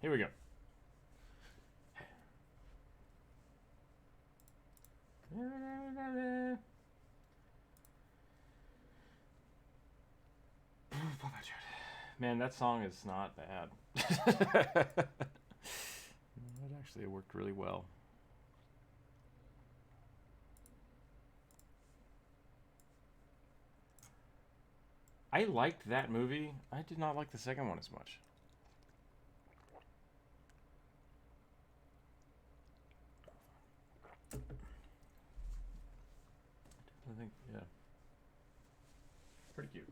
Here we go. Man, that song is not bad. It actually worked really well. I liked that movie. I did not like the second one as much. I think, yeah. Pretty cute.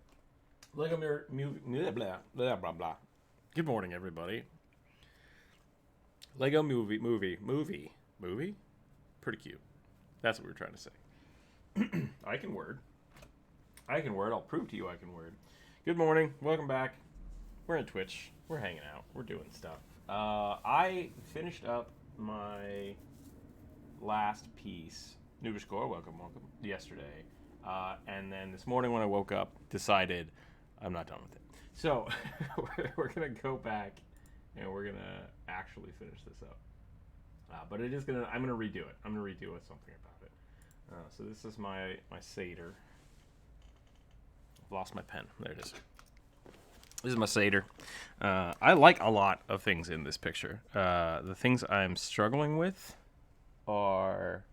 Lego movie. Blah, blah, blah, blah, blah. Good morning, everybody. Lego movie. Pretty cute. That's what we were trying to say. I can word. I'll prove to you I can word. Good morning. Welcome back. We're in Twitch. We're hanging out. We're doing stuff. I finished up my last piece. Nubiscore, welcome. Yesterday. And then this morning when I woke up, decided I'm not done with it. So we're going to go back and we're going to actually finish this up. But I'm going to redo it. I'm going to redo something about it. So this is my Satyr. I've lost my pen. There it is. This is my Satyr. I like a lot of things in this picture. The things I'm struggling with are...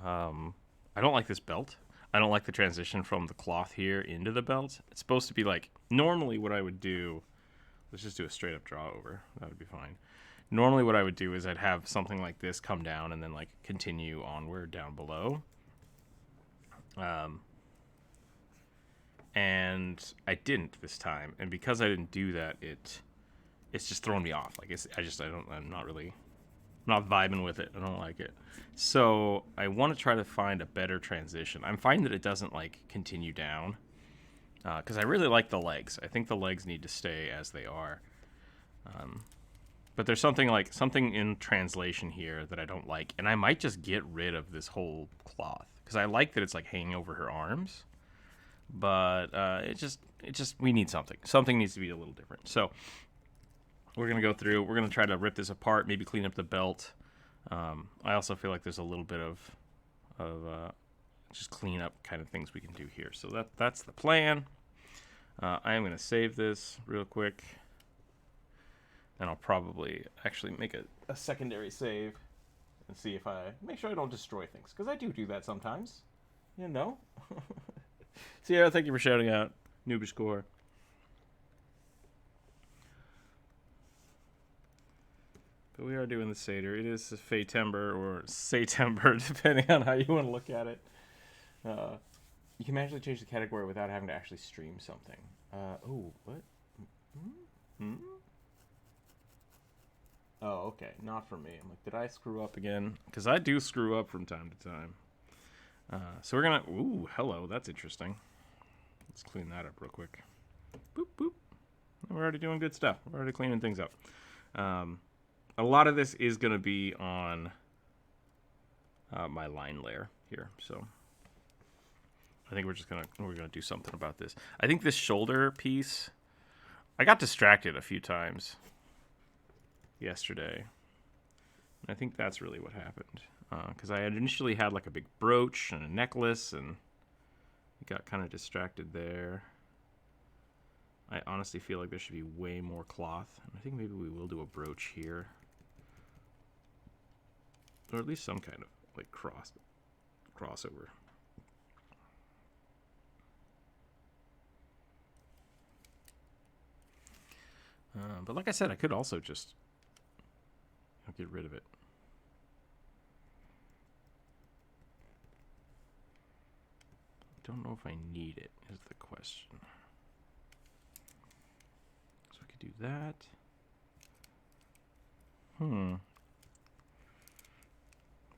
I don't like this belt. I don't like the transition from the cloth here into the belt. It's supposed to be like... Normally what I would do... Let's just do a straight up draw over. That would be fine. Normally what I would do is I'd have something like this come down and then like continue onward down below. And I didn't this time. And because I didn't do that, it's just throwing me off. Like I'm not vibing with it. I don't like it. So I want to try to find a better transition. I'm finding that it doesn't like continue down because I really like the legs. I think the legs need to stay as they are. But there's something in translation here that I don't like, and I might just get rid of this whole cloth because I like that it's like hanging over her arms. But we need something. Something needs to be a little different. So we're going to go through. We're going to try to rip this apart, maybe clean up the belt. I also feel like there's a little bit of just clean up kind of things we can do here. So that's the plan. I am going to save this real quick. And I'll probably actually make a secondary save and see if make sure I don't destroy things. Because I do that sometimes. You know? Sierra, thank you for shouting out. Noobish score. But we are doing the Satyr. It is Fatember or Satember, depending on how you want to look at it. You can actually change the category without having to actually stream something. Oh, what? Oh, okay. Not for me. I'm like, did I screw up again? Because I do screw up from time to time. So we're going to... Ooh, hello. That's interesting. Let's clean that up real quick. Boop, boop. We're already doing good stuff. We're already cleaning things up. A lot of this is going to be on my line layer here. So I think we're going to do something about this. I think this shoulder piece... I got distracted a few times yesterday. And I think that's really what happened. Because I had initially had like a big brooch and a necklace, and it got kind of distracted there. I honestly feel like there should be way more cloth. And I think maybe we will do a brooch here. Or at least some kind of like crossover. But like I said, I could also just get rid of it. Don't know if I need it, is the question. So I could do that.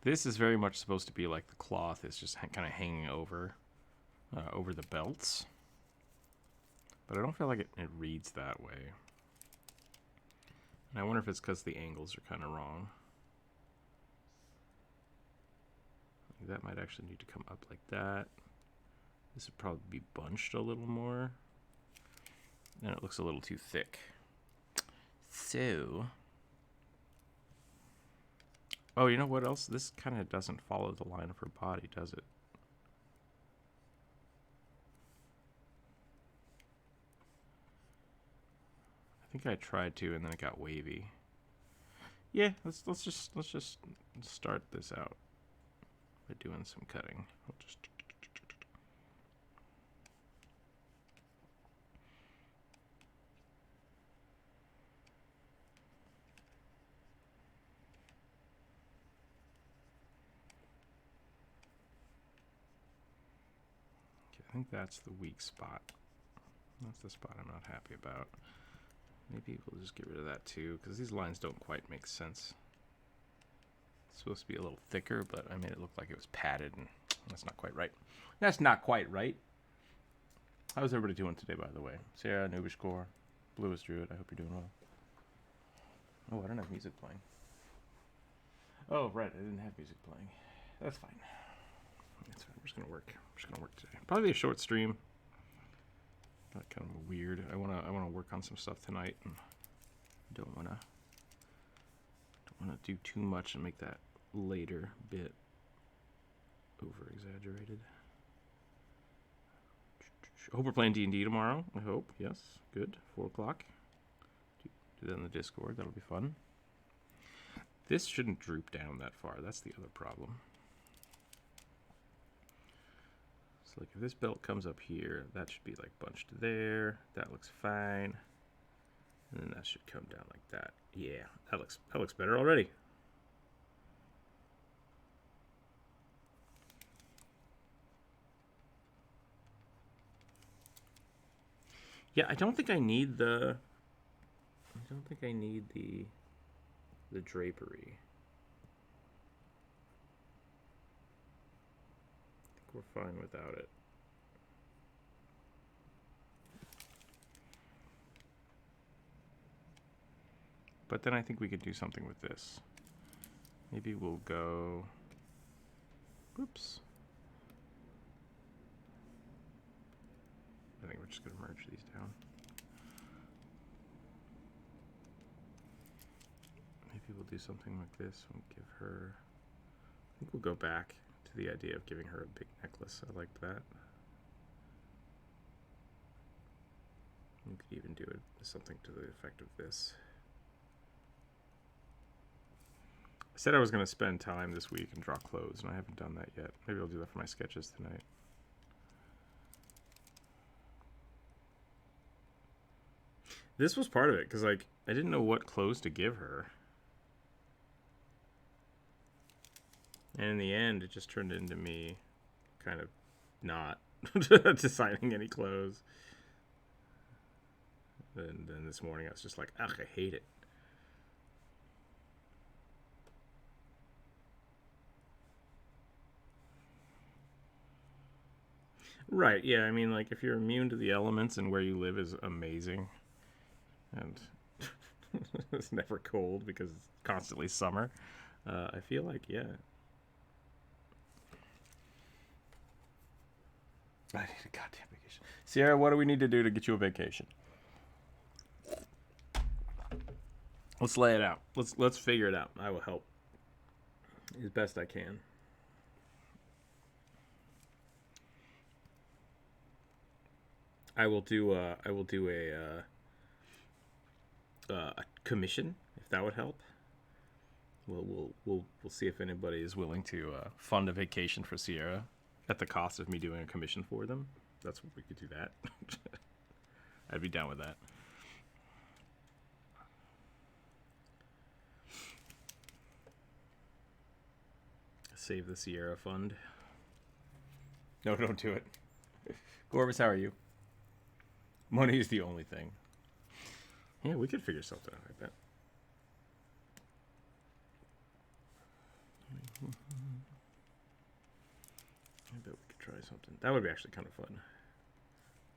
This is very much supposed to be like the cloth is just kind of hanging over the belts. But I don't feel like it reads that way. And I wonder if it's because the angles are kind of wrong. That might actually need to come up like that. This would probably be bunched a little more. And it looks a little too thick. So, Oh, you know what else? This kind of doesn't follow the line of her body, does it? I think I tried to, and then it got wavy. Yeah, let's just start this out by doing some cutting. We'll just. I think that's the weak spot. That's the spot I'm not happy about. Maybe we'll just get rid of that too, because these lines don't quite make sense. It's supposed to be a little thicker, but I made it look like it was padded, and that's not quite right. That's not quite right. How's everybody doing today, by the way? Sarah, Noobish Core, Bluest Druid, I hope you're doing well. Oh, I don't have music playing. Oh, right, I didn't have music playing. That's fine. That's fine. We're just gonna work. We're just gonna work today. Probably a short stream. Not kind of weird. I wanna work on some stuff tonight, and don't wanna do too much and make that later bit over exaggerated. I hope we're playing D&D tomorrow. I hope. Yes. Good. 4 o'clock. Do that in the Discord. That'll be fun. This shouldn't droop down that far. That's the other problem. So like if this belt comes up here, that should be like bunched there. That looks fine. And then that should come down like that. Yeah, that looks better already. Yeah, I don't think I need the drapery. I think we're fine without it. But then I think we could do something with this. Maybe we'll go... Whoops. I think we're just going to merge these down. Maybe we'll do something like this. We'll give her... I think we'll go back to the idea of giving her a big necklace. I liked that. You could even do it something to the effect of this. I said I was going to spend time this week and draw clothes, and I haven't done that yet. Maybe I'll do that for my sketches tonight. This was part of it, because like I didn't know what clothes to give her. And in the end, it just turned into me kind of not deciding any clothes. And then this morning, I was just like, ugh, I hate it. Right, yeah, I mean, like, if you're immune to the elements and where you live is amazing, and it's never cold because it's constantly summer, I feel like, yeah. I need a goddamn vacation. Sierra, what do we need to do to get you a vacation? Let's lay it out. Let's figure it out. I will help as best I can. I will do a commission if that would help. We'll see if anybody is willing to fund a vacation for Sierra at the cost of me doing a commission for them. That's what we could do that. I'd be down with that. Save the Sierra fund. No, don't do it. Gorbis, how are you? Money is the only thing. Yeah, we could figure something out, I bet. I bet we could try something. That would be actually kind of fun.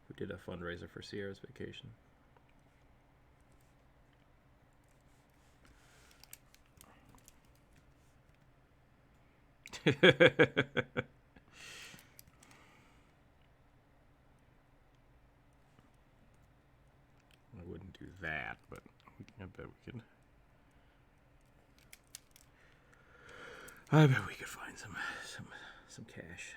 We did a fundraiser for Sierra's vacation. I wouldn't do that, but I bet we could. I bet we could find some cash.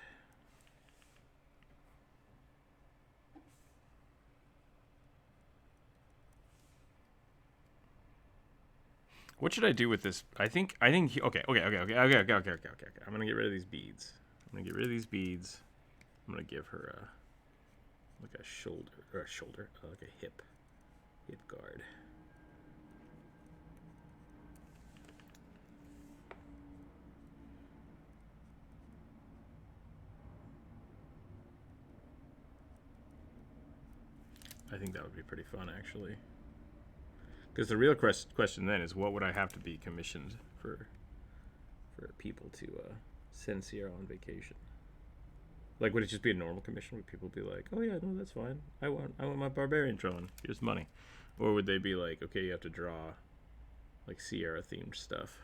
What should I do with this? I think okay. I'm gonna get rid of these beads. I'm gonna give her like a shoulder, like a hip guard. I think that would be pretty fun, actually. Because the real question then is, what would I have to be commissioned for people to send Sierra on vacation? Like, would it just be a normal commission? Would people be like, "Oh yeah, no, that's fine. I want my barbarian drone. Here's money," or would they be like, "Okay, you have to draw like Sierra themed stuff"?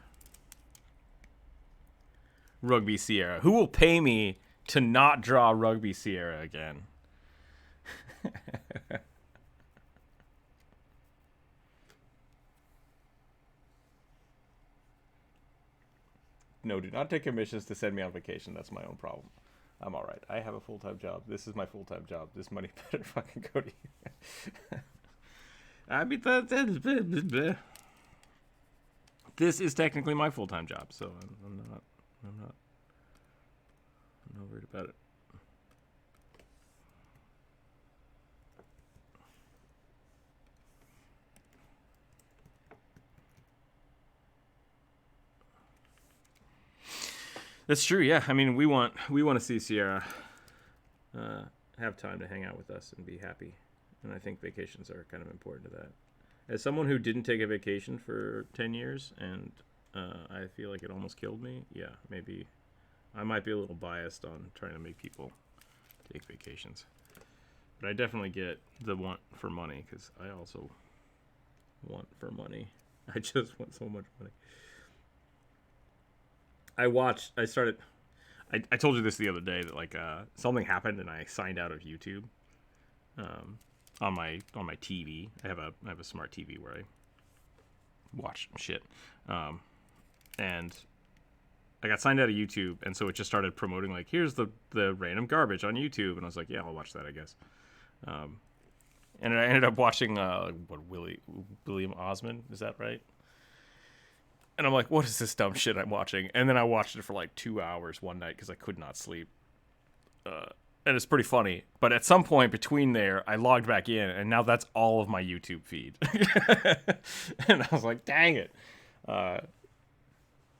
Rugby Sierra. Who will pay me to not draw Rugby Sierra again? No, do not take commissions to send me on vacation. That's my own problem. I'm all right. I have a full-time job. This is my full-time job. This money better fucking go to you. I mean, this is technically my full-time job, so I'm not worried about it. That's true. Yeah, I mean, we want to see Sierra have time to hang out with us and be happy, and I think vacations are kind of important to that. As someone who didn't take a vacation for 10 years, and I feel like it almost killed me. Yeah, maybe I might be a little biased on trying to make people take vacations, but I definitely get the want for money, because I also want for money. I just want so much money. I told you this the other day, that like something happened and I signed out of YouTube on my TV. I have a smart TV where I watch shit, and I got signed out of YouTube, and so it just started promoting like, here's the random garbage on YouTube, and I was like, yeah, I'll watch that, I guess. And I ended up watching William Osmond, is that right? And I'm like, what is this dumb shit I'm watching? And then I watched it for like 2 hours one night because I could not sleep. And it's pretty funny. But at some point between there, I logged back in, and now that's all of my YouTube feed. And I was like, dang it.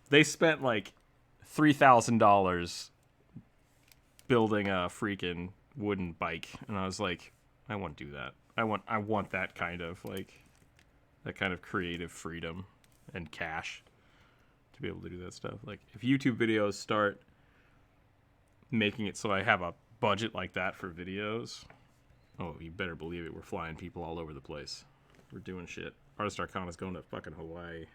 They spent like $3,000 building a freaking wooden bike. And I was like, I want to do that. I want that kind of creative freedom and cash to be able to do that stuff. Like, if YouTube videos start making it so I have a budget like that for videos, oh, you better believe it. We're flying people all over the place. We're doing shit. Artist Arcana's going to fucking Hawaii.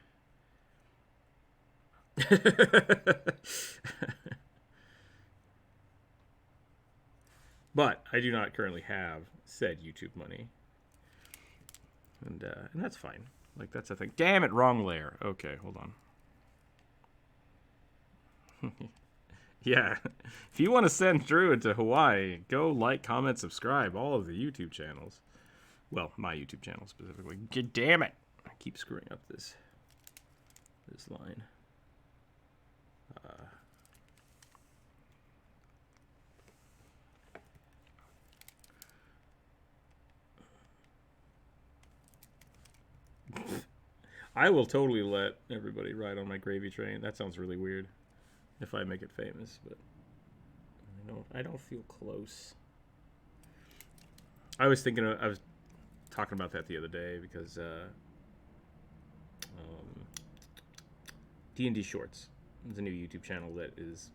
But I do not currently have said YouTube money. And that's fine. Like, that's a thing. Damn it, wrong layer. Okay, hold on. Yeah. If you want to send Druid to Hawaii, go like, comment, subscribe, all of the YouTube channels. Well, my YouTube channel specifically. Damn it. I keep screwing up this line. I will totally let everybody ride on my gravy train. That sounds really weird if I make it famous, but I don't feel close. I was talking about that the other day because D&D Shorts is a new YouTube channel that is,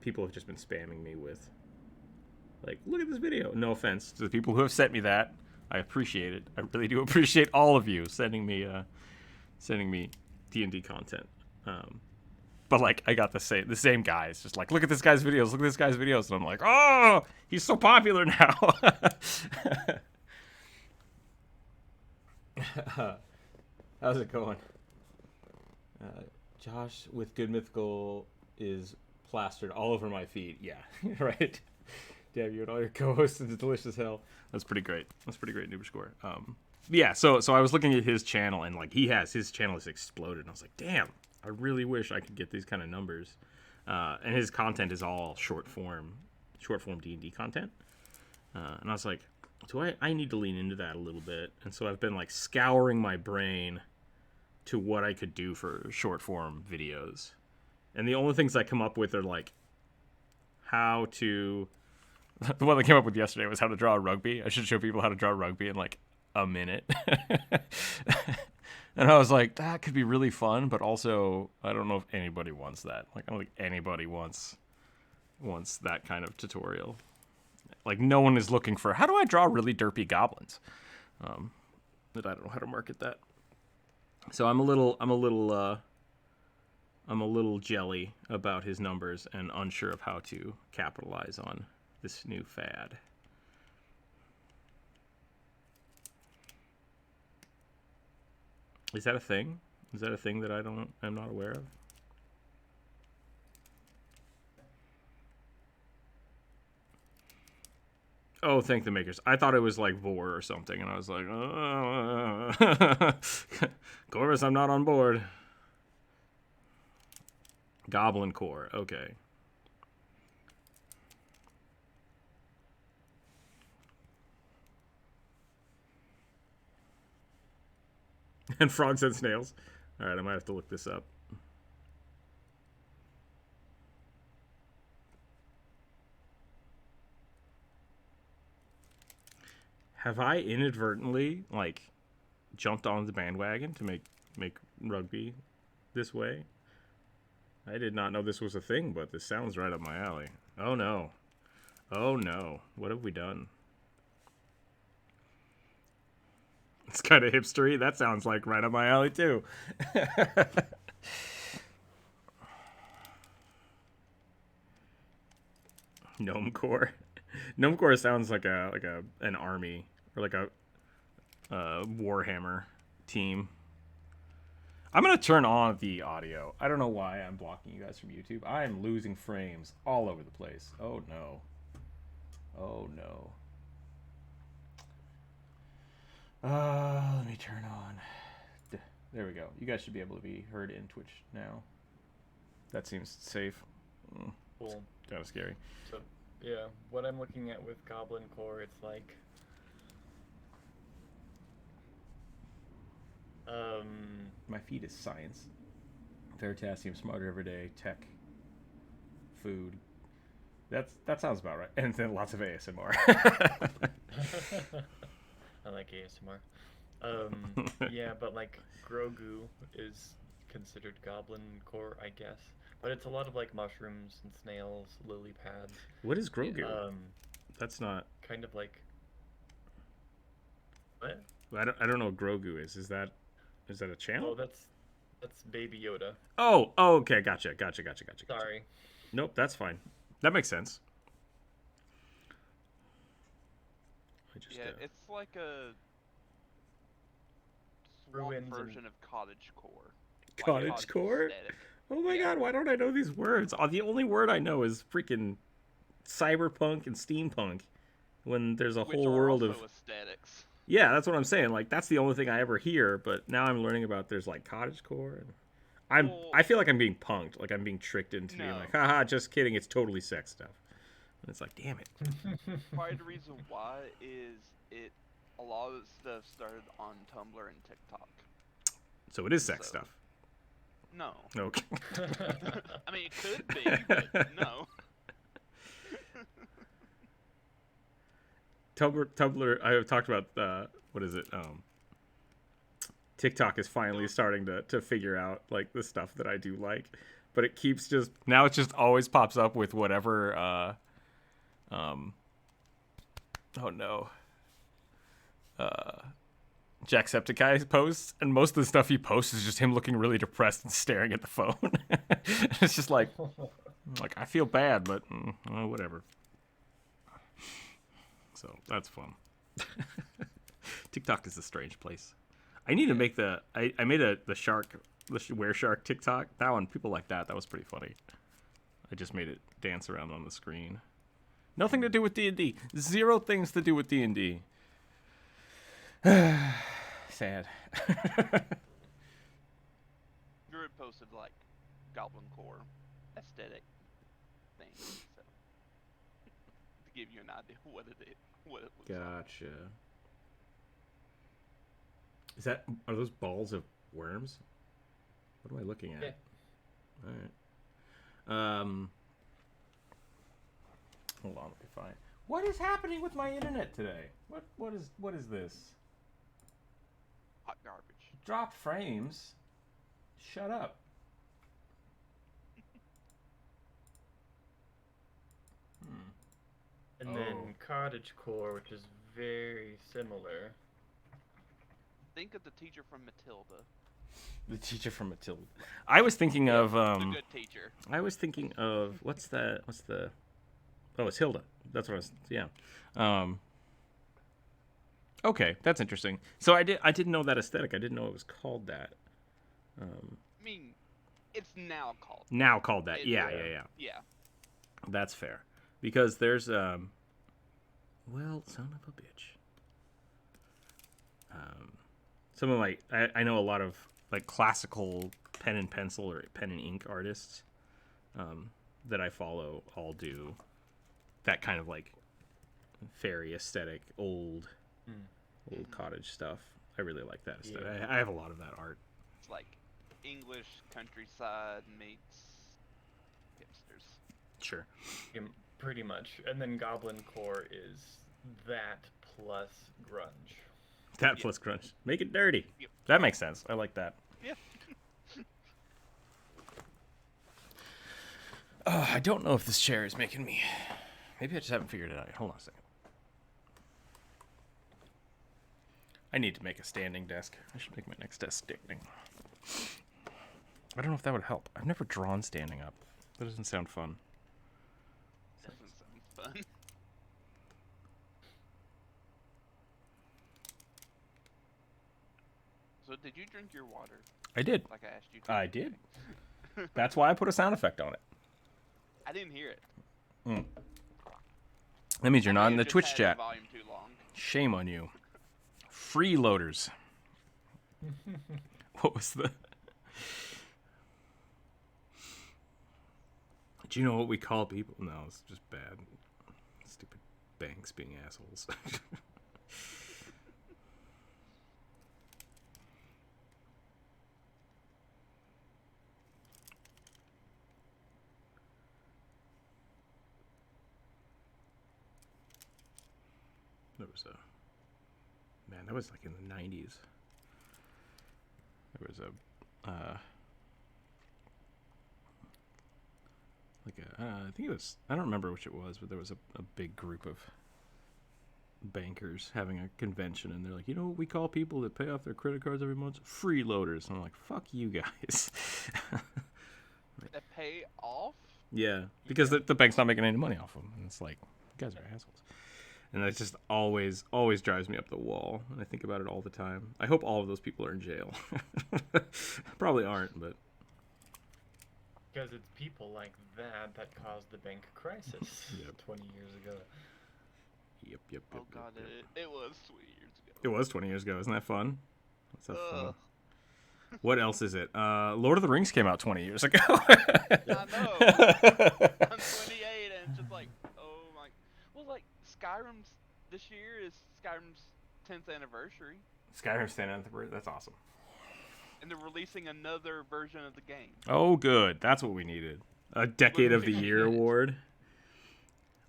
people have just been spamming me with, like, look at this video. No offense to the people who have sent me that. I appreciate it. I really do appreciate all of you sending me D&D content. But like, I got the same guys just like, look at this guy's videos, and I'm like, oh, he's so popular now. How's it going? Josh with Good Mythical is plastered all over my feed. Yeah, right. Damn you and all your co-hosts into delicious hell. That's pretty great. That's pretty great, Noob Score. Yeah. So I was looking at his channel, and like his channel has exploded. And I was like, damn, I really wish I could get these kind of numbers. And his content is all short form D&D content. And I was like, I need to lean into that a little bit. And so I've been like scouring my brain to what I could do for short form videos. And the only things I come up with are like how to... The one that came up with yesterday was how to draw a rugby. I should show people how to draw rugby in like a minute. And I was like, that could be really fun, but also I don't know if anybody wants that. Like, I don't think anybody wants that kind of tutorial. Like, no one is looking for, how do I draw really derpy goblins? But I don't know how to market that. So I'm a little jelly about his numbers and unsure of how to capitalize on this new fad. Is that a thing? Is that a thing that I'm not aware of? Oh, thank the makers. I thought it was like Vor or something, and I was like, Corvus, I'm not on board. Goblin Core, okay. And frogs and snails. All right, I might have to look this up. Have I inadvertently like jumped on the bandwagon to make rugby this way? I did not know this was a thing, but this sounds right up my alley. Oh no. Oh no. What have we done? It's kind of hipstery. That sounds like right up my alley too. Gnome Core. Gnome Core sounds like an army or like a Warhammer team. I'm gonna turn on the audio. I don't know why I'm blocking you guys from YouTube. I am losing frames all over the place. Oh no. Oh no. Let me turn on. There we go. You guys should be able to be heard in Twitch now. That seems safe. Cool. Kind of scary. So, yeah, what I'm looking at with Goblin Core, it's like... My feed is science. Veritasium, smarter every day, tech, food. That sounds about right. And then lots of ASMR. I like ASMR. Yeah, but like Grogu is considered Goblin Core, I guess. But it's a lot of like mushrooms and snails, lily pads. What is Grogu? That's not kind of like what? I don't know what Grogu is. Is that a channel? Oh, that's Baby Yoda. Oh, okay, gotcha. Sorry. Nope, that's fine. That makes sense. It's like a Ruins version of cottagecore. Cottagecore? Aesthetic. Oh my god, why don't I know these words? The only word I know is freaking cyberpunk and steampunk. When there's a whole world of aesthetics. Yeah, that's what I'm saying. Like that's the only thing I ever hear. But now I'm learning about there's like cottagecore, and I feel like I'm being punked. Like I'm being tricked into being like, haha, just kidding. It's totally sex stuff. And it's like, damn it. Part of the reason why is a lot of stuff started on Tumblr and TikTok. So it is sex stuff. No. Okay. I mean, it could be, but no. Tumblr. I have talked about what is it? TikTok is finally starting to figure out like the stuff that I do like, but it keeps just now it just always pops up with whatever. Oh no. Jacksepticeye posts, and most of the stuff he posts is just him looking really depressed and staring at the phone. It's just like I feel bad, but whatever. So that's fun. TikTok is a strange place. I need to make I made the shark the Were Shark TikTok. That one, people like that. That was pretty funny. I just made it dance around on the screen. Nothing to do with D&D. 0 things to do with D&D. Sad. Druid posted like Goblin Core aesthetic things, so to give you an idea what it looks like. Gotcha. Are those balls of worms? What am I looking at? Yeah. All right. Hold on, let me find. What is happening with my internet today? What is this? Hot garbage. Dropped frames. Shut up. And Oh. then Cottagecore, which is very similar. Think of the teacher from Matilda. The teacher from Matilda. I was thinking of The good teacher. I was thinking of what's the oh, it's Hilda. That's what I was, yeah. Okay, that's interesting. So I didn't know that aesthetic. I didn't know it was called that. I mean, it's now called. Now called that. It- Yeah. Yeah. That's fair. Because there's well, son of a bitch. Some of my I know a lot of like classical pen and pencil or pen and ink artists that I follow all do that kind of like fairy aesthetic, old cottage stuff. I really like that aesthetic. Yeah. I have a lot of that art. It's like English countryside meets hipsters. Sure. Pretty much. And then Goblin Core is that plus grunge. That Yeah. plus crunch. Make it dirty. Yep. That makes sense. I like that. Yeah. I don't know if this chair is making me. Maybe I just haven't figured it out yet. Hold on a second. I need to make a standing desk. I should make my next desk standing. I don't know if that would help. I've never drawn standing up. That doesn't sound fun. Doesn't sound fun. So did you drink your water I did. like I asked you to? I did. That's why I put a sound effect on it. I didn't hear it. That means you're I not may in the have just Twitch had chat. the volume too long. Shame on you. Freeloaders. What was the... Do you know what we call people? No, it's just bad. Stupid banks being assholes. There was a... Man, that was like in the 90s. There was a... I think it was... I don't remember which it was, but there was a big group of bankers having a convention, and they're like, you know what we call people that pay off their credit cards every month? Freeloaders. And I'm like, fuck you guys. That pay off? Yeah, because the bank's not making any money off them. And it's like, you guys are assholes. And that just always drives me up the wall. And I think about it all the time. I hope all of those people are in jail. Probably aren't, but... Because it's people like that that caused the bank crisis Yep. 20 years ago. Yep. Oh god, it was 20 years ago. It was 20 years ago. Isn't that fun? That's so fun. Ugh. What else is it? Lord of the Rings came out 20 years ago. I know. I'm 28 and it's just like, oh my. Well, like, Skyrim's, this year is Skyrim's 10th anniversary. Skyrim stand out the That's awesome. And they're releasing another version of the game. Oh, good. That's what we needed. A Decade of the Year award.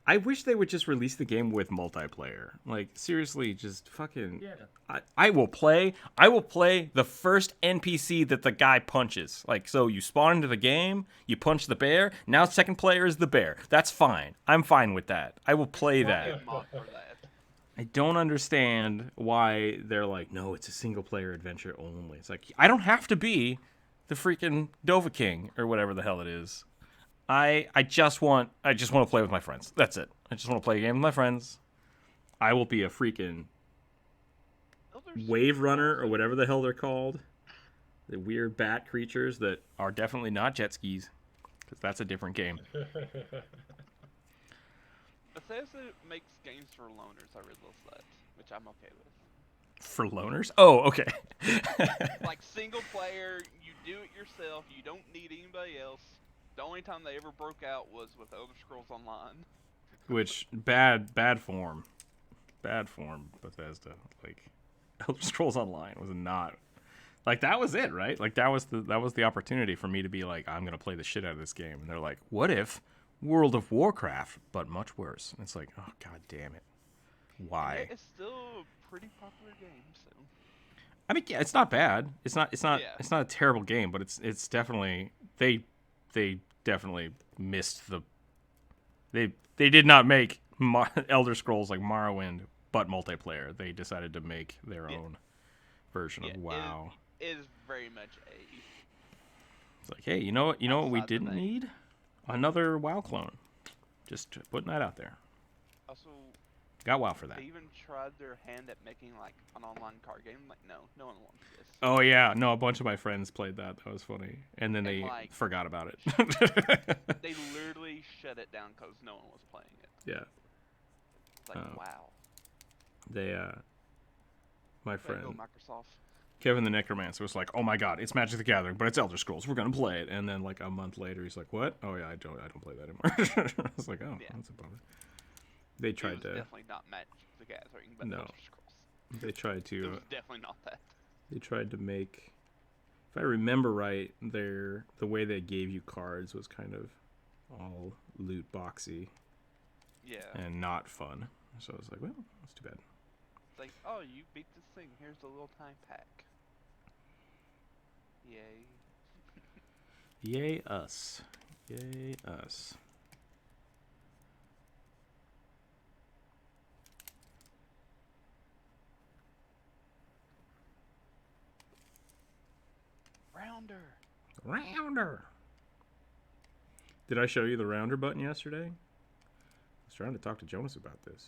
I wish they would just release the game with multiplayer. Like, seriously, just fucking... Yeah. I will play the first NPC that the guy punches. Like, so you spawn into the game, you punch the bear, now second player is the bear. That's fine. I'm fine with that. I will play that. Good mod for that. I don't understand why they're like, no, it's a single player adventure only. It's like, I don't have to be the freaking Dovahking or whatever the hell it is. I just want to play with my friends. That's it. I just want to play a game with my friends. I will be a freaking Oh, there's wave runner or whatever the hell they're called. The weird bat creatures that are definitely not jet skis, because that's a different game. Bethesda makes games for loners, I read those that, which I'm okay with. For loners? Oh, okay. Like single player, you do it yourself, you don't need anybody else. The only time they ever broke out was with Elder Scrolls Online. Which, bad form. Bad form, Bethesda. Like, Elder Scrolls Online was not... Like, that was it, right? Like, that was the opportunity for me to be like, I'm going to play the shit out of this game. And they're like, what if World of Warcraft, but much worse? And it's like, oh, god damn it. Why? It's still a pretty popular game, so... I mean, yeah, it's not bad. It's not Yeah. it's not a terrible game, but it's definitely... They definitely missed the... They did not make Elder Scrolls like Morrowind, but multiplayer. They decided to make their own version of WoW. It is very much a... It's like, hey, you know what we outside the didn't vein. need? Another WoW clone. Just putting that out there. Also, Got WoW for that. they even tried their hand at making like an online card game. Like, no one wants this. Oh yeah, no, a bunch of my friends played that. That was funny, and then they like, forgot about it. They literally shut it down because no one was playing it. Yeah, It's like, wow. they my Way to friend go, Microsoft. Kevin the Necromancer was like, "Oh my god, it's Magic the Gathering, but it's Elder Scrolls. We're gonna play it." And then like a month later, he's like, "What? Oh yeah, I don't play that anymore." I was like, "Oh, Yeah. that's a bummer." They It tried was to. definitely not Magic the Gathering, but No. Elder Scrolls. They tried It to. was definitely not that. They tried to make. If I remember right, the way they gave you cards was kind of all loot boxy Yeah. and not fun. So I was like, well, that's too bad. It's like, oh, you beat this thing. Here's the little time pack. Yay. Yay us. Yay us. Rounder. Did I show you the rounder button yesterday? I was trying to talk to Jonas about this.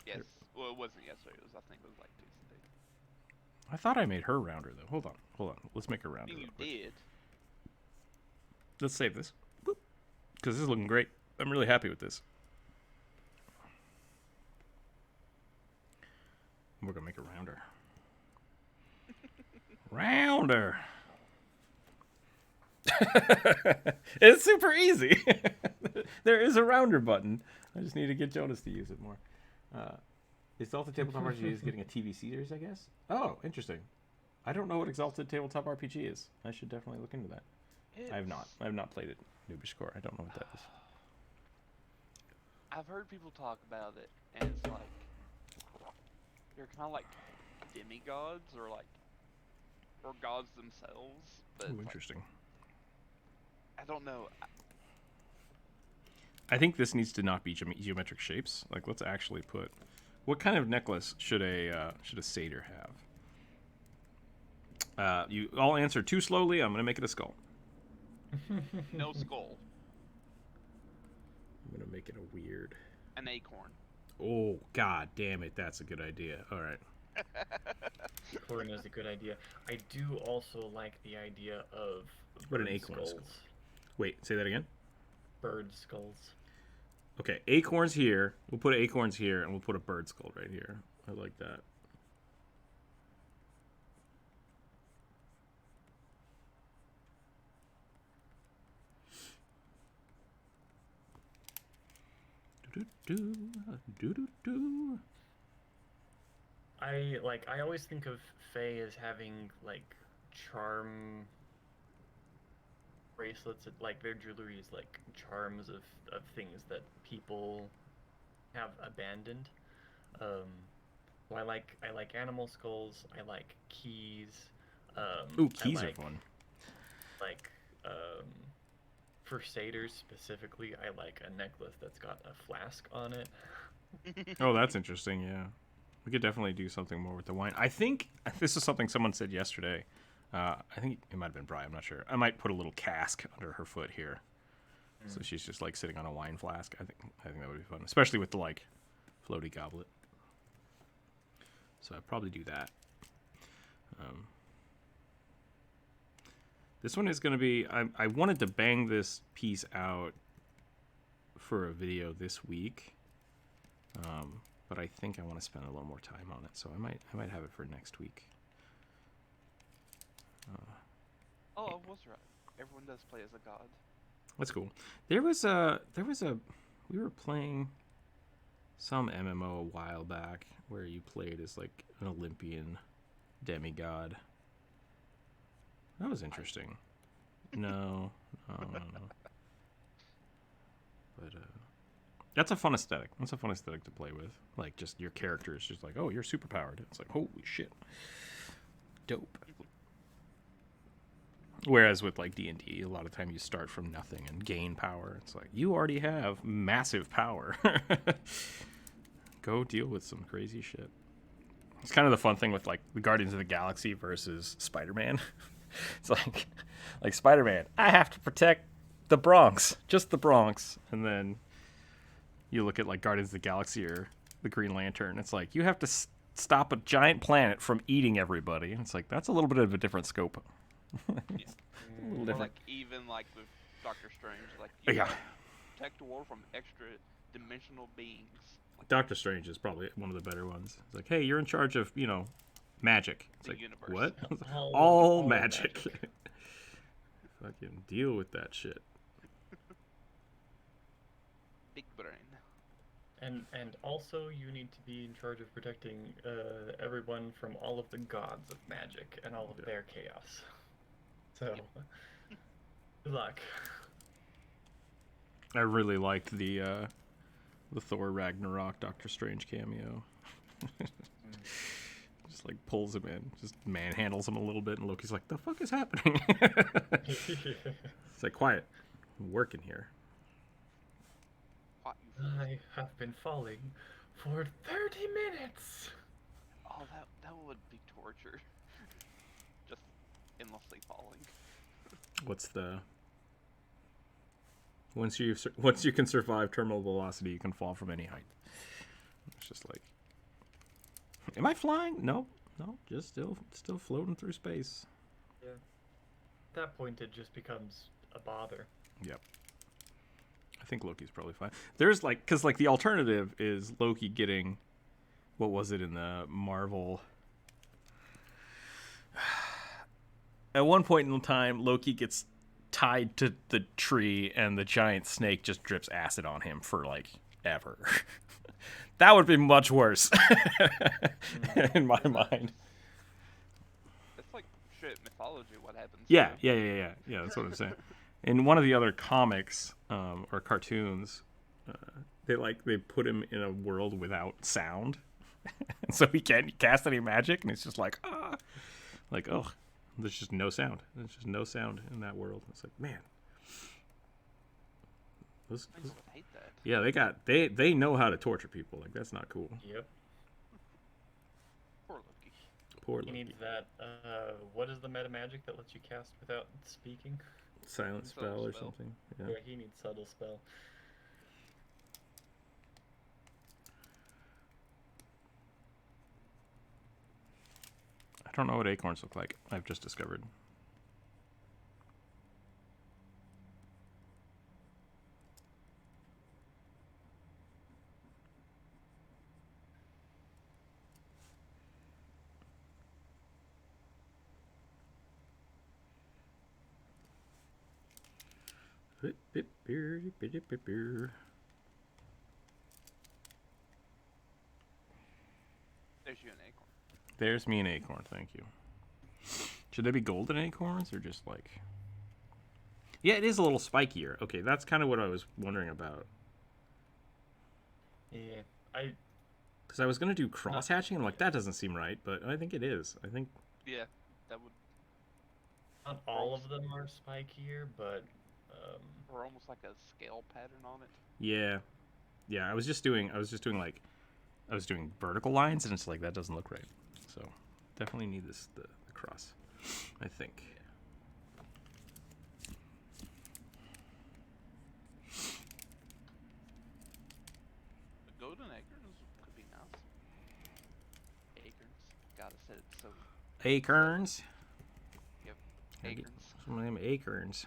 Yes. Well, it wasn't yesterday. I think it was like Tuesday. I thought I made her rounder though. Hold on. Let's make her I rounder. mean, real you quick. did. Let's save this. Because this is looking great. I'm really happy with this. We're going to make a rounder. Rounder. It's super easy. There is a rounder button. I just need to get Jonas to use it more. Exalted Tabletop RPG is getting a TV series, I guess. Oh, interesting. I don't know what Exalted Tabletop RPG is. I should definitely look into that. I have not. I have not played it. Noobish Core. I don't know what that is. I've heard people talk about it, and it's like they're kind of like demigods or gods themselves. But Ooh, it's like, interesting. I don't know. I think this needs to not be geometric shapes. Like, let's actually put. What kind of necklace should a satyr have? You all answer too slowly. I'm gonna make it a skull. No skull, I'm gonna make it a weird. an acorn. Oh god damn it! That's a good idea. All right. Acorn is a good idea. I do also like the idea of What an bird acorn is skulls. Wait, say that again. Bird skulls. Okay, acorns here. We'll put acorns here, and we'll put a bird skull right here. I like that. Do-do-do. I always think of Fae as having like charm bracelets, like their jewelry is like charms of things that people have abandoned. So I like animal skulls. I like keys. Ooh, keys I are like, fun. Like for satyrs specifically, I like a necklace that's got a flask on it. Oh, that's interesting. Yeah, we could definitely do something more with the wine. I think this is something someone said yesterday. I think it might have been Brian. I'm not sure. I might put a little cask under her foot here, so she's just like sitting on a wine flask. I think that would be fun, especially with the like floaty goblet. So I'd probably do that. This one is going to be... I wanted to bang this piece out for a video this week. But I think I want to spend a little more time on it, so I might have it for next week. Oh, I was right. Everyone does play as a god. That's cool. We were playing some MMO a while back where you played as like an Olympian demigod. That was interesting. No. But that's a fun aesthetic. That's a fun aesthetic to play with. Like, just your character is just like, oh, you're super powered. It's like, holy shit, dope. Whereas with like D&D, a lot of time you start from nothing and gain power. It's like, you already have massive power. Go deal with some crazy shit. It's kind of the fun thing with like the Guardians of the Galaxy versus Spider-Man. It's like Spider-Man, I have to protect the Bronx, just the Bronx. And then you look at like Guardians of the Galaxy or the Green Lantern. It's like, you have to stop a giant planet from eating everybody. And it's like, that's a little bit of a different scope. Yeah. A little Or different. like even like with Doctor Strange, like you Yeah. gotta protect the world from extra dimensional beings. Like Doctor Strange is probably one of the better ones. It's like, hey, you're in charge of, magic. It's The like, universe. what? All- All all magic. Fucking deal with that shit. big brain. And also you need to be in charge of protecting everyone from all of the gods of magic and all of Yeah. their chaos. So, good luck. I really liked the Thor Ragnarok Doctor Strange cameo. Just like pulls him in, just manhandles him a little bit, and Loki's like, "The fuck is happening?" It's like, quiet, I'm working here. What, you fools. I have been falling for 30 minutes. Oh, that would be torture. Just endlessly falling. What's the once you can survive terminal velocity, you can fall from any height. It's just like, am I flying? No, just still floating through space. Yeah. At that point, it just becomes a bother. Yep. I think Loki's probably fine. There's like, because like the alternative is Loki getting, what was it in the Marvel? At one point in time, Loki gets tied to the tree, and the giant snake just drips acid on him for like ever. That would be much worse, in my mind. That's like shit mythology. What happens? Yeah. too. That's what I'm saying. In one of the other comics or cartoons, they put him in a world without sound, so he can't cast any magic, and it's just like oh, there's just no sound. There's just no sound in that world. It's like, man, I just hate that. yeah, they know how to torture people. Like, that's not cool. Yep. Poor Loki. Poor He Loki. needs that. What is the meta magic that lets you cast without speaking? Silent spell Subtle or spell. something. Yeah. Yeah, he needs subtle spell. I don't know what acorns look like. I've just discovered. There's you an acorn. There's me an acorn, thank you. Should they be golden acorns or just like... Yeah, it is a little spikier. Okay, that's kind of what I was wondering about. Yeah, Because I was going to do cross-hatching, and I'm like, that doesn't seem right, but I think it is. I think... Yeah, that would. not all of them are spikier, but Or almost like a scale pattern on it. Yeah. Yeah, I was doing vertical lines, and it's like, that doesn't look right. So, definitely need the cross, I think. The golden acorns could be nice. Acorns. Gotta said it so. Acorns. Yep. Acorns. Some of them acorns.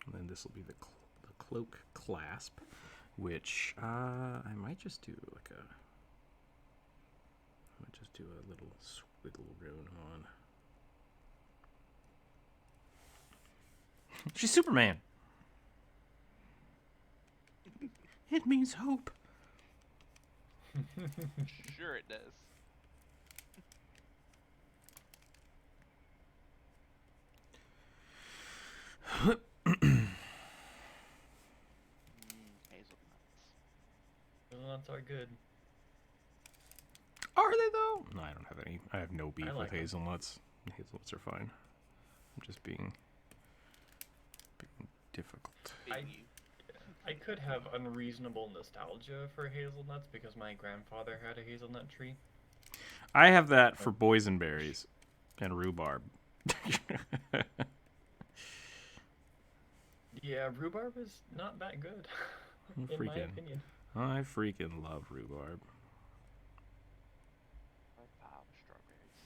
And then this will be the cloak clasp, which I might just do like a. I might just do a little squiggle rune on. She's Superman. It means hope. Sure it does. Hazelnuts. Hazelnuts are good. Are they though? No, I don't have any. I have no beef I like with 'em. hazelnuts. Hazelnuts are fine. I'm just being difficult. I could have unreasonable nostalgia for hazelnuts because my grandfather had a hazelnut tree. I have that for boysenberries and rhubarb. Yeah, rhubarb is not that good, in my opinion. I freaking love rhubarb. Strawberries.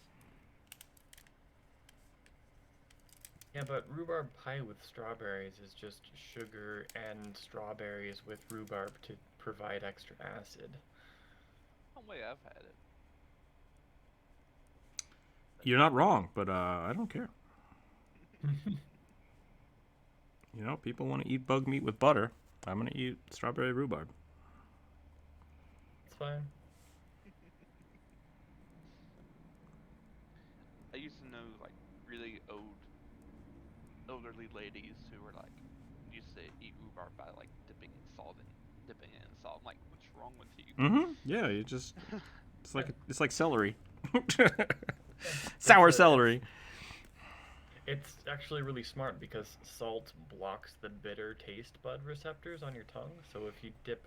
Yeah, but rhubarb pie with strawberries is just sugar and strawberries with rhubarb to provide extra acid. Oh wait, I've had it. You're not wrong, but I don't care. You know, people want to eat bug meat with butter. I'm gonna eat strawberry rhubarb. It's fine. I used to know like really elderly ladies who were like used to eat rhubarb by like dipping it in salt. I'm like, what's wrong with you? Mm-hmm. Yeah, you just it's like celery. Sour celery. It's actually really smart because salt blocks the bitter taste bud receptors on your tongue. So if you dip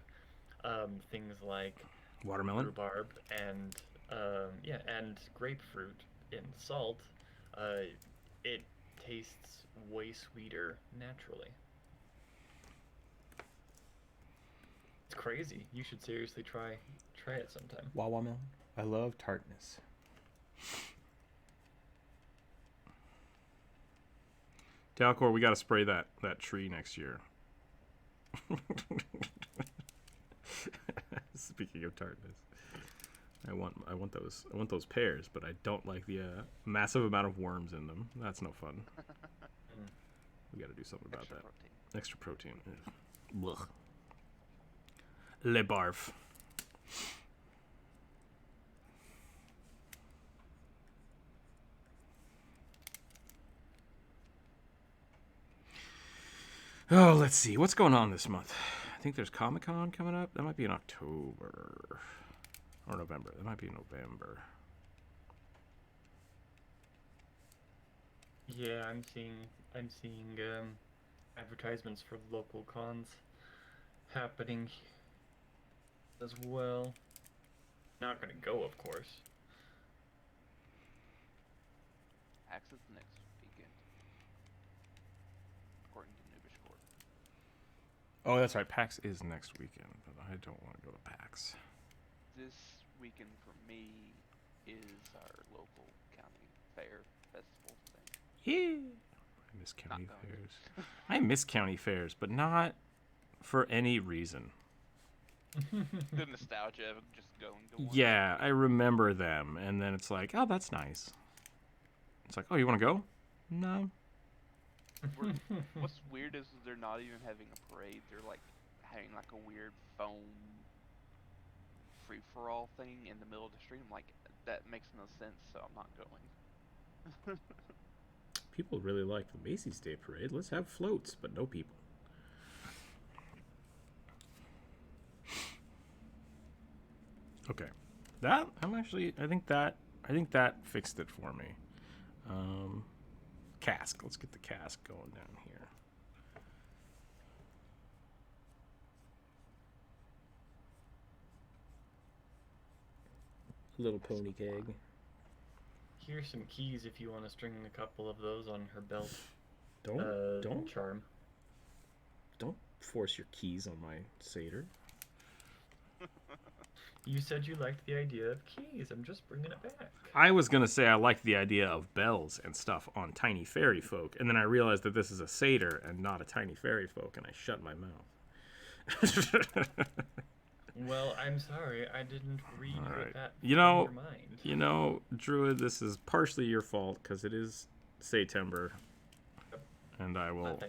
things like Watermelon. rhubarb and and grapefruit in salt, it tastes way sweeter naturally. It's crazy. You should seriously try it sometime. Watermelon. I love tartness. Dalcor, we gotta spray that tree next year. Speaking of tartness, I want those pears, but I don't like the massive amount of worms in them. That's no fun. We gotta do something about Extra protein. Extra protein. Blech. Le barf. Oh, let's see. What's going on this month? I think there's Comic-Con coming up. That might be in October. Or November. That might be November. Yeah, I'm seeing advertisements for local cons happening as well. Not gonna go, of course. PAX is next weekend, according to Noobish Corp. Oh, that's right. PAX is next weekend, but I don't want to go to PAX. This weekend for me is our local county fair festival thing. Yeah. I miss county Not going. fairs. I miss county fairs, but not for any reason. The nostalgia of just going to one. Yeah, I remember them, and then it's like, oh, that's nice. It's like, oh, you want to go? No. What's weird is they're not even having a parade. They're like having like a weird foam free-for-all thing in the middle of the street. I'm like, that makes no sense, so I'm not going. People really like the Macy's Day Parade. Let's have floats, but no people. Okay, I think that fixed it for me. Cask. Let's get the cask going down here. Little pony keg. Here's some keys if you want to string a couple of those on her belt. Don't Charm. don't force your keys on my satyr. You said you liked the idea of keys. I'm just bringing it back. I was going to say I liked the idea of bells and stuff on tiny fairy folk, and then I realized that this is a satyr and not a tiny fairy folk, and I shut my mouth. Well, I'm sorry. I didn't read All right. that You from know, your mind. You know, Druid, this is partially your fault because it is September, and I will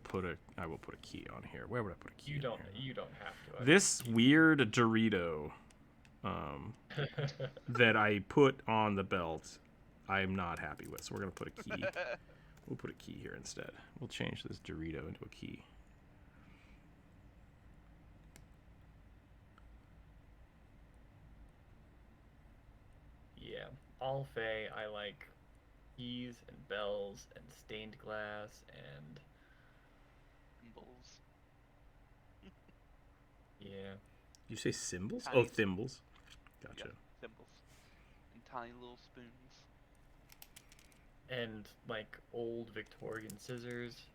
put a key on here. Where would I put a key? You don't have to. This weird Dorito that I put on the belt, I'm not happy with. So we're gonna put a key. We'll put a key here instead. We'll change this Dorito into a key. Yeah, all Fae, I like keys and bells and stained glass and Thimbles. yeah. You say symbols? Tiny Oh, thimbles. Gotcha. Yeah, thimbles. And tiny little spoons. And like old Victorian scissors.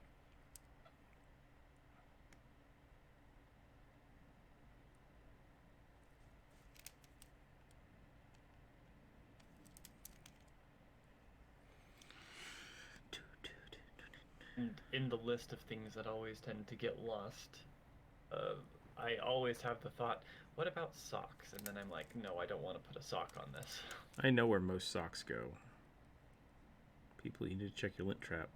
And in the list of things that always tend to get lost, I always have the thought, what about socks? And then I'm like, no, I don't want to put a sock on this. I know where most socks go. People, you need to check your lint trap.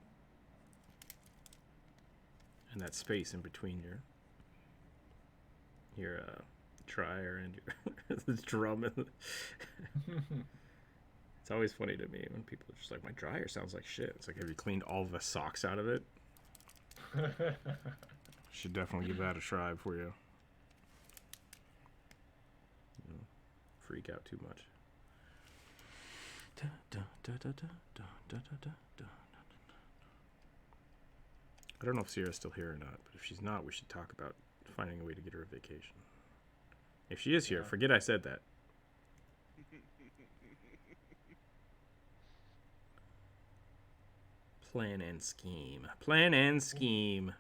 And that space in between your trier and your the drum. And it's always funny to me when people are just like, my dryer sounds like shit. It's like, have you cleaned all the socks out of it? Should definitely give that a try before you freak out too much. I don't know if Sierra's still here or not, but if she's not, we should talk about finding a way to get her a vacation. If she is here, forget I said that. Plan and scheme. Plan and scheme.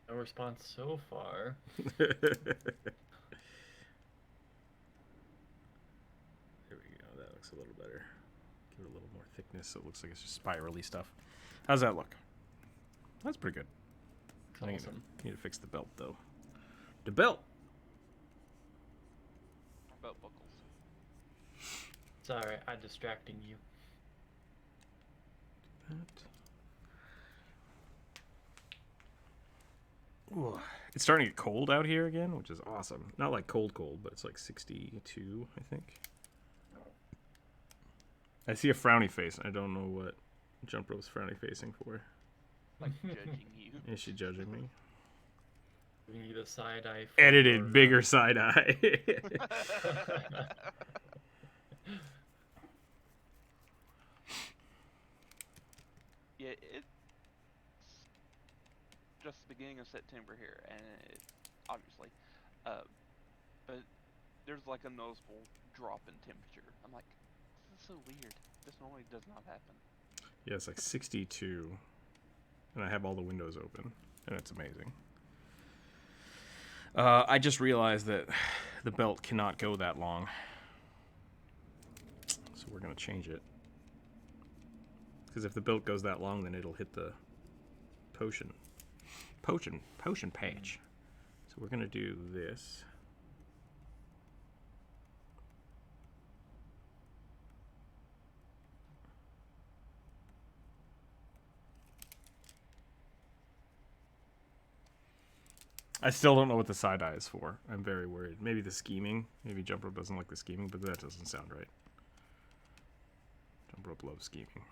No response so far. There we go. That looks a little better. Give it a little more thickness so it looks like it's just spirally stuff. How's that look? That's pretty good. Awesome. Need to fix the belt, though. The belt! Belt buckles. Sorry, I'm distracting you. Ooh. It's starting to get cold out here again, which is awesome. Not like cold, but it's like 62, I think. I see a frowny face. I don't know what Jump Rope's frowny facing for. Like judging you. Is she judging me? Giving you the side eye. Edited, bigger side eye. Yeah, it's just the beginning of September here, and it, obviously, but there's like a noticeable drop in temperature. I'm like, this is so weird. This normally does not happen. Yeah, it's like 62, and I have all the windows open, and it's amazing. I just realized that the belt cannot go that long, so we're gonna change it. Because if the belt goes that long, then it'll hit the potion patch. So we're gonna do this. I still don't know what the side eye is for. I'm very worried. Maybe the scheming. Maybe Jump Rope doesn't like the scheming, but that doesn't sound right. Jump Rope loves scheming.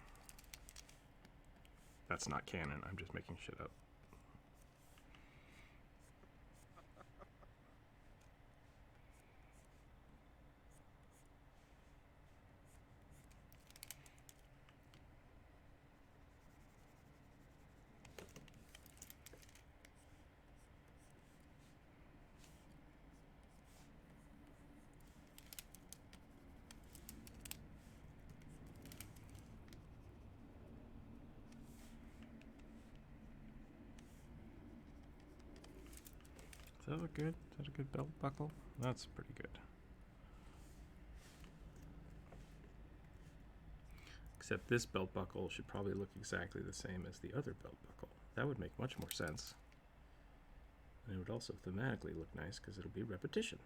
That's not canon. I'm just making shit up. Does that look good? Is that a good belt buckle? That's pretty good. Except this belt buckle should probably look exactly the same as the other belt buckle. That would make much more sense. And it would also thematically look nice because it'll be repetition.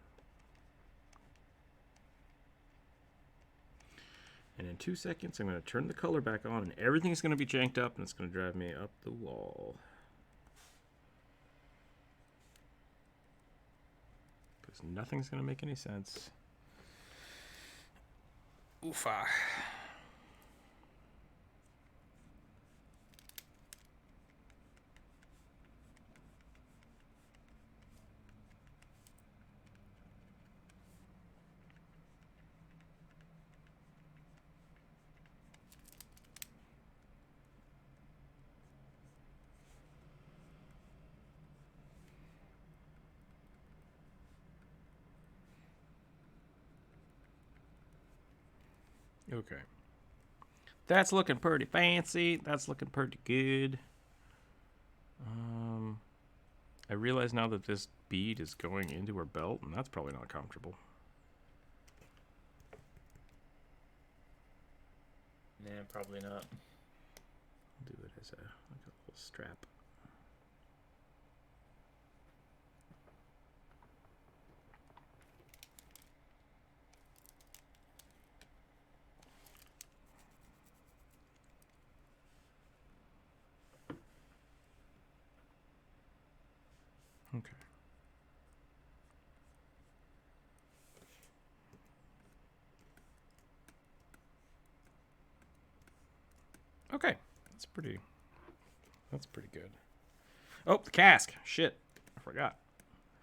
And in 2 seconds, I'm going to turn the color back on and everything's going to be janked up and it's going to drive me up the wall. Because nothing's going to make any sense. Oofa. Okay. That's looking pretty fancy. That's looking pretty good. I realize now that this bead is going into her belt, and that's probably not comfortable. Nah, probably not. I'll do it as a little strap. Okay. Okay. That's pretty good. Oh, the cask. Shit. I forgot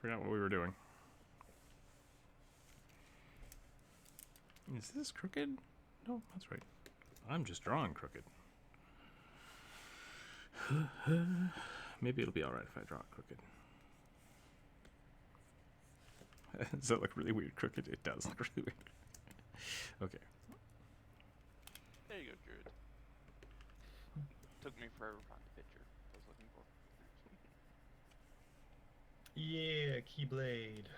what we were doing. Is this crooked? No, that's right. I'm just drawing crooked. Maybe it'll be alright if I draw it crooked. Does that look really weird crooked? It does look really weird. Okay. There you go, Druid. Took me forever to find the picture I was looking for. Yeah, Keyblade.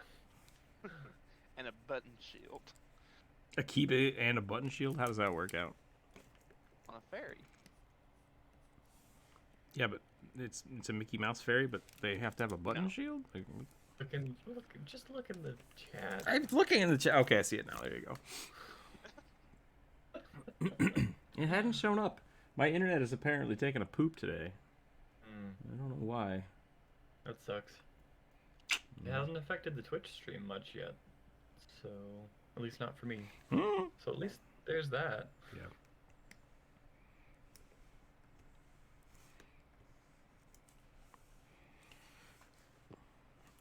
And a button shield A keyblade and a button shield? How does that work out? on a ferry. Yeah, but it's a Mickey Mouse fairy, but they have to have a button No. shield? Like, Just look in the chat. I'm looking in the chat. Okay, I see it now. There you go. It hadn't shown up. My internet has apparently taken a poop today. I don't know why. That sucks. It hasn't affected the Twitch stream much yet. So, at least not for me. So at least there's that. Yeah.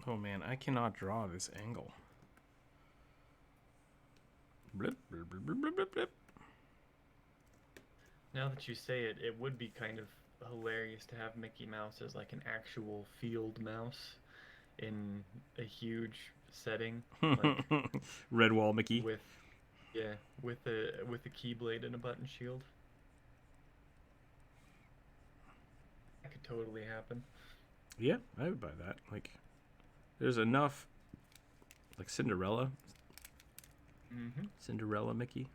Oh man, I cannot draw this angle. Blip, blip, blip, blip, blip, blip, blip. Now that you say it, it would be kind of hilarious to have Mickey Mouse as like an actual field mouse in a huge setting, like Red wall Mickey. with a keyblade and a button shield. That could totally happen. Yeah, I would buy that. Like, there's enough, like Cinderella. Mm-hmm. Cinderella Mickey.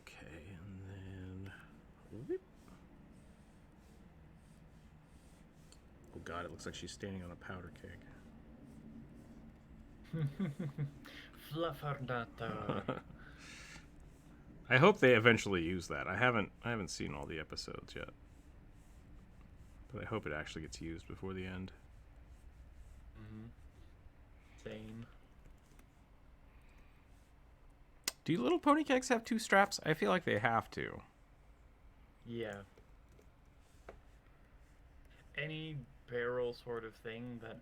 Okay, and then... whoop. Oh god, it looks like she's standing on a powder keg. Fluffernato. I hope they eventually use that. I haven't seen all the episodes yet, but I hope it actually gets used before the end. Mm-hmm. Same. Do little pony kegs have 2 straps? I feel like they have to. Yeah. Any barrel sort of thing that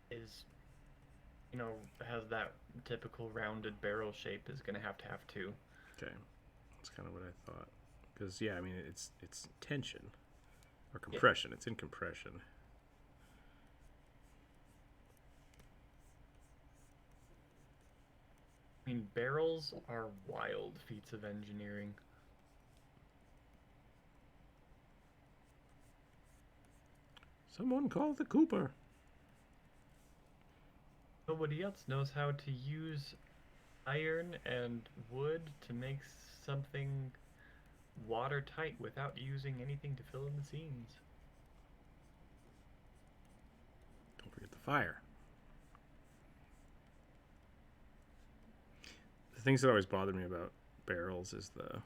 is, has that typical rounded barrel shape is going to have 2. Okay, that's kind of what I thought. Because yeah, I mean it's tension or compression. Yeah. It's in compression. I mean, barrels are wild feats of engineering. Someone call the Cooper. Nobody else knows how to use iron and wood to make something watertight without using anything to fill in the seams. Don't forget the fire. The things that always bother me about barrels is the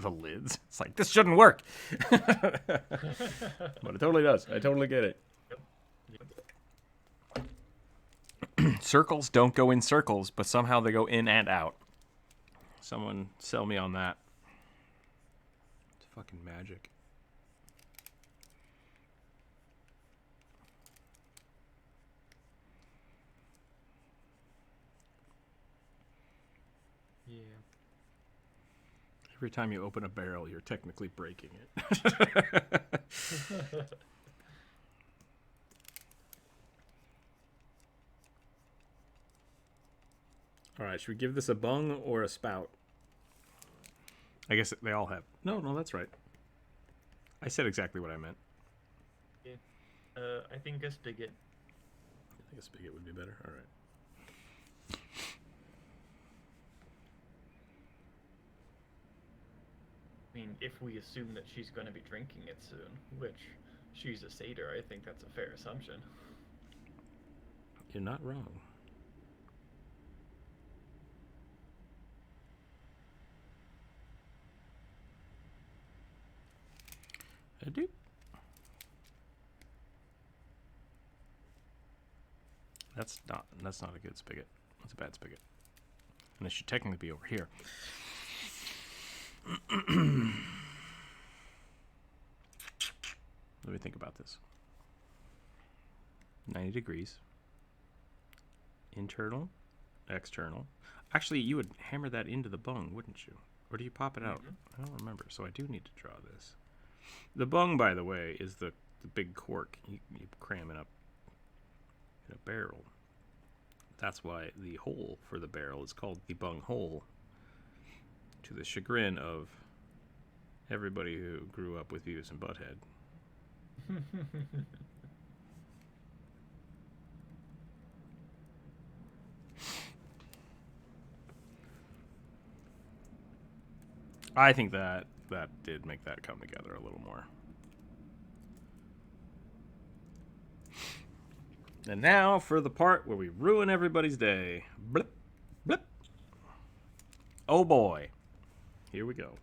lids. It's like, this shouldn't work. But it totally does. I totally get it. Yep. Circles don't go in circles, but somehow they go in and out. Someone sell me on that. It's fucking magic. Yeah. Every time you open a barrel, you're technically breaking it. All right, should we give this a bung or a spout? I guess they all have. No, that's right. I said exactly what I meant. Yeah. I think a spigot. I think a spigot would be better. All right. I mean, if we assume that she's going to be drinking it soon, which she's a satyr, I think that's a fair assumption. You're not wrong. I do. That's not a good spigot. That's a bad spigot. And it should technically be over here. Let me think about this. 90 degrees. Internal, external. Actually, you would hammer that into the bung, wouldn't you? Or do you pop it out? I don't remember, so I do need to draw this. The bung, by the way, is the big cork you cram it up in a barrel. That's why the hole for the barrel is called the bung hole, to the chagrin of everybody who grew up with Beavis and Butthead. I think that did make that come together a little more. And now for the part where we ruin everybody's day. Blip, blip. Oh boy. Here we go.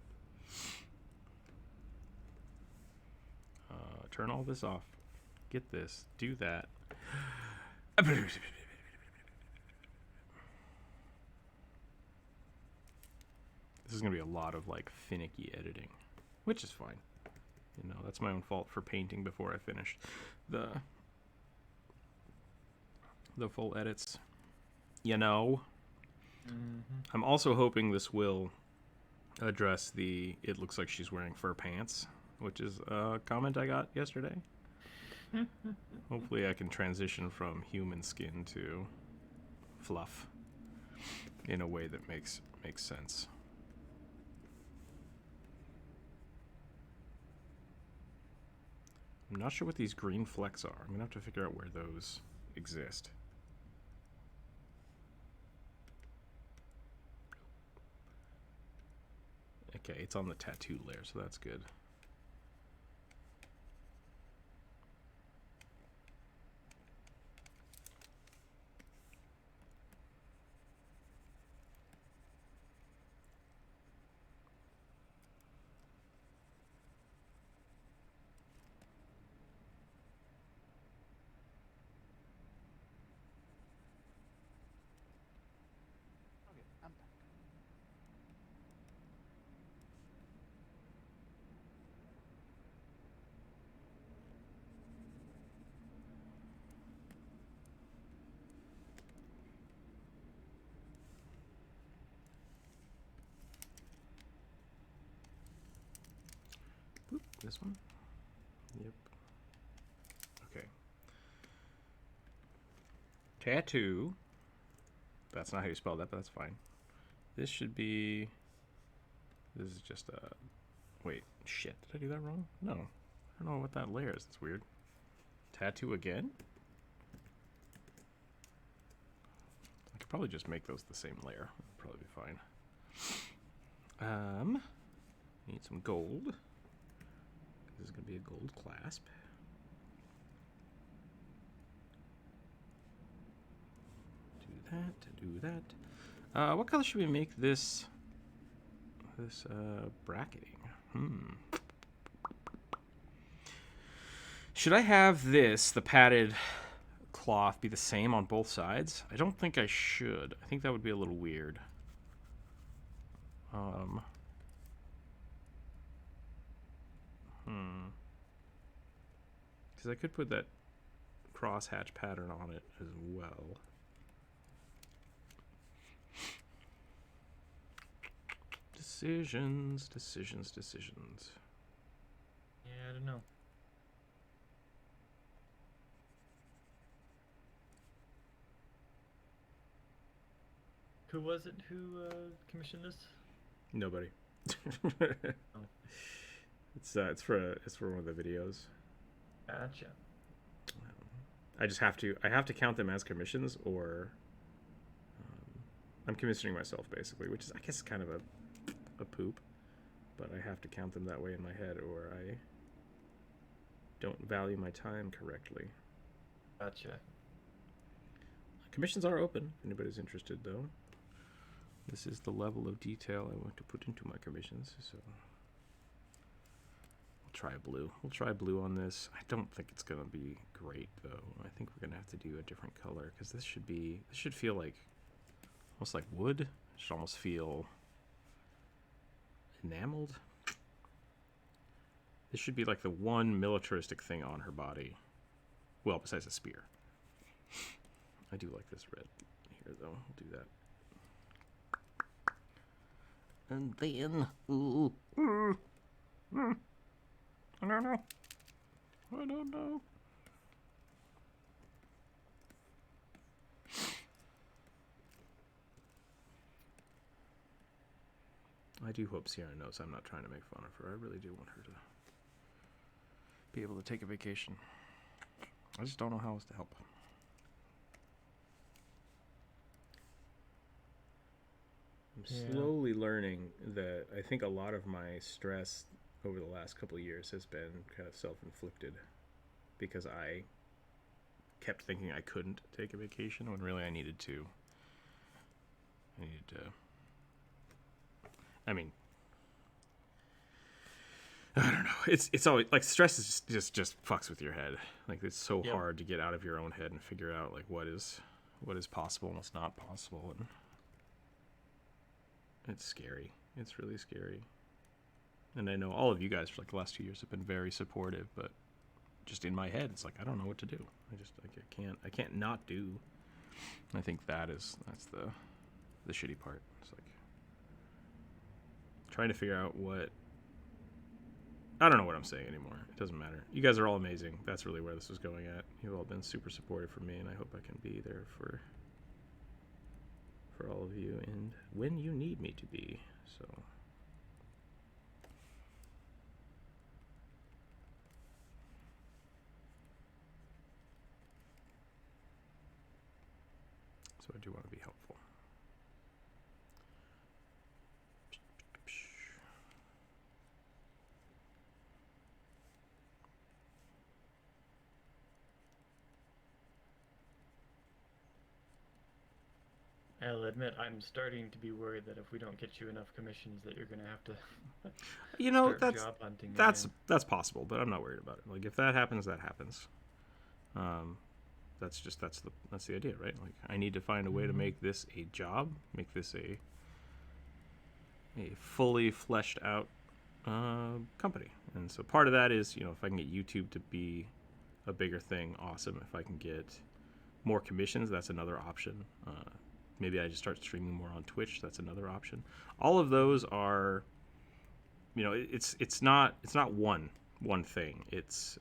Turn all this off. Get this. Do that. This is going to be a lot of like finicky editing, which is fine. You know, that's my own fault for painting before I finished the full edits. You know. Mm-hmm. I'm also hoping this will address the it looks like she's wearing fur pants, which is a comment I got yesterday. Hopefully I can transition from human skin to fluff in a way that makes sense. I'm not sure what these green flecks are. I'm going to have to figure out where those exist. Okay, it's on the tattoo layer, so that's good. This one? Yep. Okay. Tattoo. That's not how you spell that, but that's fine. This should be... This is just a... Wait, shit. Did I do that wrong? No. I don't know what that layer is. That's weird. Tattoo again? I could probably just make those the same layer. That'd probably be fine. Need some gold. This is going to be a gold clasp. Do that. What color should we make this bracketing? Should I have this, the padded cloth, be the same on both sides? I don't think I should. I think that would be a little weird. Because I could put that crosshatch pattern on it as well. Decisions. Yeah, I don't know. Who was it who commissioned this? Nobody. Oh. It's for one of the videos. Gotcha. I have to count them as commissions, or I'm commissioning myself basically, which is, I guess, kind of a poop, but I have to count them that way in my head, or I don't value my time correctly. Gotcha. Commissions are open if anybody's interested, though. This is the level of detail I want to put into my commissions, so we'll try blue. We'll try blue on this. I don't think it's gonna be great, though. I think we're gonna have to do a different color, because this should feel like almost like wood. It should almost feel enameled. This should be like the one militaristic thing on her body. Well, besides a spear. I do like this red here, though. We'll do that. And then... I don't know. I do hope Sierra knows I'm not trying to make fun of her. I really do want her to be able to take a vacation. I just don't know how else to help. I'm slowly learning that I think a lot of my stress over the last couple of years has been kind of self-inflicted, because I kept thinking I couldn't take a vacation when really I needed to. I mean, I don't know. It's always like stress is just fucks with your head. Like, it's so hard to get out of your own head and figure out like what is possible and what's not possible, and it's scary. It's really scary. And I know all of you guys for like the last 2 years have been very supportive, but just in my head, it's like I don't know what to do. I can't not do. I think that's the shitty part. It's like trying to figure out what. I don't know what I'm saying anymore. It doesn't matter. You guys are all amazing. That's really where this is going at. You've all been super supportive for me, and I hope I can be there for all of you and when you need me to be. So I do want to be helpful. I'll admit, I'm starting to be worried that if we don't get you enough commissions, that you're going to have to start job hunting again. That's possible, but I'm not worried about it. Like, if that happens, that happens. That's the idea, right? Like, I need to find a way to make this a job, make this a fully fleshed out company. And so part of that is, if I can get YouTube to be a bigger thing, awesome. If I can get more commissions, that's another option. Maybe I just start streaming more on Twitch. That's another option. All of those are, it's not one one thing. It's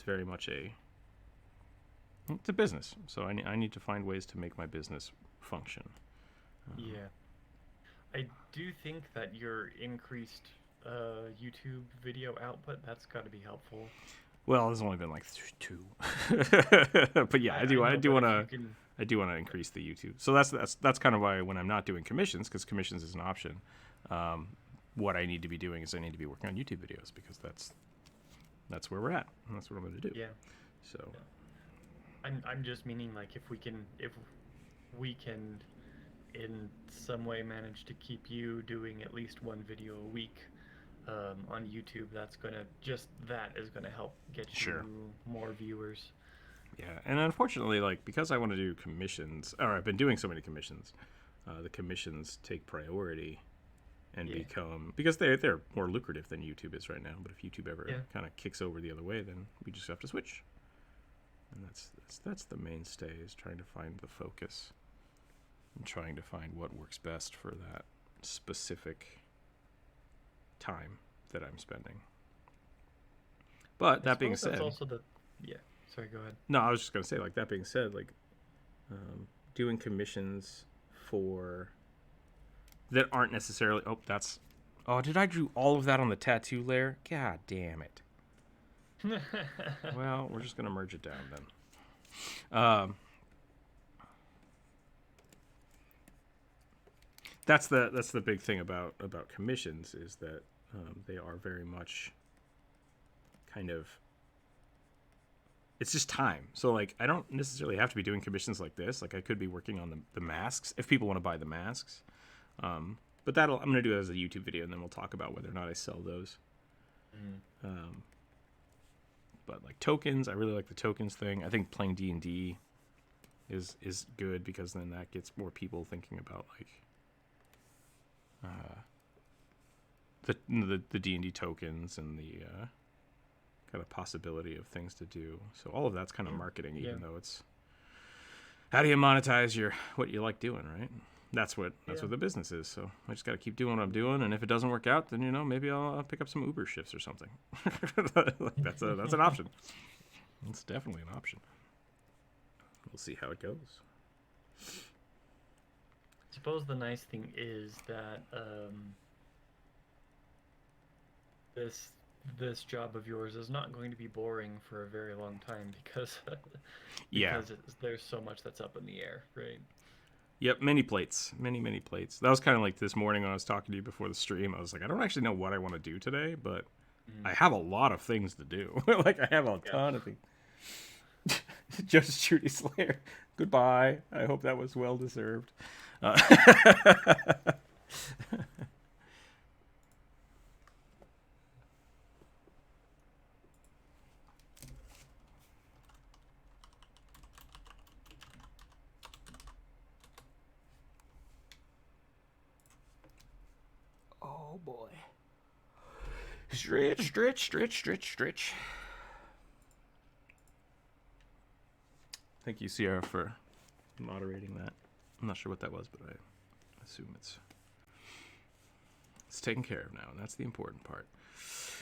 very much it's a business. So I need to find ways to make my business function. Yeah. I do think that your increased YouTube video output, that's got to be helpful. Well, there's only been like 2, but yeah, I do want to increase the YouTube. So that's kind of why when I'm not doing commissions, because commissions is an option, what I need to be doing is I need to be working on YouTube videos, because that's where we're at, and that's what I'm going to do. Yeah. So. Yeah. I'm just meaning, like, if we can in some way manage to keep you doing at least one video a week on YouTube, that is gonna help get you more viewers. Yeah, and unfortunately, like, because I want to do commissions, or I've been doing so many commissions, the commissions take priority and become, because they're more lucrative than YouTube is right now. But if YouTube ever kind of kicks over the other way, then we just have to switch. And that's the mainstay, is trying to find the focus and trying to find what works best for that specific time that I'm spending. But that being said, that's also sorry, go ahead. No, I was just gonna say, like, that being said, like, doing commissions for that aren't necessarily. Oh, did I drew all of that on the tattoo layer? God damn it. Well, we're just gonna merge it down then. That's the big thing about commissions, is that they are very much kind of, it's just time. So, like, I don't necessarily have to be doing commissions like this. Like, I could be working on the masks if people want to buy the masks. But I'm going to do it as a YouTube video, and then we'll talk about whether or not I sell those. But, like, tokens, I really like the tokens thing. I think playing D&D is good, because then that gets more people thinking about, like, the D&D tokens and the kind of possibility of things to do. So all of that's kind of marketing, even though it's, how do you monetize what you like doing, right? That's what the business is. So I just got to keep doing what I'm doing, and if it doesn't work out, then maybe I'll pick up some Uber shifts or something. Like, that's an option. It's definitely an option. We'll see how it goes. I suppose the nice thing is that this job of yours is not going to be boring for a very long time, because there's so much that's up in the air, right? Yep, many plates. Many plates. That was kind of like this morning when I was talking to you before the stream. I was like, I don't actually know what I want to do today, but I have a lot of things to do. Like, I have a ton of things. Just Judy Slayer. Goodbye. I hope that was well deserved. Oh boy. Stretch. Thank you, Sierra, for moderating that. I'm not sure what that was, but I assume it's taken care of now, and that's the important part.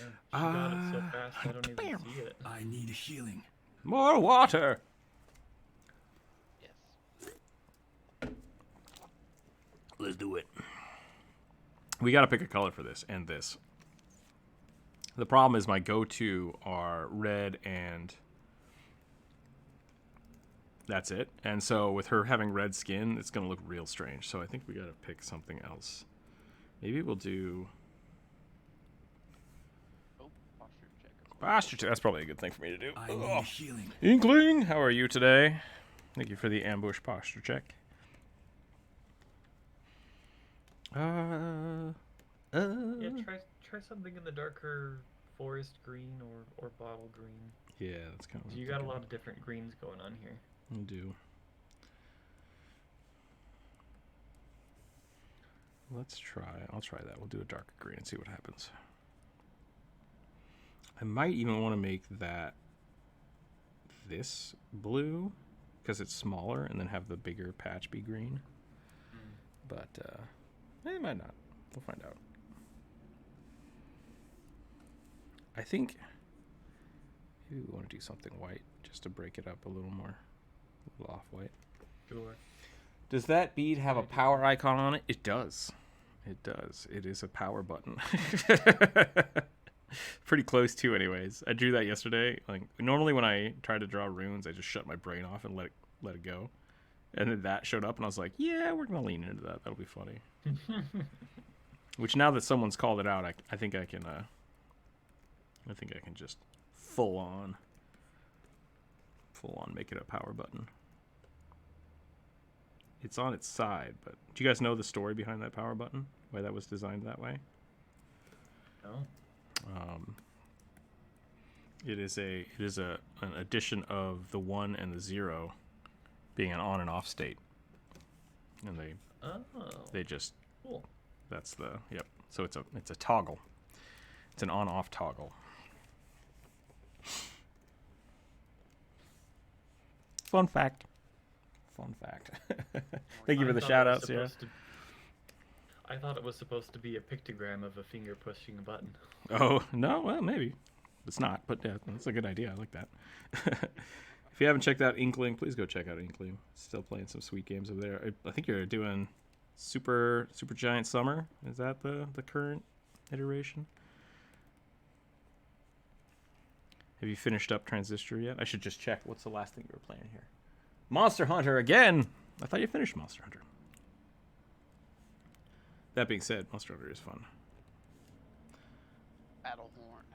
Yeah, she got it so fast I don't even see it. I need healing. More water. Yes. Let's do it. We got to pick a color for this and this. The problem is my go-to are red, and that's it. And so with her having red skin, it's going to look real strange. So I think we got to pick something else. Maybe we'll do... Oh, posture check. Posture check. That's probably a good thing for me to do. I need healing. Inkling, how are you today? Thank you for the ambush posture check. Yeah, try something in the darker forest green or bottle green. Yeah, that's kind of. You got a lot of different greens going on here. I do. Let's try. I'll try that. We'll do a darker green and see what happens. I might even want to make that this blue, because it's smaller, and then have the bigger patch be green. But it might not. We'll find out. I think maybe we want to do something white just to break it up a little more. A little off-white. Sure. Does that bead have a power icon on it? It does. It does. It is a power button. Pretty close to, anyways. I drew that yesterday. Like normally when I try to draw runes, I just shut my brain off and let it go. And then that showed up, and I was like, "Yeah, we're gonna lean into that. That'll be funny." Which now that someone's called it out, I think I can. I think I can just full on make it a power button. It's on its side, but do you guys know the story behind that power button? Why that was designed that way? No. It is an addition of the 1 and the 0 being an on and off state, and they just Cool. that's the yep. So it's a toggle. It's an on off toggle. Fun fact. Thank you for the shout outs, yeah. I thought it was supposed to be a pictogram of a finger pushing a button. Oh, no, well, maybe. It's not, but yeah, that's a good idea. I like that. If you haven't checked out Inkling, please go check out Inkling. Still playing some sweet games over there. I think you're doing Super Giant Summer. Is that the current iteration? Have you finished up Transistor yet? I should just check. What's the last thing you were playing here? Monster Hunter again! I thought you finished Monster Hunter. That being said, Monster Hunter is fun. Battlehorn.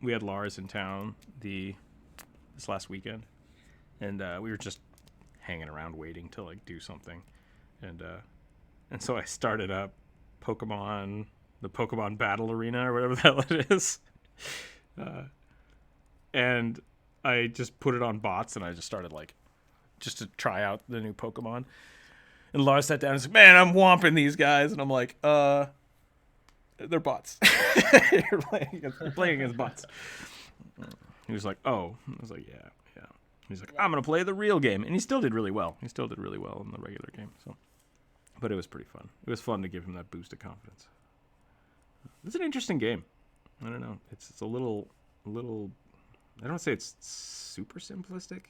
We had Lars in town this last weekend, and we were just hanging around waiting to like do something, and so I started up the Pokemon Battle Arena or whatever the hell it is, and I just put it on bots and I just started just to try out the new Pokemon. And Lars sat down and said, "Man, I'm whomping these guys," and I'm like, they're bots. You're playing against bots." He was like, "Oh." I was like, "Yeah." He's like, "I'm gonna play the real game," and he still did really well. He still did really well in the regular game. So, but it was pretty fun. It was fun to give him that boost of confidence. It's an interesting game. I don't know. It's a little. I don't want to say it's super simplistic,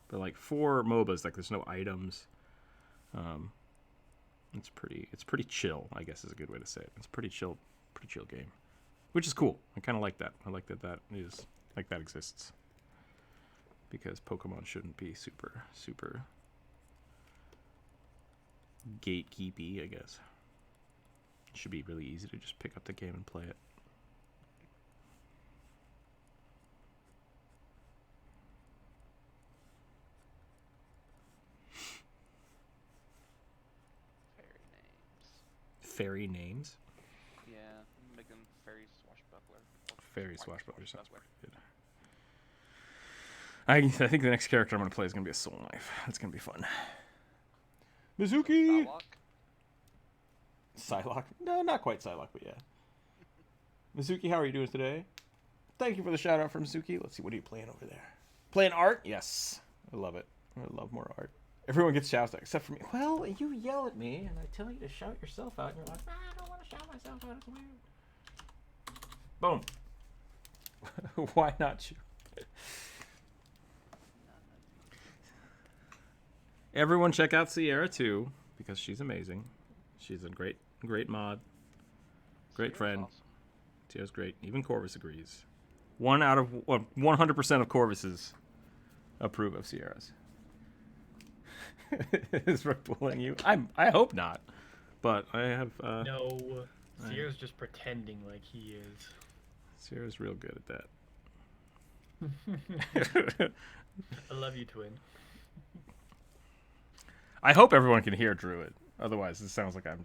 but like for MOBAs, like there's no items. It's pretty chill, I guess is a good way to say it. It's pretty chill game, which is cool. I kind of like that. I like that exists, because Pokemon shouldn't be super gatekeepy, I guess. It should be really easy to just pick up the game and play it. Fairy names? Yeah, make them fairy swashbuckler. Fairy swashbuckler sounds pretty good. I think the next character I'm going to play is going to be a Soul Knife. That's going to be fun. Mizuki! Psylocke? No, not quite Psylocke, but yeah. Mizuki, how are you doing today? Thank you for the shout out from Mizuki. Let's see, what are you playing over there? Playing art? Yes. I love it. I love more art. Everyone gets shouts out except for me. Well, you yell at me and I tell you to shout yourself out and you're like, I don't want to shout myself out. It's weird. Boom. Why not you? Everyone check out Sierra too, because she's amazing. She's a great mod. Great friend. Awesome. Sierra's great. Even Corvus agrees. 100% of Corvuses approve of Sierra's. Is Rick bullying you? I hope not, but I have. No, Sierra's just pretending like he is. Sierra's real good at I love you, twin. I hope everyone can hear Druid. Otherwise, it sounds like I'm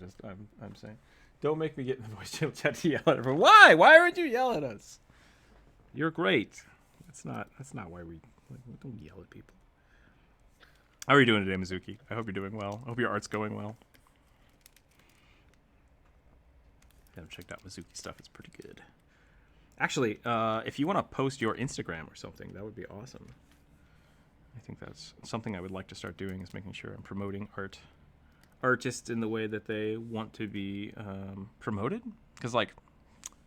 saying. Don't make me get in the voice chat to yell at everyone. Why? Why would you yell at us? You're great. That's not why we don't yell at people. How are you doing today, Mizuki? I hope you're doing well. I hope your art's going well. I haven't checked out Mizuki stuff. It's pretty good. Actually, if you want to post your Instagram or something, that would be awesome. I think that's something I would like to start doing, is making sure I'm promoting artists in the way that they want to be promoted. Because, like,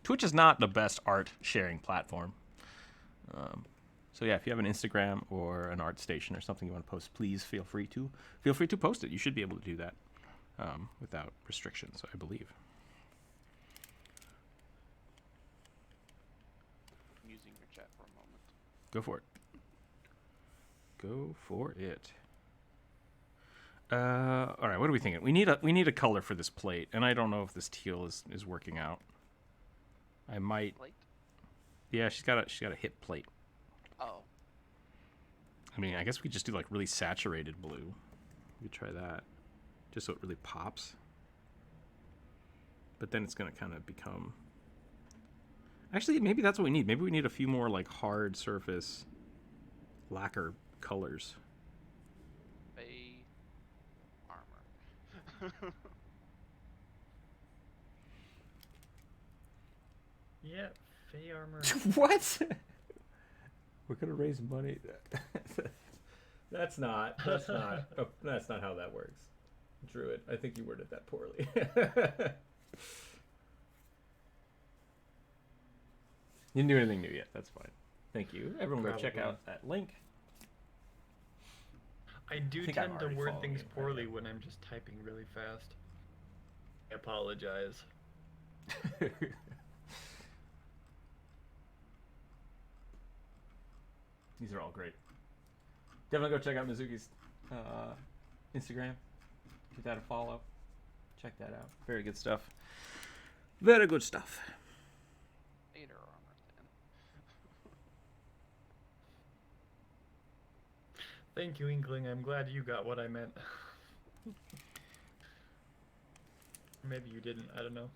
Twitch is not the best art sharing platform. So yeah, if you have an Instagram or an art station or something you want to post, please feel free to post it. You should be able to do that without restrictions, I believe. I'm using your chat for a moment. Go for it. Go for it. All right, what are we thinking? We need a color for this plate, and I don't know if this teal is working out. I might. Plate? Yeah, she's got a hip plate. Oh. I mean, I guess we could just do like really saturated blue. We could try that, just so it really pops. But then it's gonna kind of become. Actually, maybe that's what we need. Maybe we need a few more like hard surface lacquer colors. Fey armor. Yeah, Fey armor. What? We're gonna raise money. That's not how that works. Druid, I think you worded that poorly. You didn't do anything new yet. That's fine. Thank you. Everyone go check out that link. I do think I'm tend to already word following things you, poorly when I'm just typing really fast. I apologize. These are all great. Definitely go check out Mizuki's Instagram. Give that a follow. Check that out. Very good stuff. Very good stuff. Vader armor then. Thank you, Inkling. I'm glad you got what I meant. Maybe you didn't. I don't know.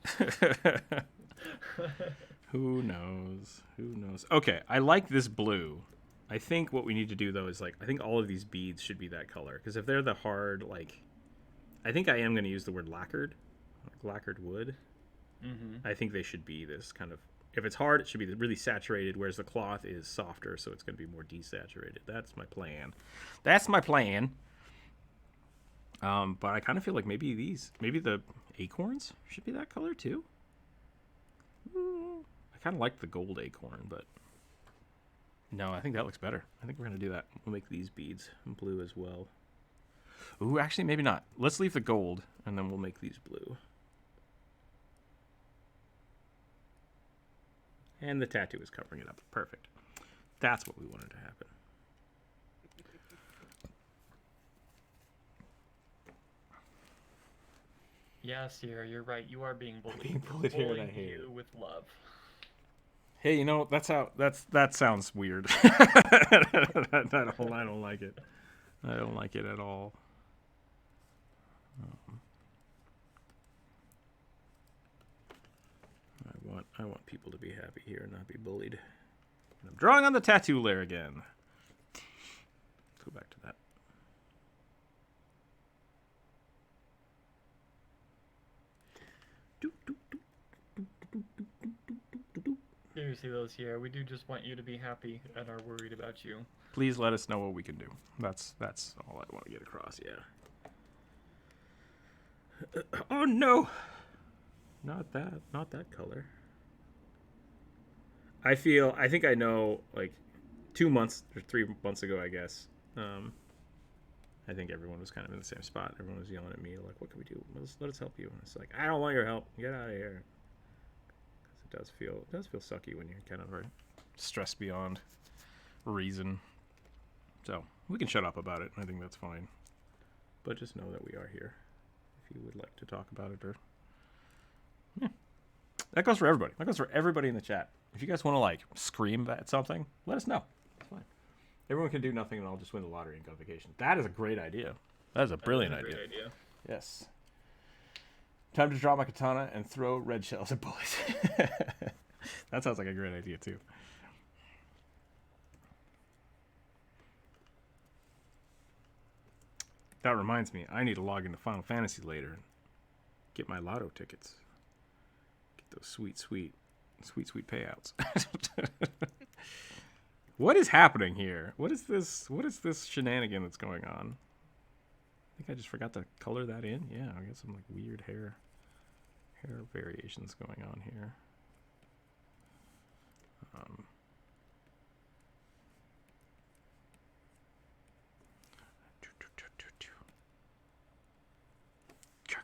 Who knows? Who knows? Okay, I like this blue. I think what we need to do though is I think all of these beads should be that color, because if they're the hard I think I am going to use the word lacquered, like lacquered wood. Mm-hmm. I think they should be this kind of. If it's hard, it should be really saturated, whereas the cloth is softer, so it's going to be more desaturated. That's my plan. But I kind of feel like maybe the acorns should be that color too. I kind of like the gold acorn, but no, I think that looks better. I think we're going to do that. We'll make these beads blue as well. Ooh, actually, maybe not. Let's leave the gold, and then we'll make these blue. And the tattoo is covering it up. Perfect. That's what we wanted to happen. Yeah, Sierra, you're right. You are being bullied. Being bullied here, and I Bullying hate you it. with love. Hey, you know, that sounds weird. I don't like it. I don't like it at all. I want people to be happy here and not be bullied. And I'm drawing on the tattoo layer again. Let's go back to that. Seriously though, Sierra, we do just want you to be happy and are worried about you. Please let us know what we can do. That's all I want to get across, yeah. Oh no! Not that color. I think I know, 2 months or 3 months ago, I guess. I think everyone was kind of in the same spot. Everyone was yelling at me, like, what can we do? Let us help you. And it's like, I don't want your help. Get out of here. Because it does feel sucky when you're kind of stressed beyond reason. So we can shut up about it. I think that's fine. But just know that we are here if you would like to talk about it. Or yeah. That goes for everybody. That goes for everybody in the chat. If you guys want to scream at something, let us know. It's fine. Everyone can do nothing and I'll just win the lottery and go on vacation. That is a great idea. That is a brilliant idea. Great idea. Yes. Time to draw my katana and throw red shells at bullies. That sounds like a great idea too. That reminds me, I need to log into Final Fantasy later and get my lotto tickets. Get those sweet payouts. What is happening here? What is this shenanigan that's going on? I think I just forgot to color that in. Yeah, I got some weird hair variations going on here. Um,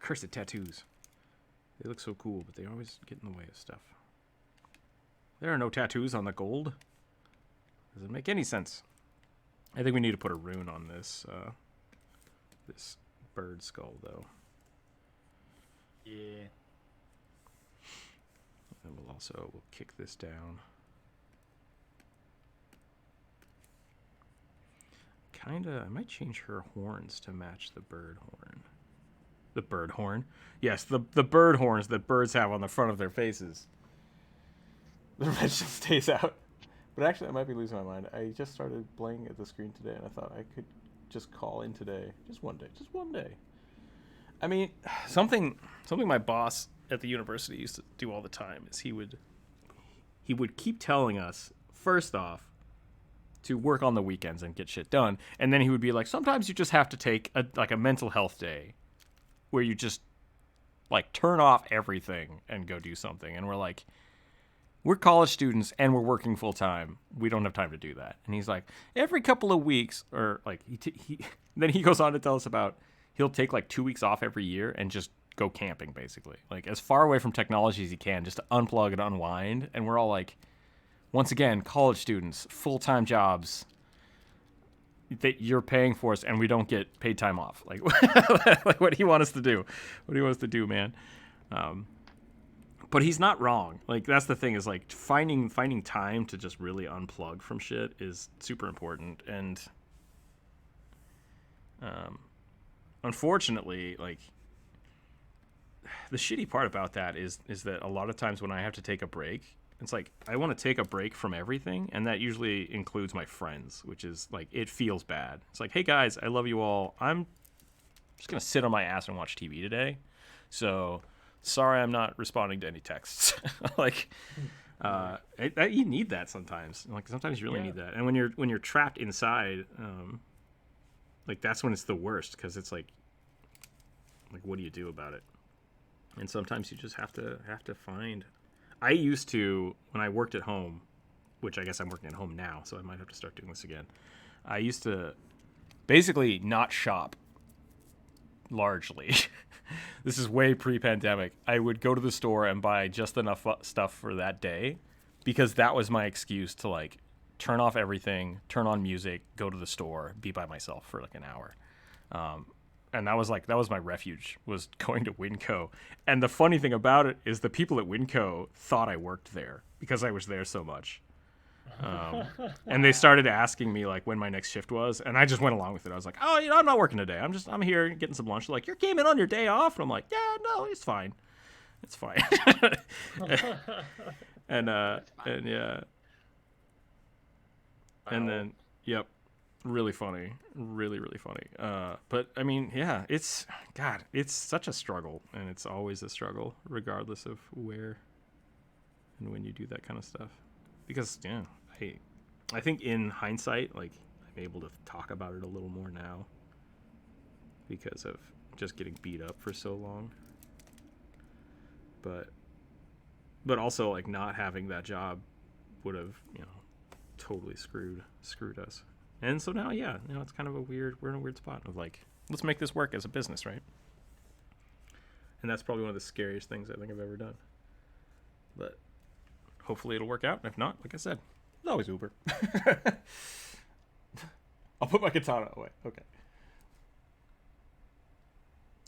Cursed tattoos. They look so cool, but they always get in the way of stuff. There are no tattoos on the gold. Doesn't make any sense. I think we need to put a rune on this this bird skull, though. Yeah. And we'll kick this down. Kinda, I might change her horns to match the bird horn. The bird horn? Yes, the bird horns that birds have on the front of their faces. The red just stays out. But actually, I might be losing my mind. I just started playing at the screen today, and I thought I could just call in today. Just one day. I mean, something my boss at the university used to do all the time is he would keep telling us, first off, to work on the weekends and get shit done. And then he would be like, sometimes you just have to take a mental health day where you just like turn off everything and go do something. And we're like, we're college students and we're working full time. We don't have time to do that. And he's like, every couple of weeks, or like then he goes on to tell us about he'll take like 2 weeks off every year and just go camping, basically, like as far away from technology as he can, just to unplug and unwind. And we're all like, once again, college students, full-time jobs that you're paying for us, and we don't get paid time off. Like, like what do you want us to do? What do you want us to do, man? But he's not wrong. Like, that's the thing, is like finding time to just really unplug from shit is super important. And unfortunately, like, the shitty part about that is that a lot of times when I have to take a break, it's like I want to take a break from everything, and that usually includes my friends, which is like, it feels bad. It's like, hey guys, I love you all. I'm just gonna sit on my ass and watch TV today. So sorry, I'm not responding to any texts. Like, you need that sometimes. Like sometimes you really need that. And when you're trapped inside, like that's when it's the worst, because it's like what do you do about it? And sometimes you just have to find. I used to, when I worked at home, which I guess I'm working at home now, so I might have to start doing this again. I used to basically not shop largely. This is way pre-pandemic. I would go to the store and buy just enough stuff for that day, because that was my excuse to like turn off everything, turn on music, go to the store, be by myself for like an hour. And that was my refuge, was going to Winco. And the funny thing about it is the people at Winco thought I worked there because I was there so much. And they started asking me like when my next shift was, and I just went along with it. I was like, oh, I'm not working today. I'm here getting some lunch. They're like, you came in on your day off? And I'm like, yeah, no, it's fine. It's fine. and yeah. And then, yep. Really funny. Really, really funny. But I mean, yeah, it's such a struggle, and it's always a struggle regardless of where and when you do that kind of stuff. Because, yeah, I think in hindsight, like, I'm able to talk about it a little more now because of just getting beat up for so long. But also, like, not having that job would have, totally screwed us. And so now, yeah, it's kind of we're in a weird spot of like, let's make this work as a business, right? And that's probably one of the scariest things I think I've ever done. But hopefully it'll work out. And if not, like I said, it's always Uber. I'll put my katana away. Okay.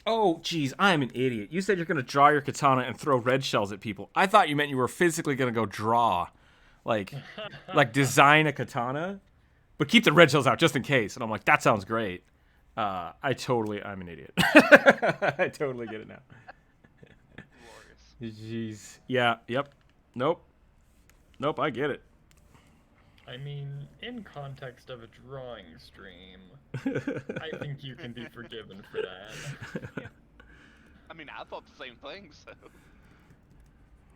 Oh, geez, I'm an idiot. You said you're going to draw your katana and throw red shells at people. I thought you meant you were physically going to go draw, like design a katana, but keep the red shells out just in case. And I'm like, that sounds great. I'm an idiot. I totally get it now. Glorious. Jeez. Yeah. Yep. Nope. I get it. I mean, in context of a drawing stream, I think you can be forgiven for that. Yeah. I mean, I thought the same thing, so.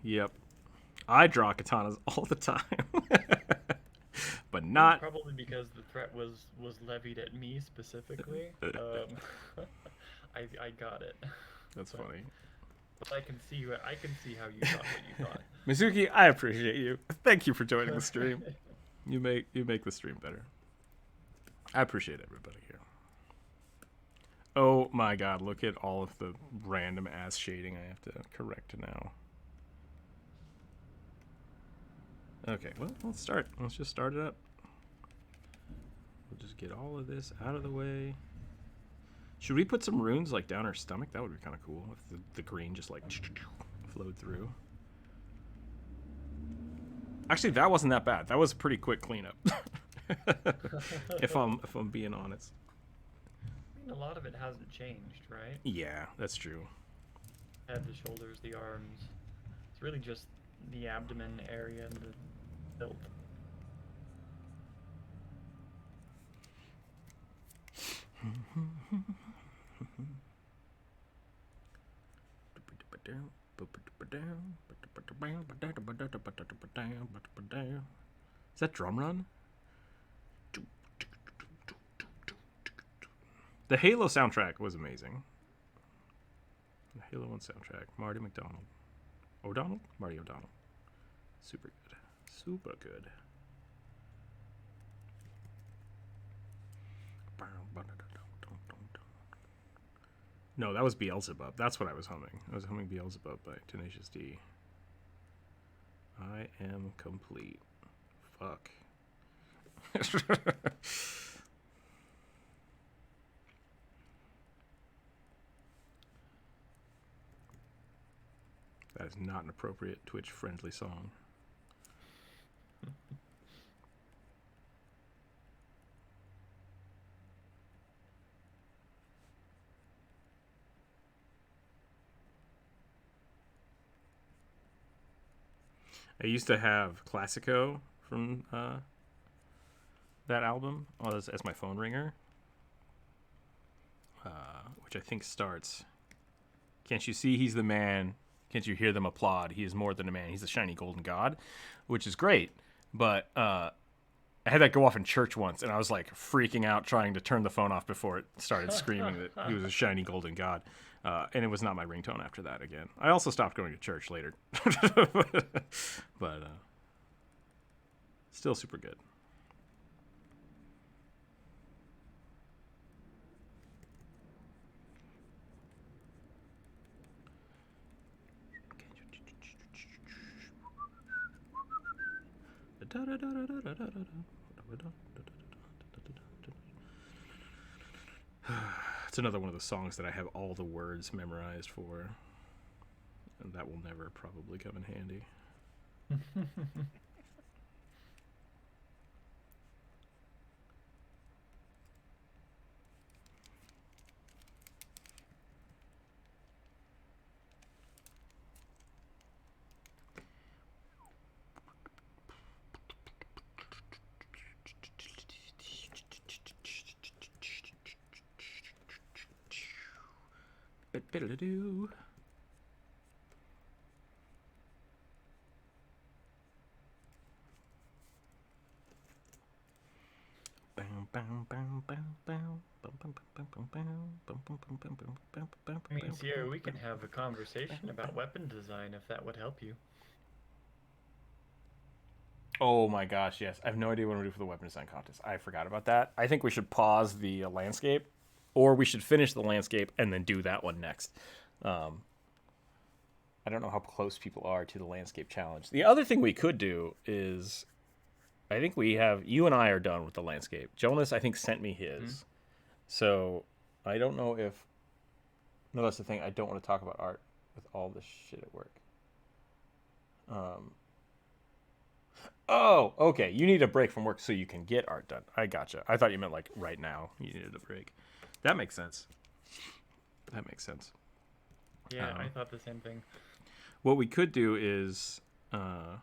Yep. I draw katanas all the time. But not... Probably because the threat was levied at me specifically. I got it. That's funny. But I can see how you thought what you thought. Mizuki, I appreciate you. Thank you for joining the stream. You make the stream better. I appreciate everybody here. Oh my god, look at all of the random ass shading I have to correct now. Okay, well, let's start. Let's just start it up. We'll just get all of this out of the way. Should we put some runes like down her stomach? That would be kind of cool if the green just like flowed through. Actually, that wasn't that bad. That was a pretty quick cleanup. if I'm being honest. I mean, a lot of it hasn't changed, right? Yeah, that's true. Head, the shoulders, the arms. It's really just the abdomen area and the build. Is that drum run? The Halo soundtrack was amazing. The Halo 1 soundtrack. Marty McDonald. O'Donnell? Marty O'Donnell. Super good. Super good. No, that was Beelzebub. That's what I was humming. I was humming Beelzebub by Tenacious D. I am complete. Fuck. That is not an appropriate Twitch-friendly song. I used to have Classico from that album as my phone ringer, which I think starts, "Can't you see he's the man? Can't you hear them applaud? He is more than a man. He's a shiny golden god," which is great. But I had that go off in church once, and I was like freaking out trying to turn the phone off before it started screaming that he was a shiny golden god. And it was not my ringtone after that again. I also stopped going to church later. But still super good. It's another one of the songs that I have all the words memorized for, and that will never probably come in handy. Biddle-doo. I mean, Sierra, we can have a conversation about weapon design if that would help you. Oh my gosh, yes. I have no idea what we do for the weapon design contest. I forgot about that. I think we should pause the landscape, or we should finish the landscape and then do that one next. I don't know how close people are to the landscape challenge. The other thing we could do is, I think you and I are done with the landscape. Jonas, I think, sent me his. Mm-hmm. So I don't know if, no, that's the thing. I don't want to talk about art with all this shit at work. Oh, okay. You need a break from work so you can get art done. I gotcha. I thought you meant like right now you needed a break. That makes sense. Yeah, I thought the same thing. What we could do is, dang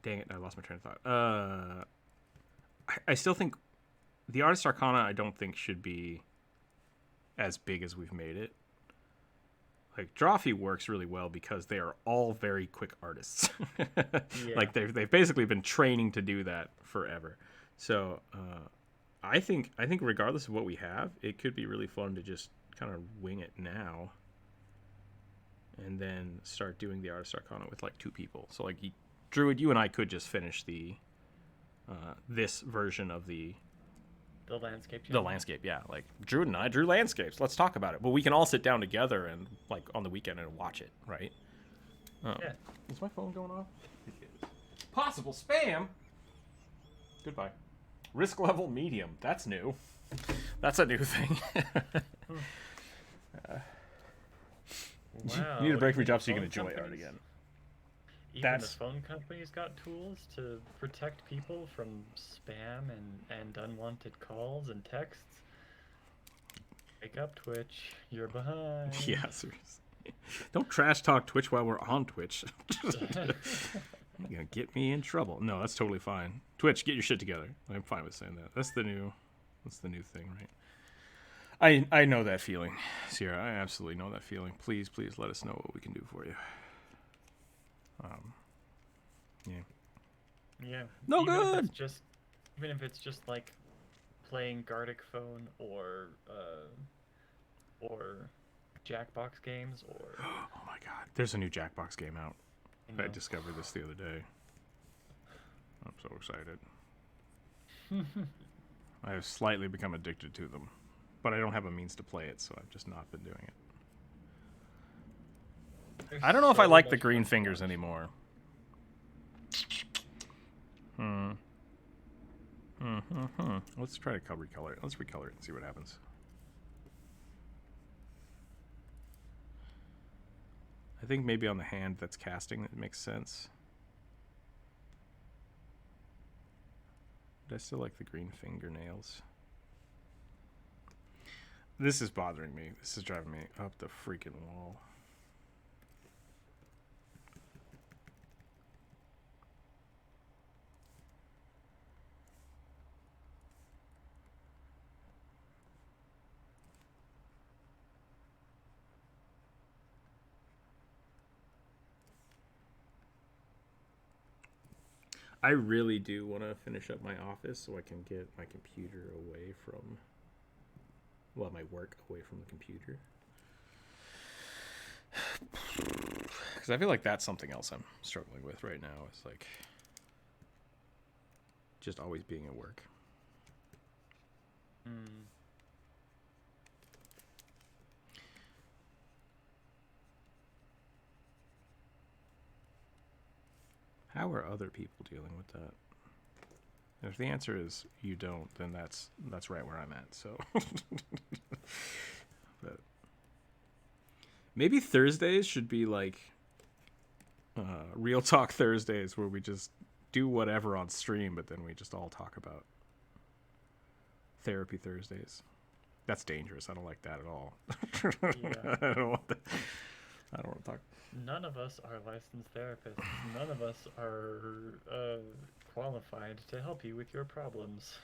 it, I lost my train of thought. I still think the Artist Arcana, I don't think should be as big as we've made it. Like, Drawfee works really well because they are all very quick artists. Yeah. Like, they've basically been training to do that forever. So, I think regardless of what we have, it could be really fun to just kind of wing it now. and then start doing the Artist Arcana with like 2 people. So like Druid, you and I could just finish the this version of the landscape. The landscape, yeah. Like Druid and I drew landscapes. Let's talk about it. But we can all sit down together and like on the weekend and watch it, right? Yeah. Is my phone going off? It is. Possible spam. Goodbye. Risk level medium. That's new. That's a new thing. Wow. You need a break from your even job so you can phone enjoy art companies- again. Even That's- the phone companies got tools to protect people from spam and unwanted calls and texts. Wake up, Twitch. You're behind. Yeah, seriously. Don't trash talk Twitch while we're on Twitch. You're gonna get me in trouble. No, that's totally fine. Twitch, get your shit together. I'm fine with saying that. That's the new thing, right? I know that feeling, Sierra. I absolutely know that feeling. Please let us know what we can do for you. Yeah. Yeah. No even If good! it's just, even if it's just like playing Gartic Phone or Jackbox games or. Oh my god, there's a new Jackbox game out. You know. I discovered this the other day. I'm so excited. I have slightly become addicted to them, but I don't have a means to play it, so I've just not been doing it. There's I don't know if I so like the much green fun to fingers watch. anymore. Let's try to recolor it. Let's recolor it and see what happens. I think maybe on the hand that's casting it makes sense. But I still like the green fingernails. This is bothering me. This is driving me up the freaking wall. I really do want to finish up my office so I can get my computer away from, well, my work away from the computer. Because I feel like that's something else I'm struggling with right now. It's like just always being at work. How are other people dealing with that? And if the answer is you don't, then that's right where I'm at. So, but maybe Thursdays should be like Real Talk Thursdays, where we just do whatever on stream, but then we just all talk about Therapy Thursdays. That's dangerous. I don't like that at all. Yeah. I don't want that. I don't want to talk. None of us are licensed therapists. None of us are qualified to help you with your problems.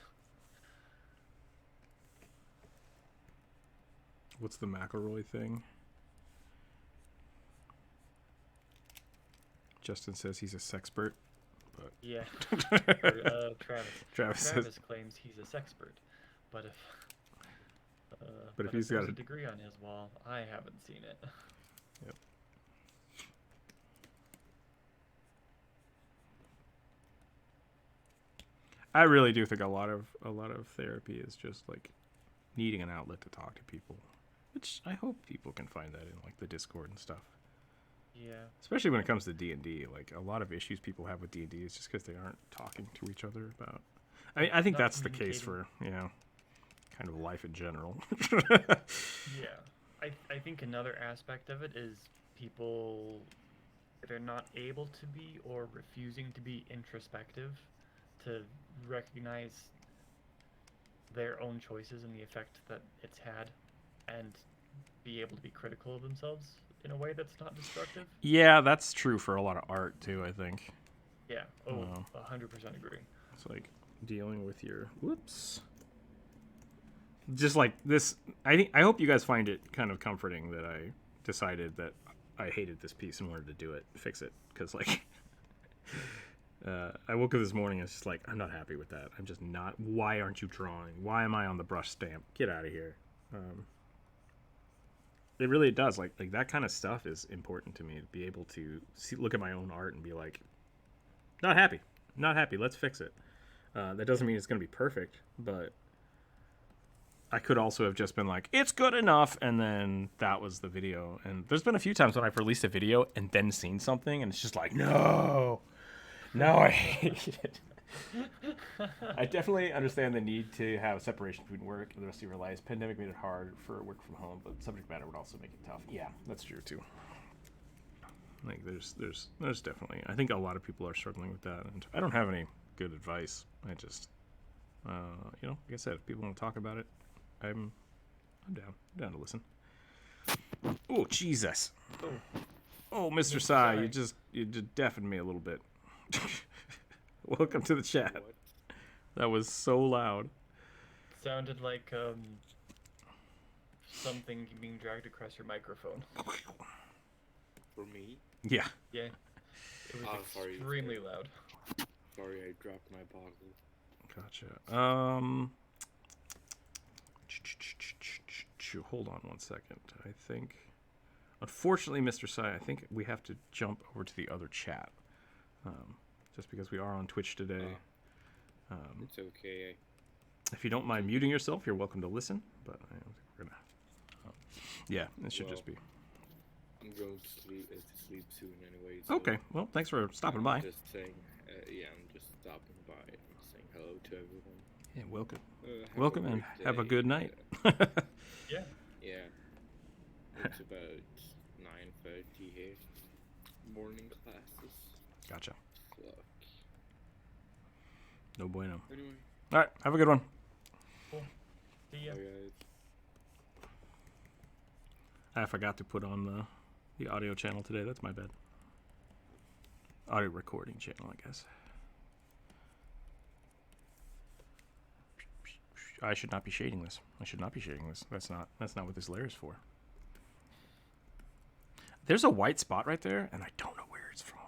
What's the McElroy thing? Justin says he's a sexpert, but Yeah. Or, Travis. Travis says, Travis claims he's a sexpert, but if he's there's got a a- degree on his wall, I haven't seen it. Yep. I really do think a lot of therapy is just like needing an outlet to talk to people, which I hope people can find that in like the Discord and stuff. Yeah. Especially when it comes to D&D, like a lot of issues people have with D&D is just because they aren't talking to each other about. I mean, I think Not that's the case for communicating. kind of life in general. Yeah. I think another aspect of it is people either not able to be or refusing to be introspective to recognize their own choices and the effect that it's had and be able to be critical of themselves in a way that's not destructive. Yeah, that's true for a lot of art too, I think. Yeah. Oh, Wow. 100% agree. It's like dealing with your whoops. Just like this, I hope you guys find it kind of comforting that I decided that I hated this piece and wanted to do it, fix it, because like I woke up this morning and it's just like I'm not happy with that. I'm just not. Why aren't you drawing? Why am I on the brush stamp? Get out of here. It really does. Like that kind of stuff is important to me, to be able to look at my own art and be like, not happy, not happy. Let's fix it. That doesn't mean it's going to be perfect, but I could also have just been like, it's good enough, and then that was the video. And there's been a few times when I've released a video and then seen something, and it's just like, no, I hate it. I definitely understand the need to have a separation between work and the rest of your life. Pandemic made it hard for work from home, but subject matter would also make it tough. Yeah, that's true too. Like there's definitely, I think a lot of people are struggling with that, and I don't have any good advice. I just, like I said, if people want to talk about it, I'm down to listen. Oh Jesus! Oh, Mr. Sai, you just deafened me a little bit. Welcome to the chat. What? That was so loud. Sounded like something being dragged across your microphone. For me? Yeah. Yeah. It was Sorry. extremely loud. Sorry, I dropped my bottle. Gotcha. Hold on one second. I think, unfortunately, Mr. Sai, I think we have to jump over to the other chat. Just because we are on Twitch today. It's okay. If you don't mind muting yourself, you're welcome to listen. But I don't think we're gonna. Yeah, it should just be. I'm going to sleep soon anyway. Okay. Well, thanks for stopping I'm by. just saying, I'm just stopping by and saying hello to everyone. Yeah, welcome. Have Welcome a and great have a day. good night. Yeah. Yeah. It's about 9:30 here. Morning classes. Gotcha. Fuck. No bueno. Anyway, All right. Have a good one. Cool. See ya. bye guys. I forgot to put on the audio channel today. That's my bad. Audio recording channel, I guess. I should not be shading this. That's not what this layer is for. There's a white spot right there, and I don't know where it's from.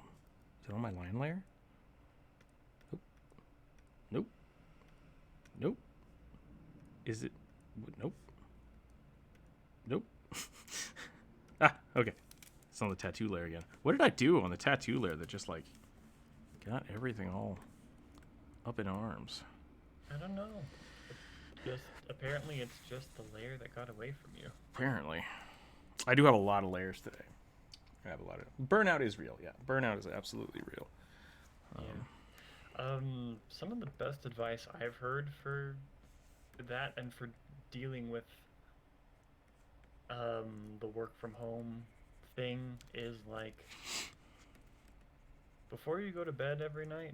Is it on my line layer? Nope. Is it? Nope. Okay. It's on the tattoo layer again. What did I do on the tattoo layer that just like got everything all up in arms? I don't know. Apparently it's just the layer that got away from you. Apparently. I do have a lot of layers today. I have a lot of burnout is real. Yeah, burnout is absolutely real. Some of the best advice I've heard for that and for dealing with the work from home thing is like, before you go to bed every night,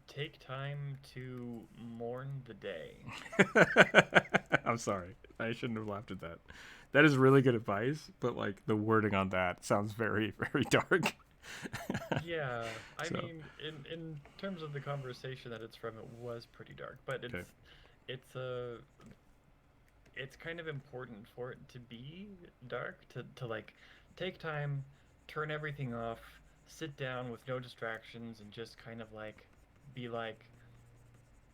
take time to mourn the day. I'm sorry. I shouldn't have laughed at that. That is really good advice, but like the wording on that sounds very, very dark. Yeah, I So. mean, in terms of the conversation that it's from, it was pretty dark, but Okay. it's kind of important for it to be dark, to like take time, turn everything off, sit down with no distractions, and just kind of like be like,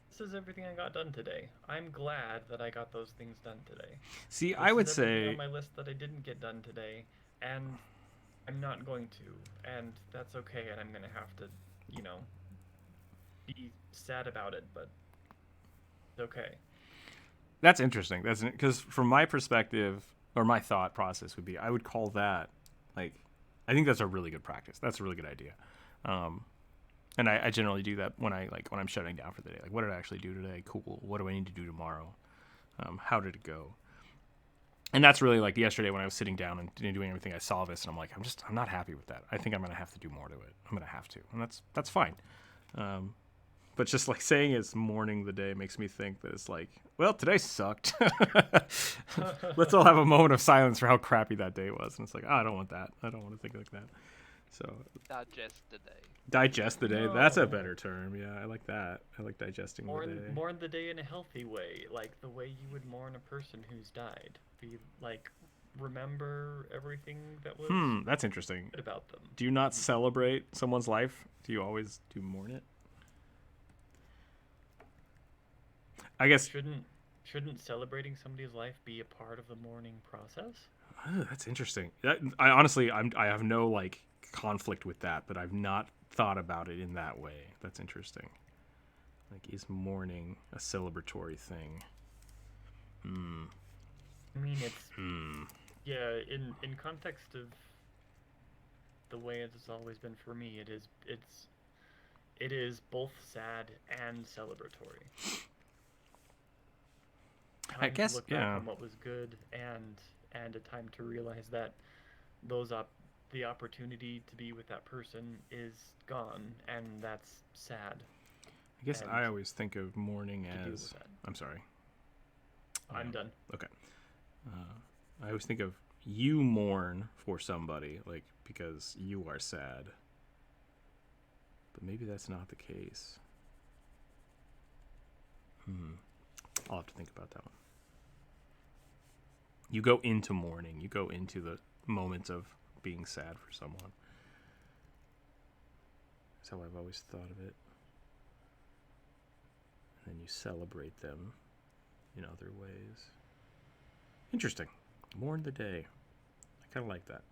this is everything I got done today. I'm glad that I got those things done today. See, This I would is everything say on my list that I didn't get done today, and I'm not going to, and that's okay, and I'm gonna have to, be sad about it, but it's okay. that's interesting. That's because from my perspective, or my thought process would be, I would call that like, I think that's a really good practice. That's a really good idea. And I generally do that when I'm shutting down for the day. Like, what did I actually do today? Cool. What do I need to do tomorrow? How did it go? And that's really like yesterday when I was sitting down and doing everything. I saw this and I'm like, I'm not happy with that. I think I'm gonna have to do more to it. I'm gonna have to, and that's fine. But just like saying it's mourning the day makes me think that it's like, well, today sucked. Let's all have a moment of silence for how crappy that day was. And it's like, I don't want that. I don't want to think like that. So Digest the day. digest the day. That's a No. better term. Yeah, I like that. I like digesting the day. Mourn the day in a healthy way, like the way you would mourn a person who's died. Be like, remember everything that was That's interesting. good about them. Do you not celebrate someone's life? Do you always mourn it? I guess. Shouldn't celebrating somebody's life be a part of the mourning process? That's interesting. I honestly, I have no like conflict with that, but I've not thought about it in that way. That's interesting. Like, is mourning a celebratory thing? I mean, it's yeah. In context of the way it has always been for me, it is both sad and celebratory. I Time guess, to look back yeah. on what was good, and a time to realize that the opportunity to be with that person is gone, and that's sad. I guess And I always think of mourning to deal as. with that. I'm sorry. I'm done. Okay. I always think of you mourn for somebody, like, because you are sad. But maybe that's not the case. I'll have to think about that one. You go into mourning. You go into the moments of being sad for someone. That's how I've always thought of it. And then you celebrate them in other ways. Interesting. Mourn the day. I kind of like that.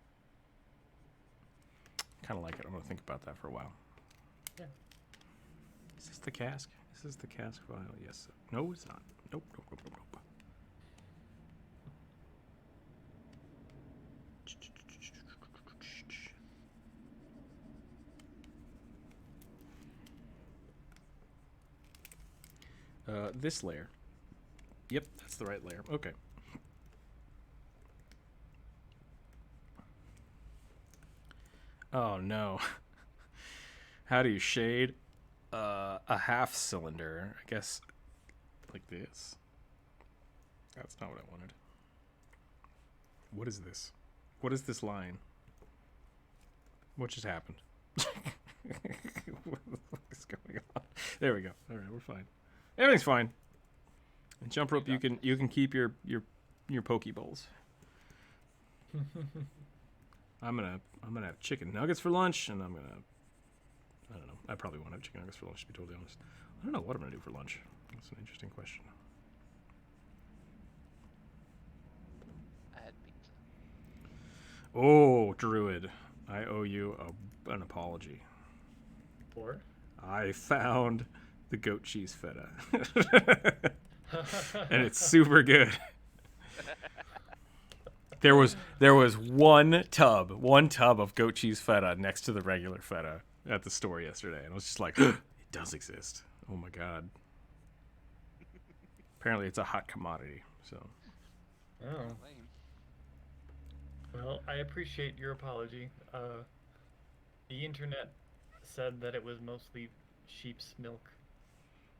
Kind of like it. I'm going to think about that for a while. Yeah. Is this the cask? Is this the cask file? Yes. No, it's not. Nope. This layer. Yep, that's the right layer. Okay. Oh no. How do you shade a half cylinder? I guess like this. That's not what I wanted. What is this? What is this line? What just happened? What the fuck is going on? There we go. All right, we're fine. Everything's fine. And jump rope, you can keep your pokeballs. I'm gonna have chicken nuggets for lunch, and I don't know. I probably won't have chicken nuggets for lunch, to be totally honest. I don't know what I'm gonna do for lunch. That's an interesting question. I had pizza. Oh, Druid, I owe you an apology. Or I found the goat cheese feta, and it's super good. There was one tub of goat cheese feta next to the regular feta at the store yesterday, and I was just like, it does exist. Oh my god. Apparently, it's a hot commodity. So. oh, Lame. well, I appreciate your apology. The internet said that it was mostly sheep's milk,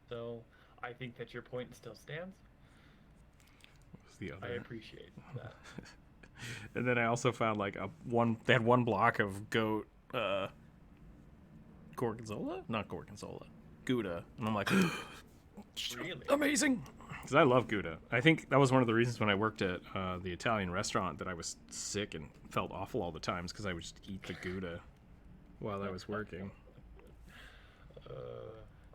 so I think that your point still stands. What was the I other? appreciate that. And then I also found like they had one block of goat gorgonzola, not gorgonzola, Gouda, and I'm like, Really? amazing, because I love Gouda. I think that was one of the reasons when I worked at the Italian restaurant that I was sick and felt awful all the times, because I would just eat the Gouda while I was working.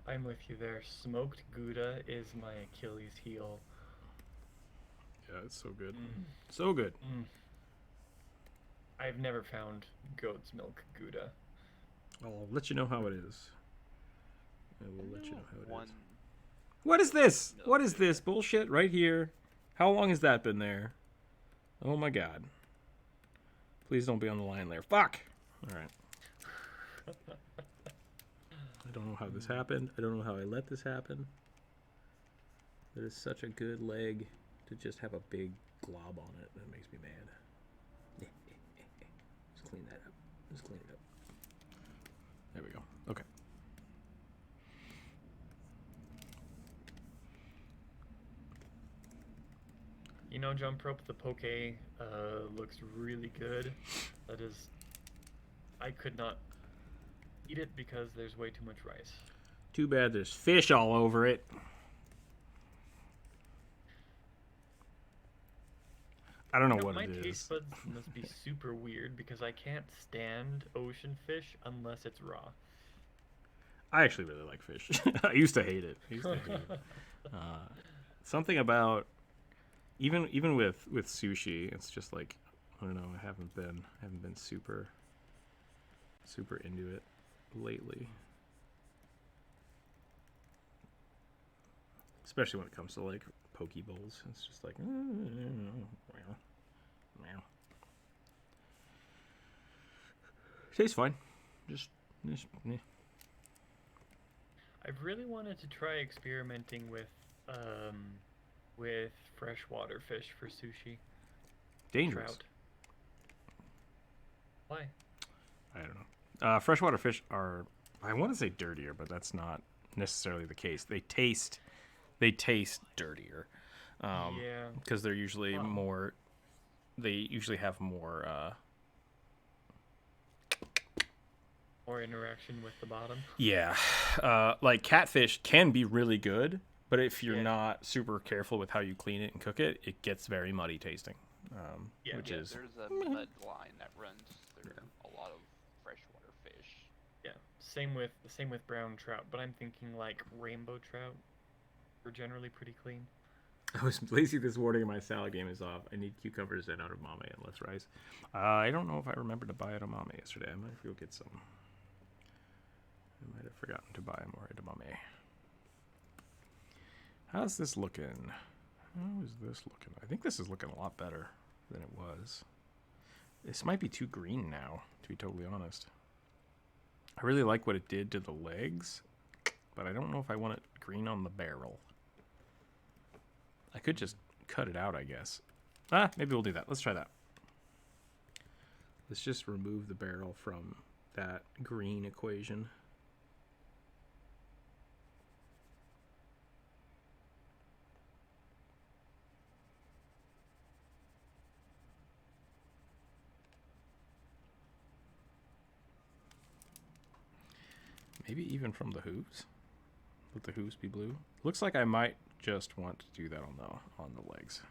I'm with you there. Smoked Gouda is my Achilles heel. Yeah, it's so good, so good. I've never found goat's milk Gouda. I'll let you know how it is. I will let you know how it is. One. What is this? What is this bullshit right here? How long has that been there? Oh my god. Please don't be on the line there. Fuck! Alright. I don't know how this happened. I don't know how I let this happen. That is such a good leg to just have a big glob on it. That makes me mad. Just clean that up. Just clean it up. There we go. Okay. You know, Jump Rope, the poke looks really good. That is, I could not eat it because there's way too much rice. Too bad there's fish all over it. I don't know what my it is. taste buds must be super weird because I can't stand ocean fish unless it's raw. I actually really like fish. I used to hate it. Something about even with sushi, it's just like I don't know. I haven't been super into it lately. Especially when it comes to like Pokeballs. It's just like meow. Tastes fine. Just meh. I've really wanted to try experimenting with freshwater fish for sushi. Dangerous. Trout. Why? I don't know. Freshwater fish are, I want to say dirtier, but that's not necessarily the case. They taste dirtier. Yeah. Because they're usually more. They usually have more. More interaction with the bottom. Yeah, like catfish can be really good, but if you're Yeah. not super careful with how you clean it and cook it, it gets very muddy tasting. Yeah. Which Yeah, is there's a mud line that runs through a lot of freshwater fish. Yeah. Same with brown trout, but I'm thinking like rainbow trout are generally pretty clean. I was lazy this morning and my salad game is off. I need cucumbers and edamame and less rice. I don't know if I remembered to buy edamame yesterday. I might have to go get some. I might have forgotten to buy more edamame. How's this looking? How is this looking? I think this is looking a lot better than it was. This might be too green now, to be totally honest. I really like what it did to the legs, but I don't know if I want it green on the barrel. I could just cut it out, I guess. Maybe we'll do that. Let's try that. Let's just remove the barrel from that green equation. Maybe even from the hooves. Let the hooves be blue. Looks like I might just want to do that on the legs.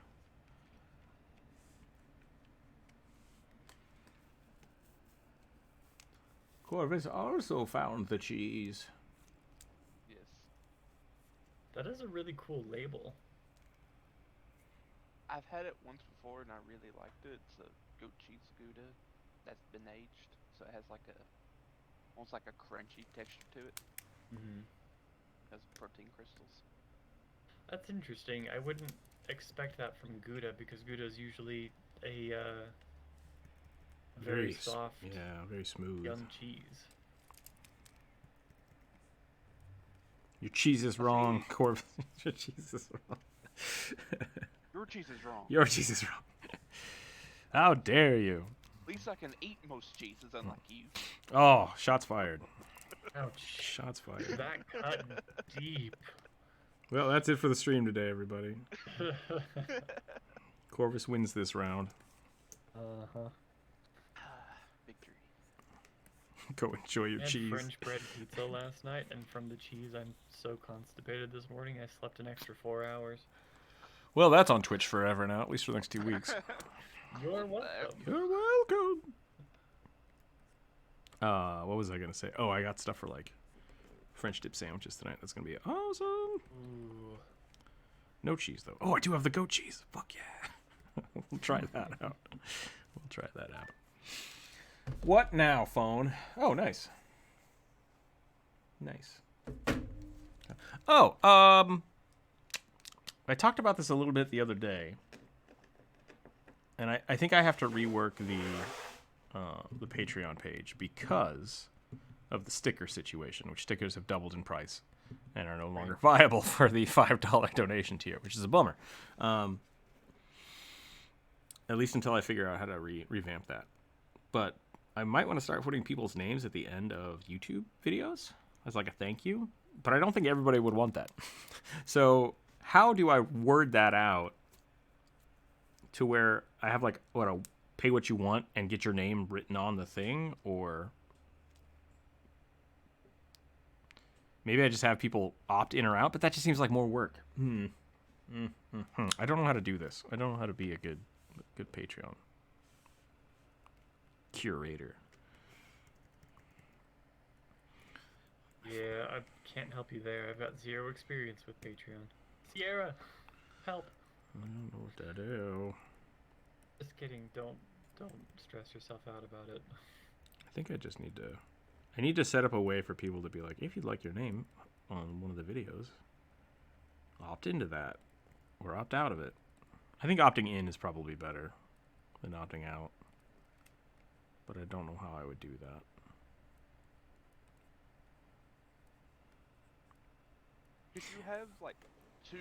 Corvus also found the cheese. Yes. That is a really cool label. I've had it once before and I really liked it. It's a goat cheese Gouda that's been aged, so it has like almost like a crunchy texture to it. Mm-hmm. Has protein crystals. That's interesting. I wouldn't expect that from Gouda because Gouda is usually a very soft, very smooth. young cheese. Your cheese is wrong, Corvus. Your cheese is wrong. Your cheese is wrong. Your cheese is wrong. How dare you? At least I can eat most cheeses, unlike you. Oh, shots fired. Ouch. Shots fired. That cut deep. Well, that's it for the stream today, everybody. Corvus wins this round. Uh-huh. Victory. Go enjoy your I had cheese. French bread pizza last night, and from the cheese, I'm so constipated this morning, I slept an extra 4 hours. Well, that's on Twitch forever now, at least for the next 2 weeks. You're welcome. You're welcome. What was I gonna say? Oh, I got stuff for like French dip sandwiches tonight. That's gonna be awesome. Ooh. No cheese though. Oh, I do have the goat cheese. Fuck yeah. We'll try that out. We'll try that out. What now, phone? Oh, nice. Nice. Oh, I talked about this a little bit the other day, and I think I have to rework the Patreon page because of the sticker situation, which stickers have doubled in price and are no longer viable for the $5 donation tier, which is a bummer. At least until I figure out how to revamp that. But I might want to start putting people's names at the end of YouTube videos as like a thank you, but I don't think everybody would want that. So how do I word that out to where I have like, a pay what you want and get your name written on the thing? Or maybe I just have people opt in or out, but that just seems like more work. I don't know how to do this. I don't know how to be a good Patreon curator. Yeah, I can't help you there. I've got 0 experience with Patreon. Sierra, help. I don't know what to do. Just kidding. Don't Don't stress yourself out about it. I think I just need to. I need to set up a way for people to be like, if you'd like your name on one of the videos, opt into that or opt out of it. I think opting in is probably better than opting out, but I don't know how I would do that. Could you have like two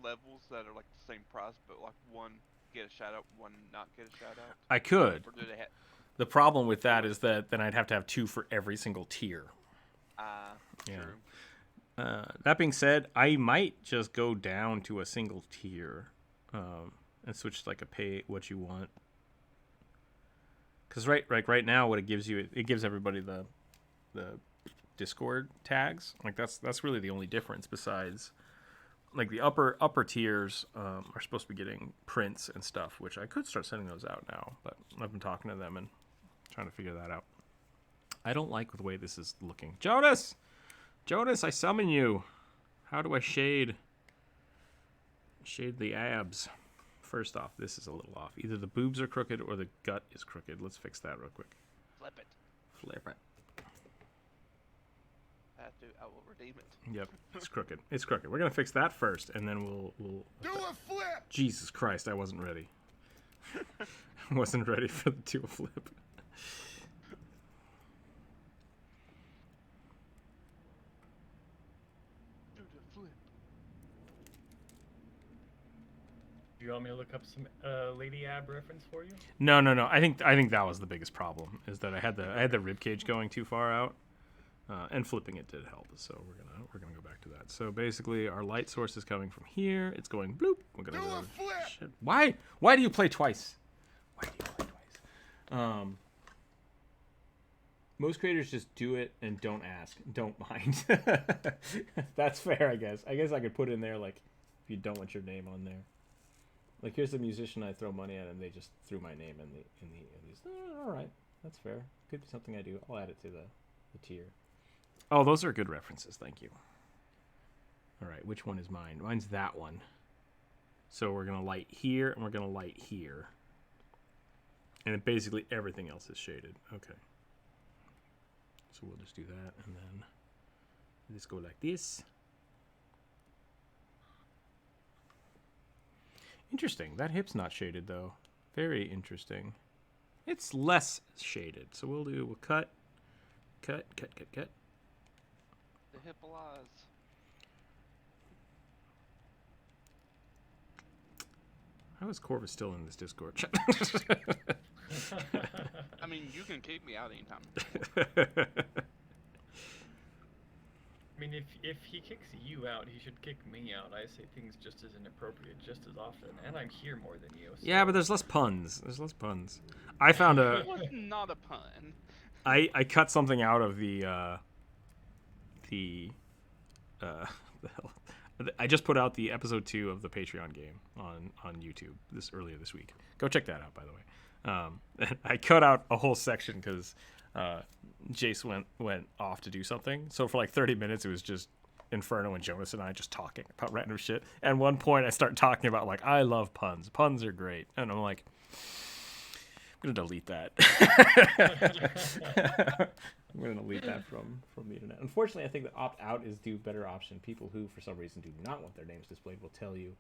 levels that are like the same price, but like one get a shout out, one not get a shout out? I could. Or do they have? The problem with that is that then I'd have to have two for every single tier. Yeah. True. That being said, I might just go down to a single tier and switch to like a pay what you want. Because right now, what it gives you, it gives everybody the Discord tags. Like that's really the only difference. Besides, like the upper tiers are supposed to be getting prints and stuff, which I could start sending those out now. But I've been talking to them and trying to figure that out. I don't like the way this is looking. Jonas, I summon you. How do I shade the abs? First off, this is a little off. Either the boobs are crooked or the gut is crooked. Let's fix that real quick. Flip it. I will redeem it. Yep, it's crooked. We're gonna fix that first, and then we'll Do a flip! Jesus Christ, I wasn't ready. I wasn't ready for the do a flip. Do the flip. Do you want me to look up some Lady Ab reference for you? No. I think that was the biggest problem, is that I had the rib cage going too far out, and flipping it did help. So we're gonna go back to that. So basically, our light source is coming from here. It's going bloop. We're gonna Do go. a flip! Shit. Why do you play twice? Most creators just do it and don't ask, don't mind. That's fair, I guess. I could put in there like, if you don't want your name on there. Like, here's the musician I throw money at, and they just threw my name in these. All right, that's fair. Could be something I do. I'll add it to the tier. Oh, those are good references. Thank you. All right, which one is mine? Mine's that one. So we're gonna light here, and we're gonna light here, and then basically everything else is shaded. Okay. So we'll just do that, and then just go like this. Interesting. That hip's not shaded, though. Very interesting. It's less shaded. So we'll cut. The Hippolaz. How is Corvus still in this Discord chat? I mean, you can kick me out anytime. I mean, if he kicks you out, he should kick me out. I say things just as inappropriate just as often, and I'm here more than you. So. Yeah, but there's less puns. I found It was not a pun. I cut something out of I just put out the episode 2 of the Patreon game on YouTube earlier this week. Go check that out, by the way. I cut out a whole section because Jace went off to do something. So for like 30 minutes, it was just Inferno and Jonas and I just talking about random shit. At one point, I start talking about like, I love puns. Puns are great. And I'm like, I'm going to delete that. I'm going to delete that from the internet. Unfortunately, I think the opt-out is the better option. People who, for some reason, do not want their names displayed will tell you,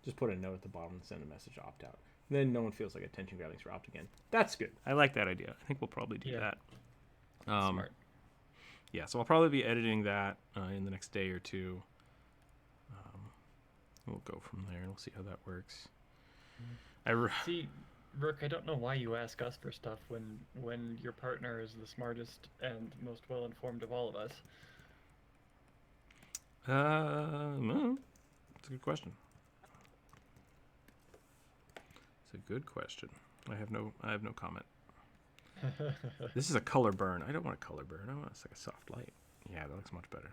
just put a note at the bottom and send a message opt-out. Then no one feels like attention grabbing for opting in. That's good. I like that idea. I think we'll probably do that. Smart. Yeah, so I'll probably be editing that in the next day or two. We'll go from there. We'll see how that works. See, Rook, I don't know why you ask us for stuff when your partner is the smartest and most well-informed of all of us. No. It's a good question. It's a good question. I have no comment. This is a color burn. I don't want a color burn. I want it's like a soft light. Yeah, that looks much better.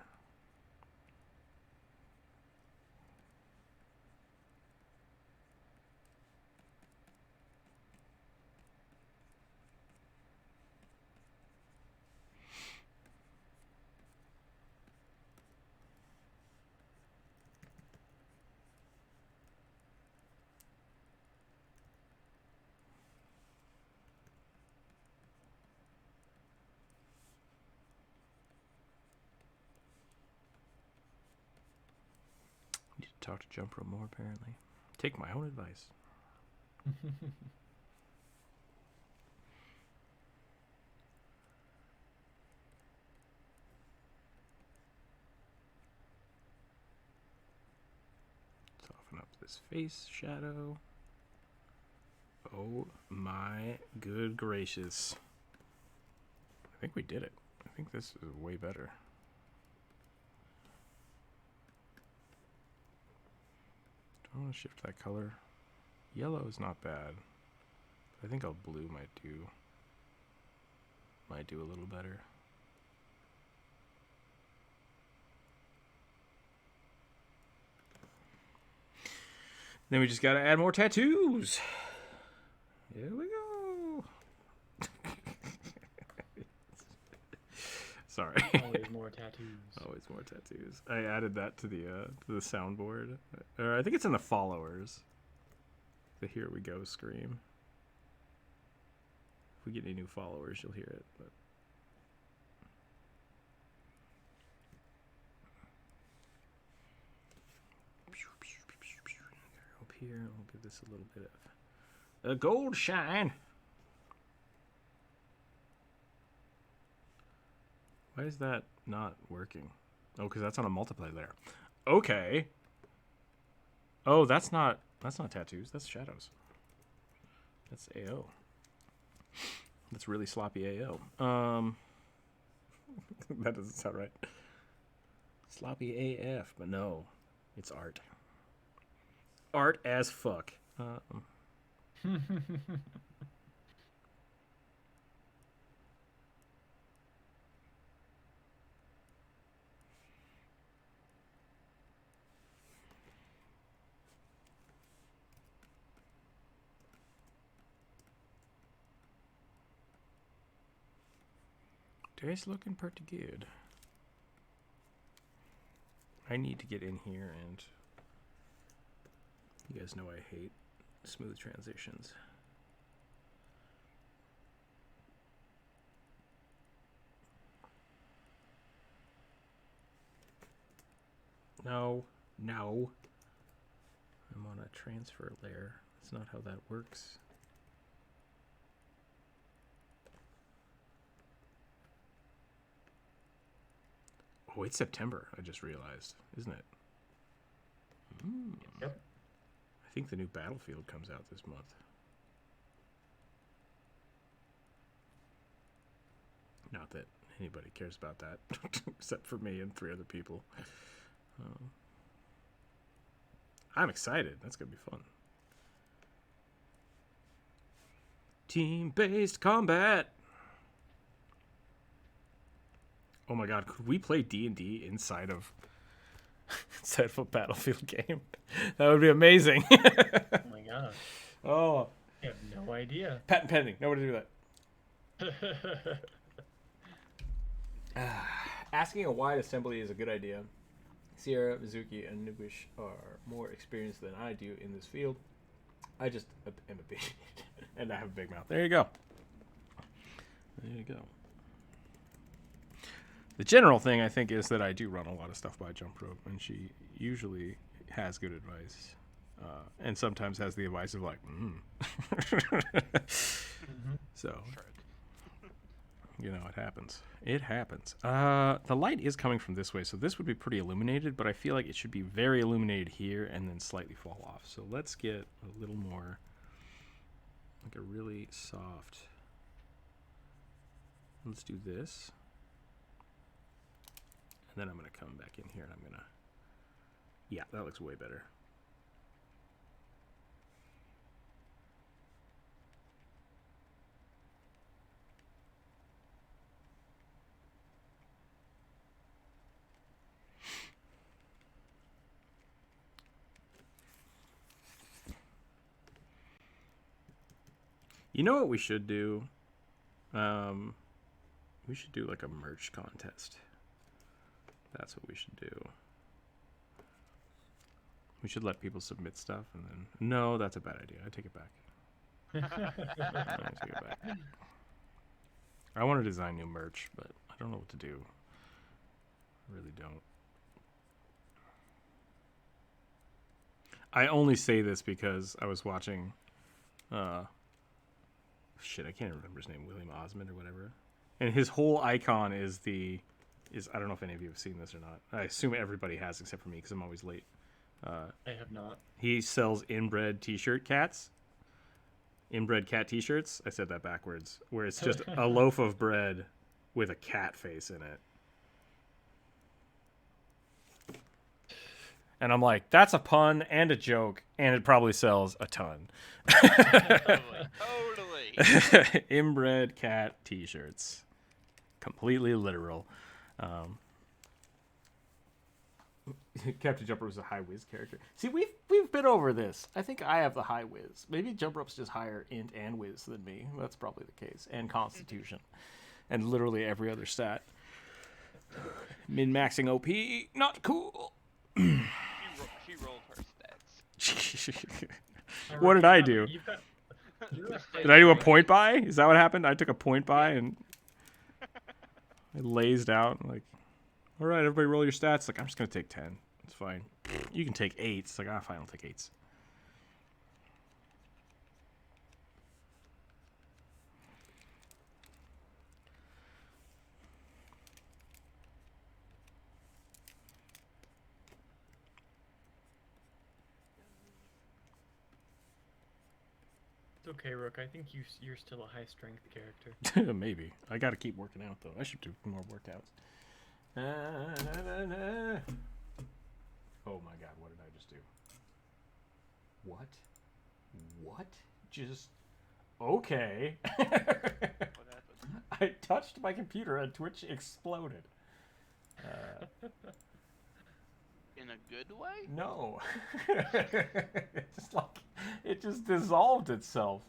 talk to Jump Rope more, apparently. Take my own advice. Soften up this face shadow. Oh my good gracious. I think we did it. I think this is way better. Do I want to shift that color? Yellow is not bad. I think blue might do a little better. Then we just gotta add more tattoos. Here we go. Sorry. Always more tattoos. Always more tattoos. I added that to the soundboard. Or I think it's in the followers. The "Here we go" scream. If we get any new followers, you'll hear it. But up here, I'll give this a little bit of a gold shine. Why is that not working? Oh, because that's on a multiply layer. Okay. Oh, that's not tattoos. That's shadows. That's AO. That's really sloppy AO. That doesn't sound right. Sloppy AF, but no, it's art. Art as fuck. It's looking pretty good. I need to get in here, and you guys know I hate smooth transitions. No. I'm on a transfer layer. That's not how that works. Oh, it's September, I just realized, isn't it? Yep. I think the new Battlefield comes out this month. Not that anybody cares about that, except for me and 3 other people. I'm excited. That's going to be fun. Team-based combat. Oh my god, could we play D&D inside of a Battlefield game? That would be amazing. Oh my gosh. Oh. I have no idea. Patent pending. Nobody do that. Asking a wide assembly is a good idea. Sierra, Mizuki, and Nubish are more experienced than I do in this field. I just am a big and I have a big mouth. There you go. There you go. The general thing, I think, is that I do run a lot of stuff by Jump Rope, and she usually has good advice. And sometimes has the advice of like, So, you know, it happens. It happens. The light is coming from this way, so this would be pretty illuminated, but I feel like it should be very illuminated here and then slightly fall off. So let's get a little more, like a really soft. Let's do this. And then I'm going to come back in here and I'm going to, yeah, that looks way better. You know what we should do? We should do like a merch contest. That's what we should do. We should let people submit stuff and then... No, that's a bad idea. I take it back. I take it back. I want to design new merch, but I don't know what to do. I really don't. I only say this because I was watching, shit, I can't remember his name, William Osmond or whatever, and his whole icon is I don't know if any of you have seen this or not. I assume everybody has except for me because I'm always late. I have not. He sells inbred cat t-shirts. I said that backwards, where it's just a loaf of bread with a cat face in it. And I'm like, that's a pun and a joke, and it probably sells a ton. Totally. Inbred cat t-shirts. Completely literal. Captain Jumper was a high whiz character. See, we've been over this. I think I have the high whiz. Maybe Jumper Up's just higher int and whiz than me. That's probably the case. And constitution. And literally every other stat. Min-maxing OP, not cool. She rolled her stats. What did I do? Did I do a point buy? Is that what happened? I took a point buy and I lazed out. Like, all right, everybody roll your stats. Like, I'm just going to take 10. It's fine. You can take 8s. It's like, fine, I'll take 8s. It's okay, Rook. I think you're still a high strength character. Maybe. I got to keep working out, though. I should do more workouts. Oh my god, what did I just do? What? Just... Okay. What happened? I touched my computer and Twitch exploded. In a good way? No. It just dissolved itself.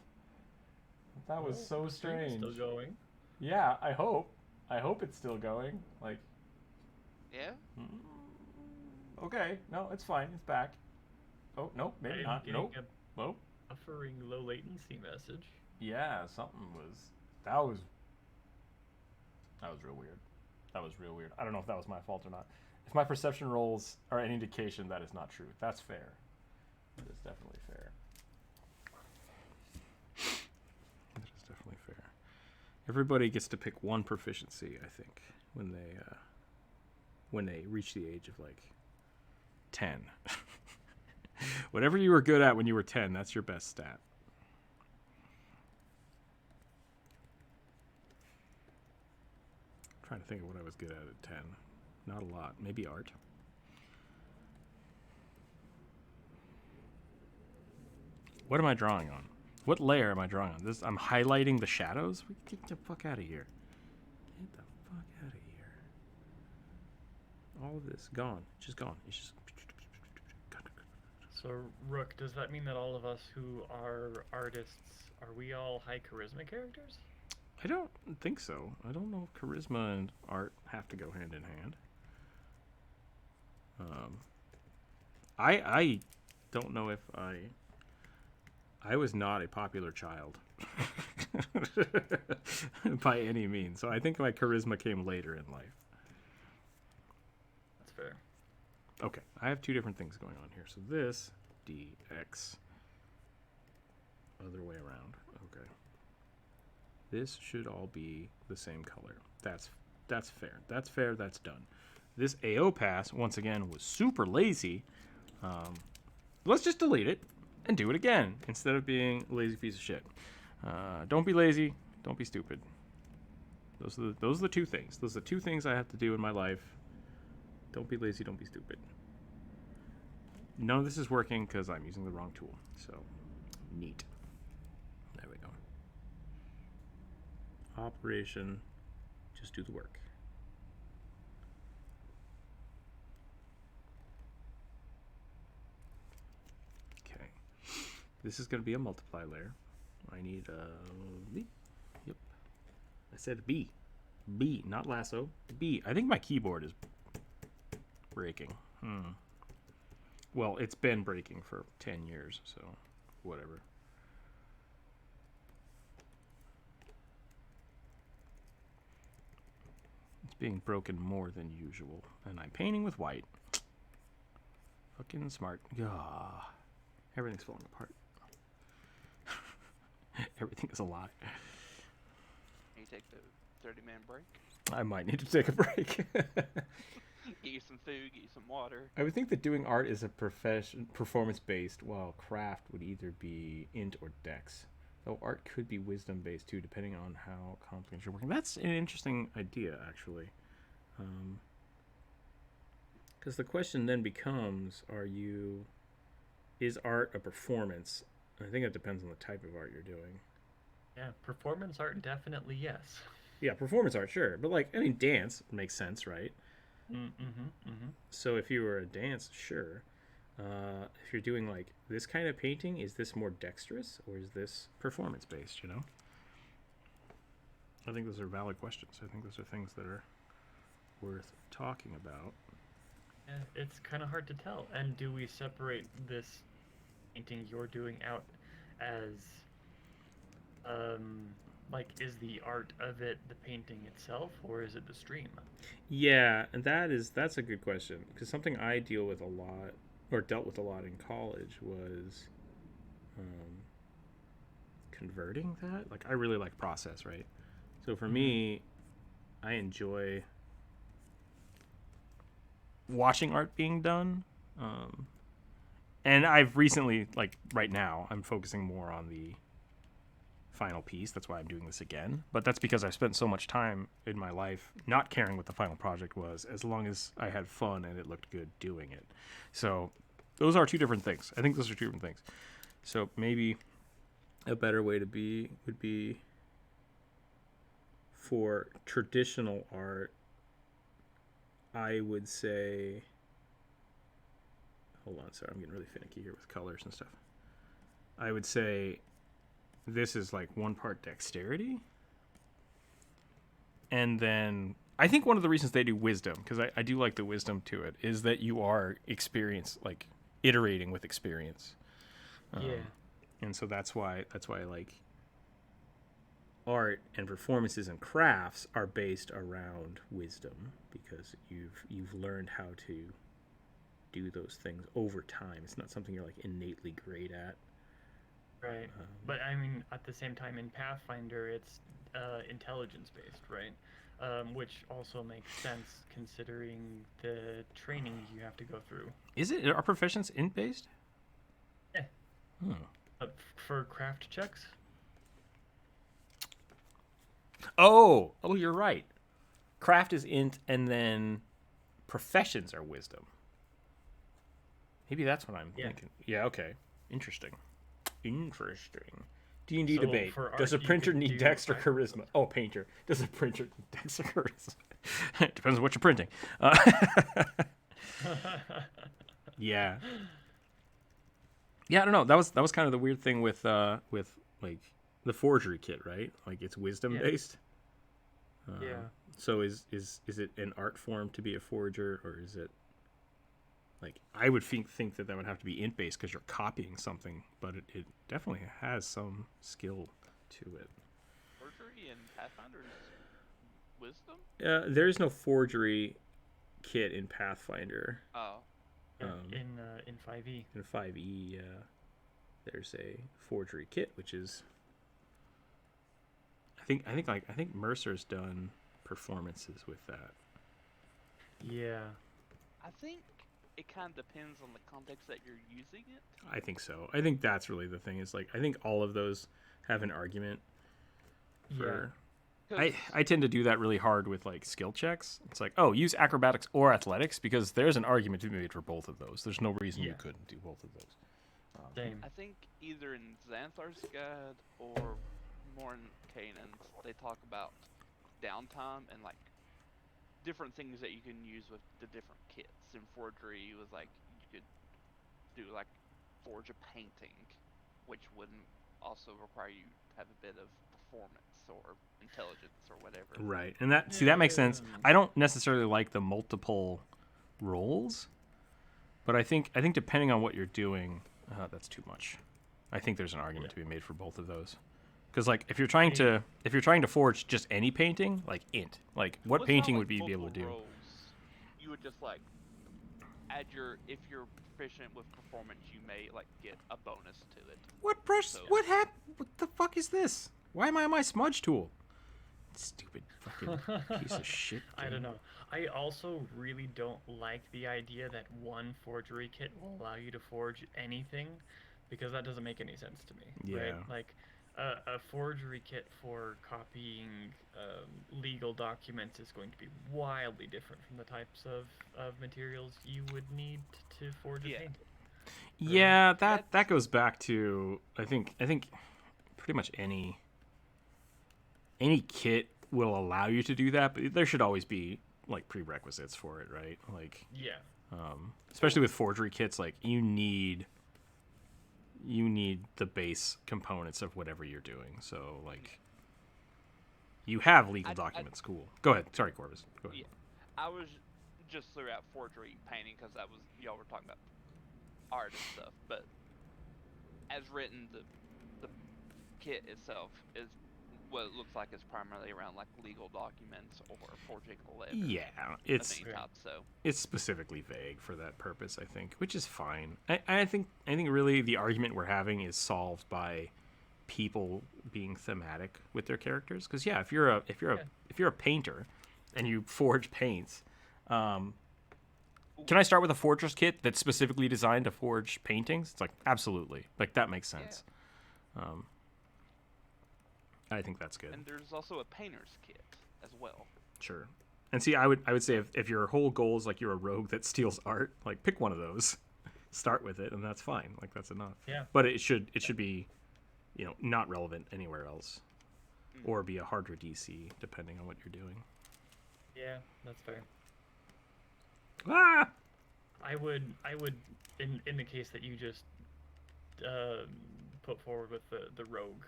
That was so strange. Still going. Yeah, I hope. I hope it's still going. Like, Yeah? okay. No, it's fine. It's back. Oh, nope, maybe not. Nope. Nope. Buffering low latency message. Yeah, something was... That was real weird. That was real weird. I don't know if that was my fault or not. If my perception rolls are any indication, that is not true. That's fair. That is definitely fair. That is definitely fair. Everybody gets to pick one proficiency, I think, when they reach the age of, like, 10. Whatever you were good at when you were 10, that's your best stat. I'm trying to think of what I was good at 10. Not a lot. Maybe art. What am I drawing on? What layer am I drawing on? This, I'm highlighting the shadows? Get the fuck out of here. Get the fuck out of here. All of this, gone. Just gone. It's just... So, Rook, does that mean that all of us who are artists, are we all high charisma characters? I don't think so. I don't know if charisma and art have to go hand in hand. I don't know if I was not a popular child by any means. So I think my charisma came later in life. That's fair. Okay, I have two different things going on here. So this DX, other way around. Okay, this should all be the same color. That's fair. That's fair. That's done. This AO pass once again was super lazy. Let's just delete it and do it again instead of being a lazy piece of shit. Don't be lazy. Don't be stupid. Those are the two things. Those are the two things I have to do in my life. Don't be lazy, don't be stupid. None of this is working because I'm using the wrong tool. So, neat. There we go. Operation, just do the work. Okay. This is going to be a multiply layer. I need a B. Yep. I said B. B, not lasso. B. I think my keyboard is breaking. Well, it's been breaking for 10 years, so whatever. It's being broken more than usual. And I'm painting with white. Fucking smart. Ah. Everything's falling apart. Everything is a lie. You take the 30-man break. I might need to take a break. Get you some food, get you some water. I would think that doing art is a performance-based, while craft would either be int or dex. Though art could be wisdom-based too, depending on how complicated you're working. That's an interesting idea, actually. Because the question then becomes, is art a performance? I think it depends on the type of art you're doing. Yeah, performance art, definitely yes. Yeah, performance art, sure. But, like, I mean, dance makes sense, right? So if you were a dance, sure. If you're doing, like, this kind of painting, is this more dexterous or is this performance-based, you know? I think those are valid questions. I think those are things that are worth talking about. Yeah, it's kind of hard to tell. And do we separate this painting you're doing out as, like, is the art of it the painting itself, or is it the stream? Yeah, and that's a good question, because something I dealt with a lot in college was converting that. Like, I really like process, right? So for me, I enjoy watching art being done. And I've recently, like right now, I'm focusing more on the final piece. That's why I'm doing this again. But that's because I've spent so much time in my life not caring what the final project was, as long as I had fun and it looked good doing it. So those are two different things. I think those are two different things. So maybe a better way to be would be for traditional art, I would say, hold on, sorry, I'm getting really finicky here with colors and stuff. I would say this is like 1 part dexterity. And then I think one of the reasons they do wisdom, because I do like the wisdom to it, is that you are like iterating with experience. Yeah. And so that's why like art and performances and crafts are based around wisdom, because you've learned how to do those things over time. It's not something you're like innately great at. Right. But I mean, at the same time, in Pathfinder, it's intelligence based, right? Which also makes sense considering the training you have to go through. Is it? Are proficiency int based? Yeah. Hmm. For craft checks. Oh, you're right. Craft is int, and then professions are wisdom. Maybe that's what I'm thinking. Yeah. Okay. Interesting. D&D So debate. for Does a art, you printer could need do dex or art. charisma? Oh, painter. Does a printer need dex or charisma? It depends on what you're printing. Yeah. Yeah, I don't know. That was kind of the weird thing with like the forgery kit, right? Like it's wisdom based. Yeah. So is it an art form to be a forger, or is it like, I would think that would have to be int based because you're copying something, but it definitely has some skill to it. Forgery and Pathfinder is wisdom? There is no forgery kit in Pathfinder. Oh. Yeah, in 5e. In 5e, there's a forgery kit, which is I think Mercer's done performances with that. Yeah. I think it kind of depends on the context that you're using it. I think so. I think that's really the thing. Is like, I think all of those have an argument for. Yeah. I tend to do that really hard with like skill checks. It's like, oh, use acrobatics or athletics, because there's an argument to be made for both of those. There's no reason you couldn't do both of those. Same. I think either in Xanthar's Guide or more in Kanan's, they talk about downtime and like different things that you can use with the different kits. In forgery, it was like you could do like forge a painting, which wouldn't also require you to have a bit of performance or intelligence or whatever. Right, and that makes sense. I don't necessarily like the multiple roles, but I think depending on what you're doing, that's too much. I think there's an argument to be made for both of those. Because like if you're trying to forge just any painting, like int, like what Well, it's not painting like would you be able to do? multiple roles. You would just like add if you're proficient with performance, you may like get a bonus to it. What brush? So- What happened? What the fuck is this? Why am I on my smudge tool? Stupid fucking piece of shit. I don't game. know. I also really don't like the idea that one forgery kit will allow you to forge anything, because that doesn't make any sense to me. Right? Yeah. Like a forgery kit for copying legal documents is going to be wildly different from the types of materials you would need to forge a Yeah. painting. Yeah, that That's- goes back to I think pretty much any kit will allow you to do that, but there should always be like prerequisites for it, right? Like Yeah. especially with forgery kits, like you need the base components of whatever you're doing. So like you have legal I- documents, cool. Go ahead. Sorry, Corvus. Go ahead. Yeah. I was just threw out forgery painting because that was y'all were talking about art and stuff, but as written, the kit itself is what it looks like is primarily around like legal documents or forging a letter Yeah, of it's any type. So it's specifically vague for that purpose, I think, which is fine. I think really the argument we're having is solved by people being thematic with their characters. Because yeah, if you're a painter and you forge paints, can I start with a forger's kit that's specifically designed to forge paintings? It's like absolutely, like that makes sense. I think that's good. and there's also a painter's kit as well. Sure. And see, I would say if your whole goal is like you're a rogue that steals art, like pick one of those, start with it, and that's fine. Like that's enough. Yeah. But it should be, not relevant anywhere else, or be a harder DC depending on what you're doing. Yeah, that's fair. Ah. I would in the case that you just put forward with the rogue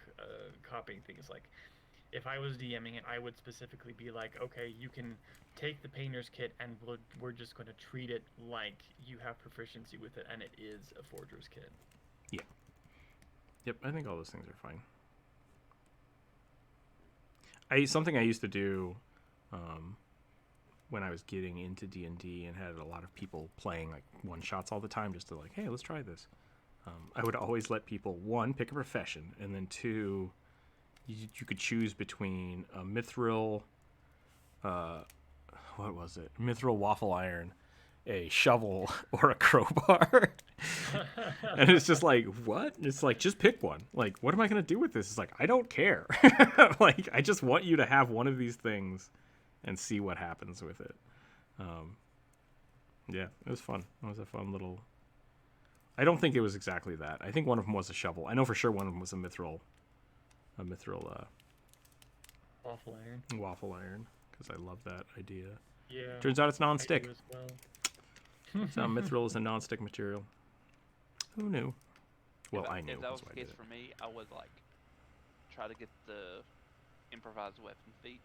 copying things, like if I was DMing it, I would specifically be like, okay, you can take the painter's kit and we're just going to treat it like you have proficiency with it and it is a forger's kit. Yeah. Yep. I think all those things are fine. Something I used to do when I was getting into D&D and had a lot of people playing like one shots all the time, just to like, hey, let's try this. I would always let people, one, pick a profession, and then two, you could choose between a mithril, what was it? Mithril waffle iron, a shovel, or a crowbar. And it's just like, what? It's like, just pick one. Like, what am I going to do with this? It's like, I don't care. Like, I just want you to have one of these things and see what happens with it. Yeah, it was fun. It was a fun little... I don't think it was exactly that. I think one of them was a shovel. I know for sure one of them was a mithril waffle iron, because I love that idea. Yeah. Turns out it's I non-stick. do as well. So mithril is a non-stick material. Who knew? Well, I knew. If that was that's why the I case did it. for me, I would like try to get the improvised weapon feat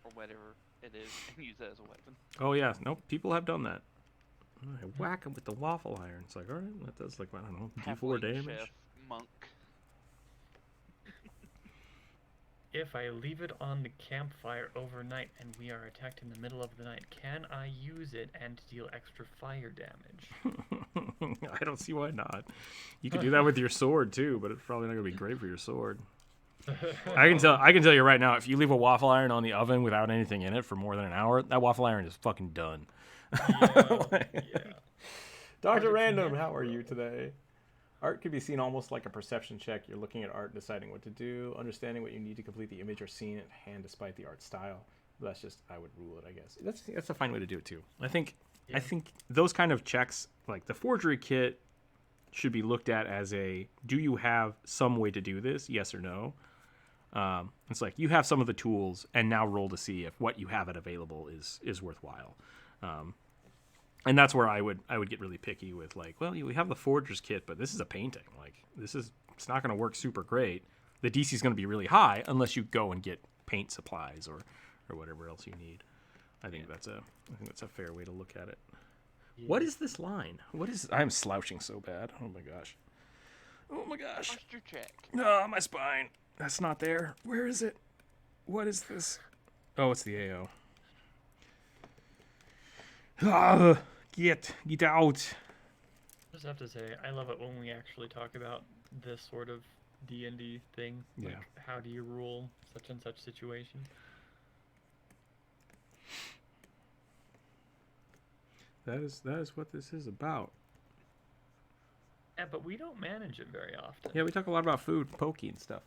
or whatever it is and use that as a weapon. Oh yeah, nope. People have done that. I whack him with the waffle iron. It's like, all right, that does like, I don't know, D4 Halfling damage. chef, monk. If I leave it on the campfire overnight and we are attacked in the middle of the night, can I use it and deal extra fire damage? I don't see why not. You could do that with your sword too, but it's probably not gonna be great for your sword. I can tell you right now, if you leave a waffle iron on the oven without anything in it for more than an hour, that waffle iron is fucking done. Yeah. Dr. Random, how are you today? Art could be seen almost like a perception check. You're looking at art, deciding what to do, understanding what you need to complete the image or scene at hand despite the art style. That's just, I would rule it, I guess. That's a fine way to do it too. I think those kind of checks, like the forgery kit, should be looked at as a, do you have some way to do this? Yes or no? It's like, you have some of the tools, and now roll to see if what you have it available is worthwhile. And that's where I would get really picky with, like, well, we have the forger's kit, but this is a painting. Like, it's not going to work super great. The DC is going to be really high unless you go and get paint supplies or whatever else you need. I think that's a fair way to look at it. Yeah. What is this line? I'm slouching so bad. Oh my gosh. Oh my gosh. Posture check. Oh, my spine. That's not there. Where is it? What is this? Oh, it's the AO. Get out. Just have to say, I love it when we actually talk about this sort of D&D thing. Yeah. Like, how do you rule such and such situation? That is what this is about. Yeah, but we don't manage it very often. Yeah, we talk a lot about food, pokey, and stuff.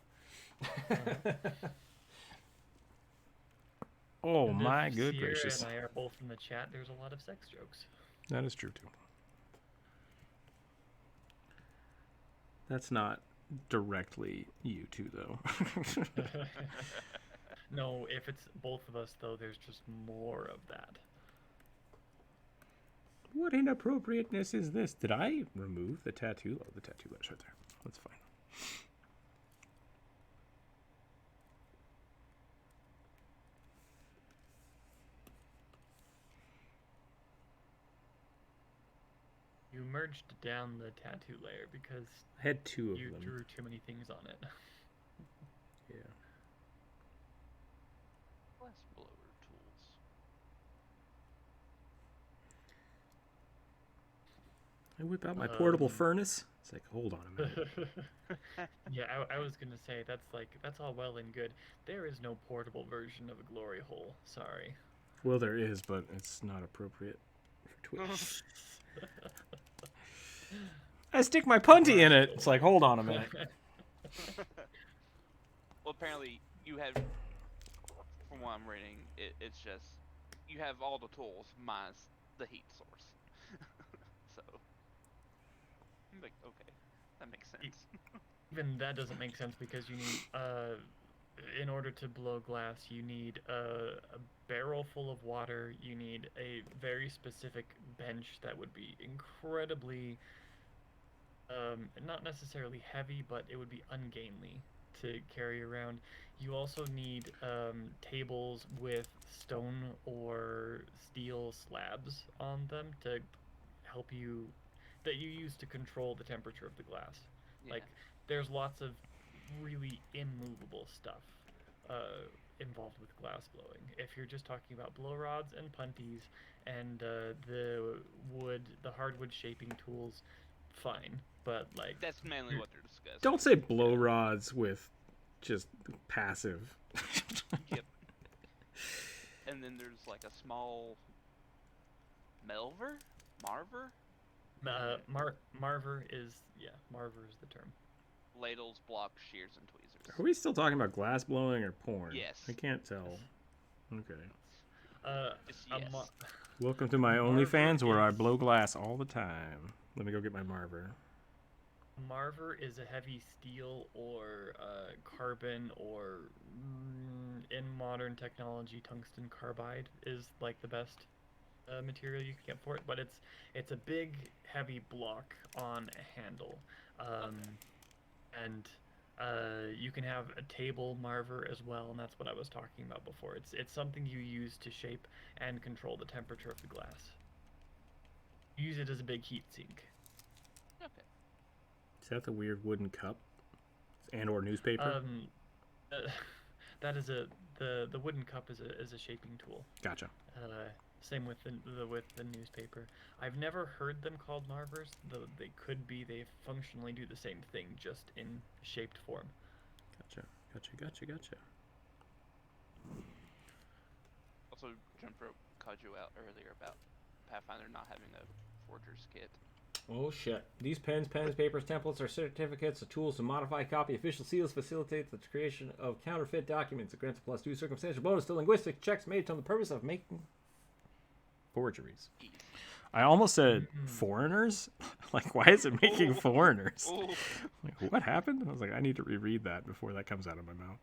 Oh And my if good Sierra gracious. and I are both in the chat, there's a lot of sex jokes. That is true too. That's not directly you two though. No, if it's both of us, though, there's just more of that. What inappropriateness is this? Did I remove the tattoo? Oh, the tattoo letter's right there. That's fine. You merged down the tattoo layer because I had two of you them. drew too many things on it. Yeah. Glass blower tools. I whip out my portable furnace. It's like, hold on a minute. Yeah, I was gonna say that's all well and good. There is no portable version of a glory hole. Sorry. Well, there is, but it's not appropriate for Twitch. I stick my punty in it. It's like, hold on a minute. Well, apparently you have, from what I'm reading, it's just you have all the tools minus the heat source. So, I'm like, okay, that makes sense. Even that doesn't make sense because you need in order to blow glass, you need a barrel full of water. You need a very specific bench that would be incredibly, not necessarily heavy, but it would be ungainly to carry around. You also need tables with stone or steel slabs on them to help you, that you use to control the temperature of the glass. Yeah. Like, there's lots of really immovable stuff involved with glass blowing. If you're just talking about blow rods and punties and the hardwood shaping tools, fine. But like, That's mainly what they're discussing. Don't say blow rods with just passive. Yep. And then there's like a small Marver? Marver is the term. Ladles, blocks, shears, and tweezers. Are we still talking about glass blowing or porn? Yes. I can't tell. Okay. Just A yes. Welcome to my Marver OnlyFans where I is- blow glass all the time. Let me go get my Marver. Marver is a heavy steel or carbon or in modern technology, tungsten carbide is like the best material you can get for it. But it's a big, heavy block on a handle, and you can have a table Marver as well, and that's what I was talking about before. It's something you use to shape and control the temperature of the glass. Use it as a big heat sink. Okay. Is that the weird wooden cup and or newspaper? That is the wooden cup is a shaping tool. Gotcha. Same with the newspaper. I've never heard them called Marvers, though they could be. They functionally do the same thing, just in shaped form. Gotcha. Also, Jumper called you out earlier about Pathfinder not having a forger's kit. Oh shit. These pens, papers, templates, are certificates, are tools to modify, copy official seals, facilitate the creation of counterfeit documents. It grants a +2 circumstantial bonus to linguistic checks made on the purpose of making forgeries. Easy. I almost said foreigners. Like, why is it making foreigners? Oh, Like, what happened? I was like, I need to reread that before that comes out of my mouth.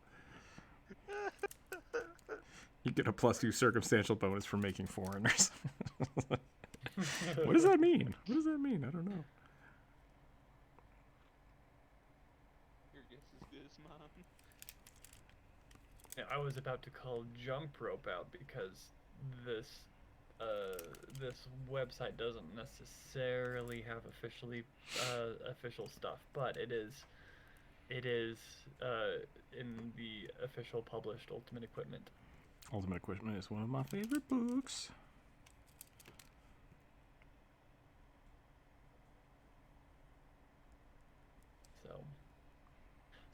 You get a +2 circumstantial bonus for making foreigners. What does that mean? I don't know. your guess is good as mine. Yeah, I was about to call Jump Rope out because this website doesn't necessarily have official stuff, but it is in the official published Ultimate Equipment. Ultimate Equipment is one of my favorite books.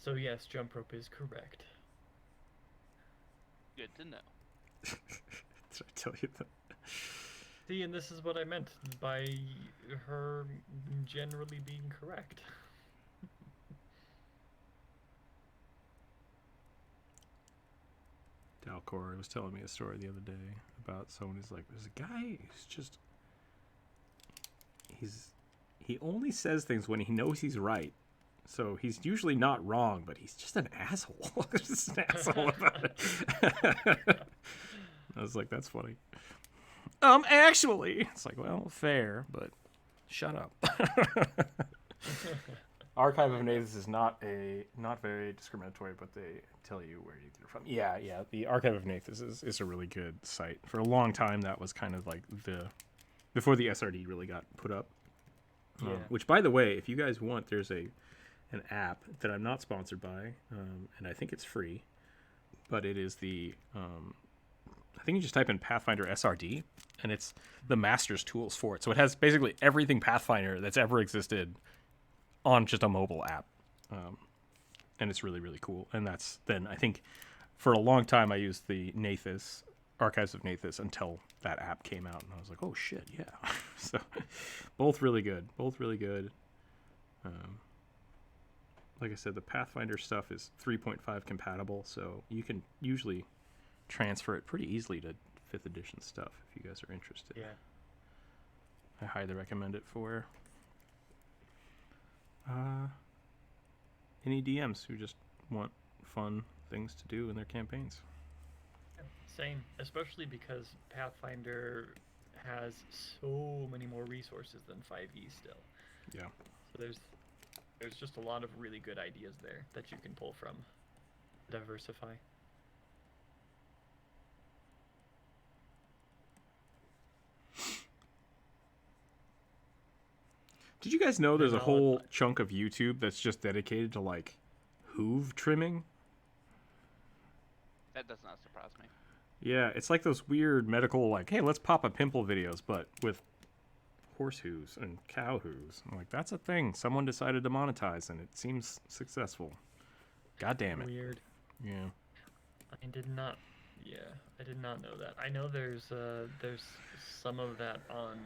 So yes, jump rope is correct. Good to know. Did I tell you that? See, and this is what I meant by her generally being correct. Dalcor was telling me a story the other day about someone who's like, there's a guy who's just he only says things when he knows he's right. So he's usually not wrong, but he's just an asshole. Just an asshole about it. I was like, that's funny. Actually, it's like, well, fair, but shut up. Archive of Nathus is not very discriminatory, but they tell you where you get it from. Yeah. The Archive of Nathus is a really good site. For a long time, that was kind of like before the SRD really got put up. Yeah. Which, by the way, if you guys want, there's an app that I'm not sponsored by, and I think it's free, but it is I think you just type in Pathfinder SRD, and it's the master's tools for it. So it has basically everything Pathfinder that's ever existed on just a mobile app, and it's really, really cool. And then I think for a long time I used the Nathus, Archives of Nathus, until that app came out, and I was like, oh shit, yeah. So both really good. Like I said, the Pathfinder stuff is 3.5 compatible, so you can usually transfer it pretty easily to 5th edition stuff if you guys are interested. Yeah. I highly recommend it for any DMs who just want fun things to do in their campaigns. Same, especially because Pathfinder has so many more resources than 5e still. Yeah. So there's just a lot of really good ideas there that you can pull from. Diversify. Did you guys know there's a whole chunk of YouTube that's just dedicated to like hoof trimming? That does not surprise me. Yeah, it's like those weird medical, like, hey, let's pop a pimple videos, but with horse hooves and cow hooves. I'm like, that's a thing. Someone decided to monetize, and it seems successful. God damn it. Weird. Yeah. I did not know that. I know there's some of that on.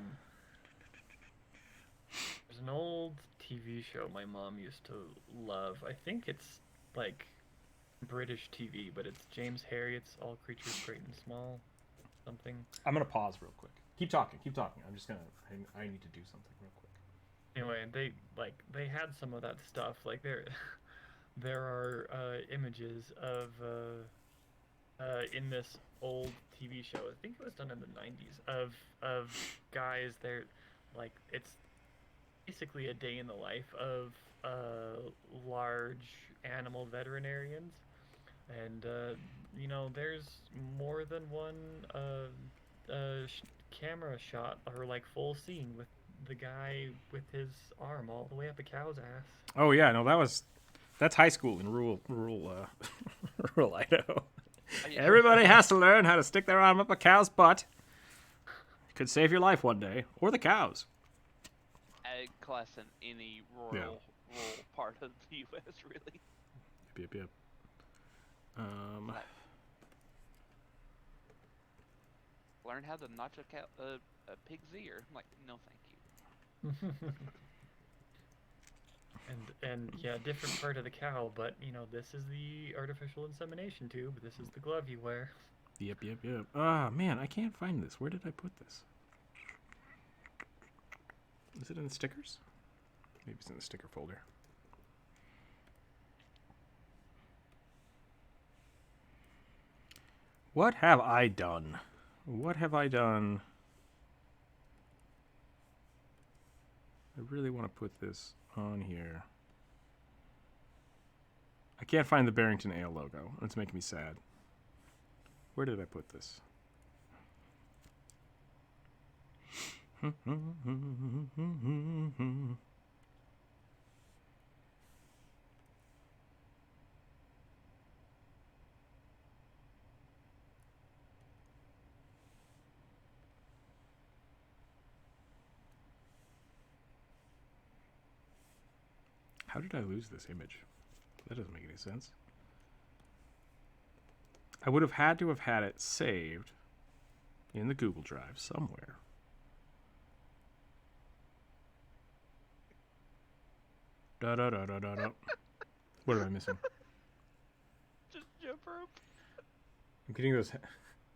There's an old TV show my mom used to love. I think it's like British TV, but it's James Herriot's All Creatures Great and Small, something. I'm going to pause real quick. Keep talking. I'm just going to, I need to do something real quick. Anyway, they had some of that stuff. Like there are images of in this old TV show. I think it was done in the 90s of guys. They're like, it's basically a day in the life of large animal veterinarians, and there's more than one camera shot or like full scene with the guy with his arm all the way up a cow's ass. Oh yeah, no, that's high school in rural rural Idaho. Oh, yeah. Everybody has to learn how to stick their arm up a cow's butt. It could save your life one day, or the cow's. Ag class in any rural part of the U.S. really. Yep. Learn how to notch a pig's ear. I'm like, no, thank you. And yeah, different part of the cow, but this is the artificial insemination tube. This is the glove you wear. Yep. Ah, man, I can't find this. Where did I put this? Is it in the stickers? Maybe it's in the sticker folder. What have I done? I really want to put this on here. I can't find the Barrington Ale logo. It's making me sad. Where did I put this? How did I lose this image? That doesn't make any sense. I would have had to have had it saved in the Google Drive somewhere. Da da da da da da. What am I missing? Just jump rope. I'm getting those.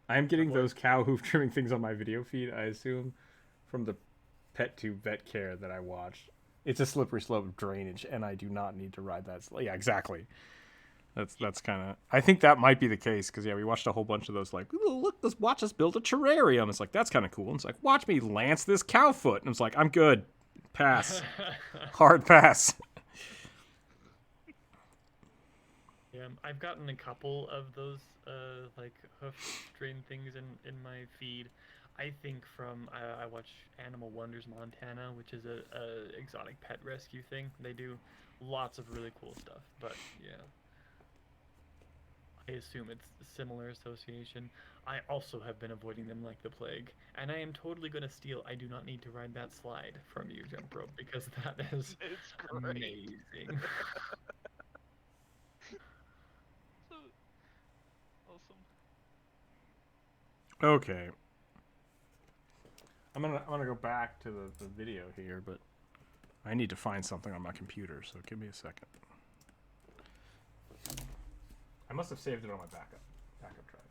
I'm getting those cow hoof trimming things on my video feed. I assume from the pet tube vet care that I watched. It's a slippery slope of drainage, and I do not need to ride that. Yeah, exactly. That's kind of. I think that might be the case because we watched a whole bunch of those. Like, "Ooh, look, watch us build a terrarium. It's like that's kind of cool. And it's like, watch me lance this cow foot, and it's like, I'm good. Pass. Hard pass. Yeah, I've gotten a couple of those like hoof drain things in my feed. I think from I watch Animal Wonders Montana, which is a exotic pet rescue thing. They do lots of really cool stuff, but yeah. I assume it's similar association. I also have been avoiding them like the plague, and I am totally going to steal I do not need to ride that slide from you, Jump Rope, because that is It's great. amazing. So awesome. Okay. I'm gonna go back to the video here, but I need to find something on my computer, so give me a second. I must have saved it on my backup drive.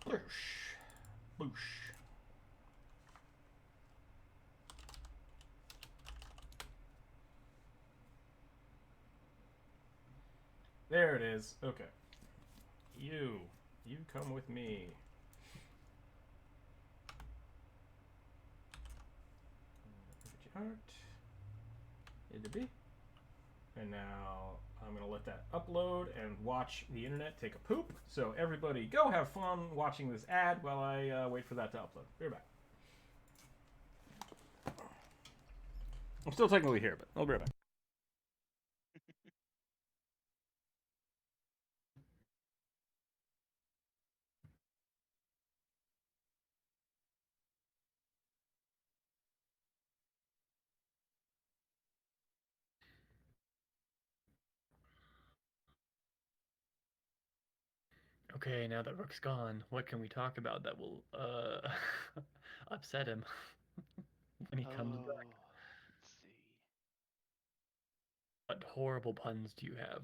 Bloosh. Bloosh. There it is. Okay. You come with me. Art. It'll be. And now I'm going to let that upload and watch the internet take a poop. So everybody go have fun watching this ad while I wait for that to upload. Be right back. I'm still technically here, but I'll be right back. Okay, now that Rook's gone, what can we talk about that will upset him when he comes back? Let's see. What horrible puns do you have?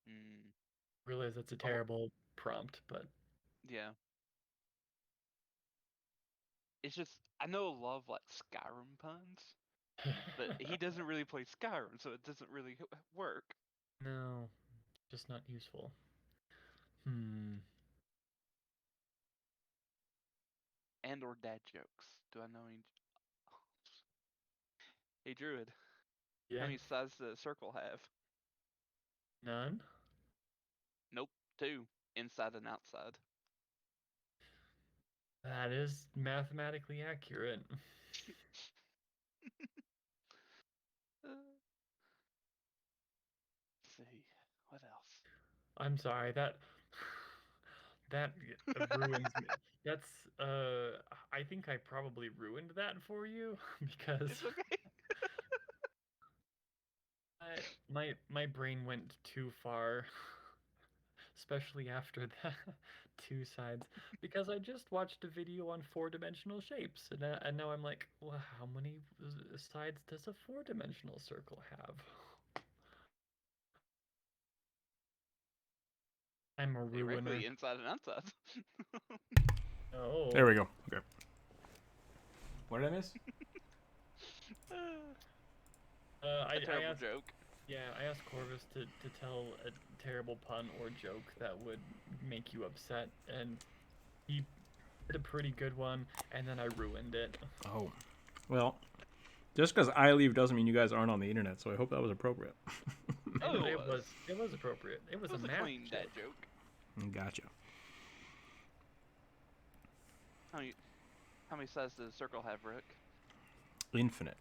Hmm. Realize that's a terrible prompt, but Yeah. It's just I know a lot of like Skyrim puns, but he doesn't really play Skyrim, so it doesn't really work. no, just not useful. Hmm. And or dad jokes. Do I know any? Hey Druid, how Yeah, many sides does a circle have? none. Nope, two. Inside and outside. That is mathematically accurate. Let's see. What else? I'm sorry, that ruins me. That's I think I probably ruined that for you because It's okay. my brain went too far, especially after that two sides, because I just watched a video on four-dimensional shapes, and now I'm like, well, how many sides does a four-dimensional circle have? I'm a ruiner. Directly inside and outside. Oh. There we go. Okay. What did I miss? I Terrible asked, joke. yeah, I asked Corvus to tell a terrible pun or joke that would make you upset, and he did a pretty good one, and then I ruined it. Oh. Well, just because I leave doesn't mean you guys aren't on the internet, so I hope that was appropriate. Oh, it was appropriate. It was, It was a math clean joke. dad joke. Gotcha. How many sides does a circle have, Rook? Infinite.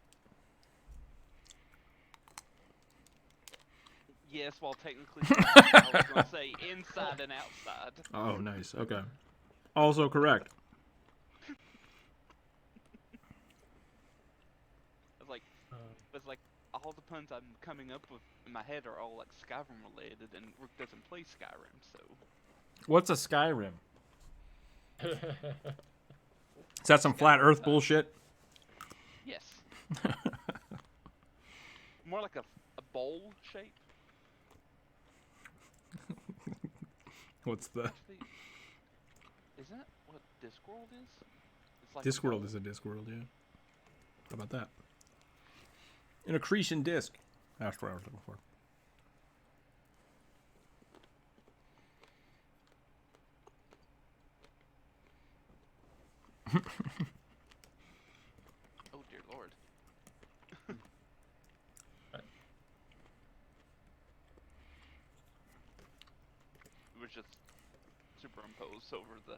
Yes, while technically I was going to say inside and outside. Oh, nice. Okay. Also correct. It's like But like all the puns I'm coming up with in my head are all like Skyrim related, and Rook doesn't play Skyrim, so What's a Skyrim? Is that some flat Earth bullshit? yes, more like a bowl shape. What's the Actually, isn't it what Discworld is? It's like a Discworld bowl. is a Discworld, yeah. How about that? An accretion disc. That's what I was looking for. Oh dear lord. It was just superimposed over the.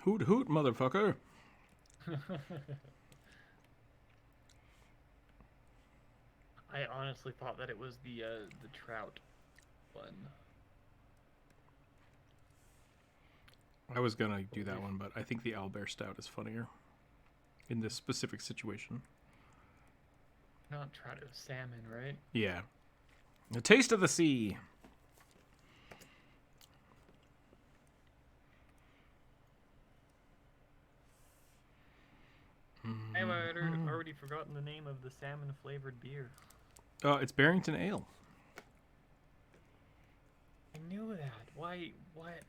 Hoot hoot, motherfucker. I honestly thought that it was the trout one. I was gonna do that one, but I think the owlbear stout is funnier in this specific situation. Not trout, it was salmon, right? Yeah. The taste of the sea. I've already forgotten the name of the salmon flavored beer. It's Barrington Ale. I knew that. Why?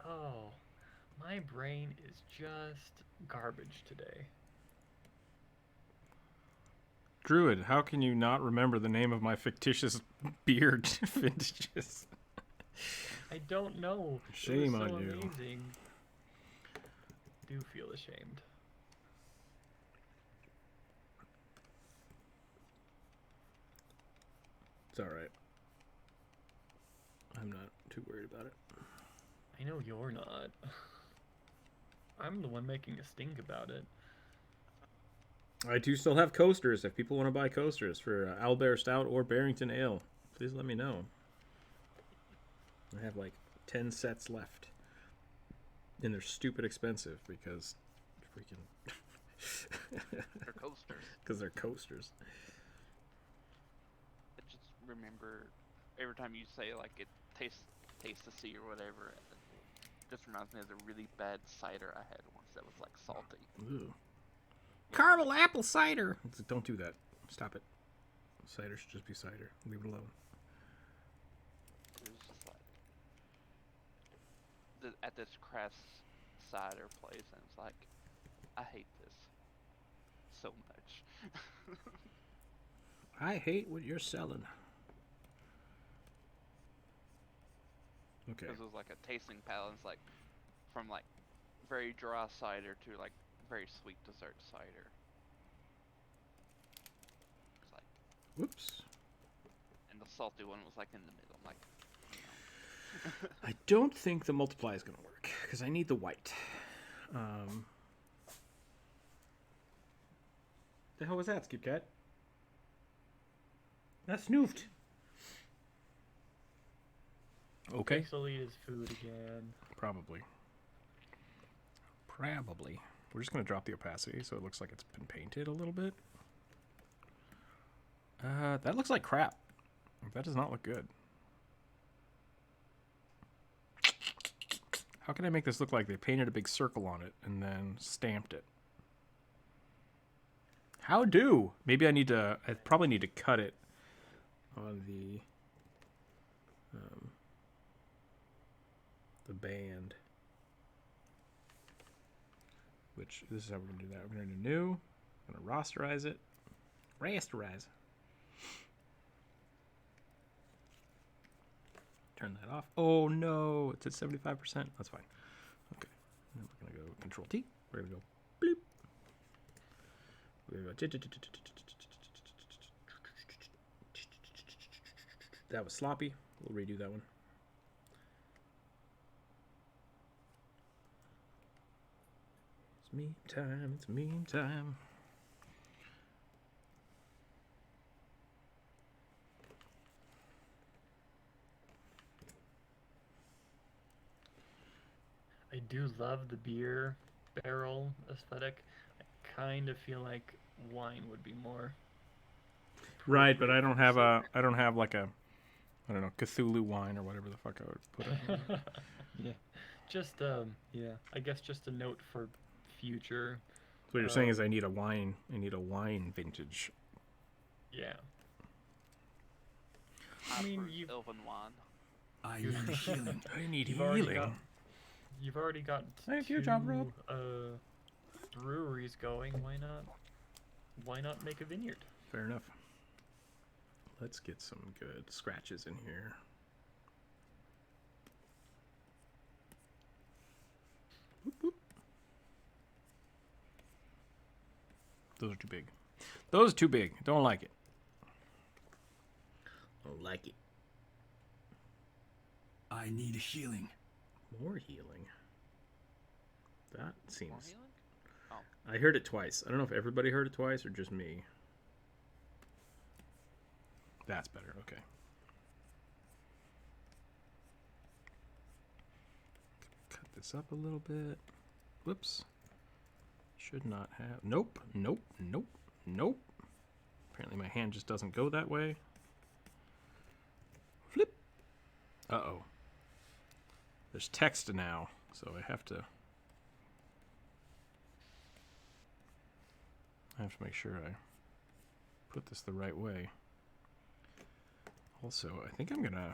Oh, my brain is just garbage today. Druid, how can you not remember the name of my fictitious beer vintages? I don't know. Shame it was so on you. Amazing. I do feel ashamed. It's alright. I'm not too worried about it. I know you're not. I'm the one making a stink about it. I do still have coasters. If people want to buy coasters for Owlbear Stout or Barrington Ale, please let me know. I have like 10 sets left. And they're stupid expensive because freaking... They're coasters. Because they're coasters. I just remember every time you say like it taste the sea or whatever, it just reminds me of the really bad cider I had once that was like salty. Ooh. Caramel apple cider! Don't do that. Stop it. Cider should just be cider. Leave it alone. It was just like at this crafts cider place, and it's like I hate this so much. I hate what you're selling. Okay. Because it was like a tasting palette. It's like from like very dry cider to like very sweet dessert cider. It's like, Whoops. and the salty one was like in the middle. I'm like, no. I don't think the multiply is going to work because I need the white. The hell was that, Skip Cat? That snoofed. Okay. Pixel eat his food again. Probably. We're just going to drop the opacity so it looks like it's been painted a little bit. That looks like crap. That does not look good. How can I make this look like they painted a big circle on it and then stamped it? How do? Maybe I probably need to cut it on the band. Which, this is how we're going to do that. We're going to do new. I'm going to rasterize it. Rasterize. Turn that off. Oh no, it's at 75%. That's fine. Okay. Then we're going to go Control T. We're going to go bloop. We're going to go. That was sloppy. We'll redo that one. It's meme time. It's meme time. I do love the beer barrel aesthetic. I kind of feel like wine would be more. Right, but I don't have appropriate I don't have like a, I don't know, Cthulhu wine or whatever the fuck I would put it. for- yeah. Just yeah. I guess just a note for future. So what you're saying is I need a wine vintage. Yeah. I mean, brew you've- elven wine. I You- need healing. I need You've already got- healing. You've already got Thank you, Job Rob. breweries going. Why not? Why not make a vineyard? Fair enough. Let's get some good scratches in here. Whoop, whoop. Those are too big. Those are too big. Don't like it. Don't like it. I need healing. More healing. That More seems... healing? I heard it twice. I don't know if everybody heard it twice or just me. That's better. Okay. Cut this up a little bit. Whoops. Should not have. Nope. Nope. Nope. Nope. Apparently my hand just doesn't go that way. Flip. Uh-oh. There's text now, so I have to make sure I put this the right way. Also, I think I'm gonna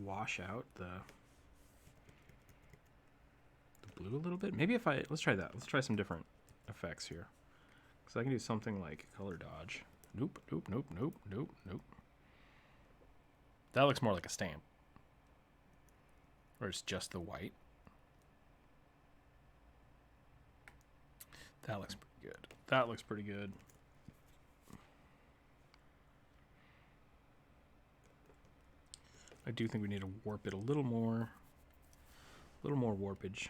wash out the blue a little bit. Maybe if let's try that. Let's try some different effects here. So I can do something like color dodge. Nope, nope, nope, nope, nope, nope. That looks more like a stamp. Or it's just the white. That looks pretty good. That looks pretty good. I do think we need to warp it a little more. A little more warpage.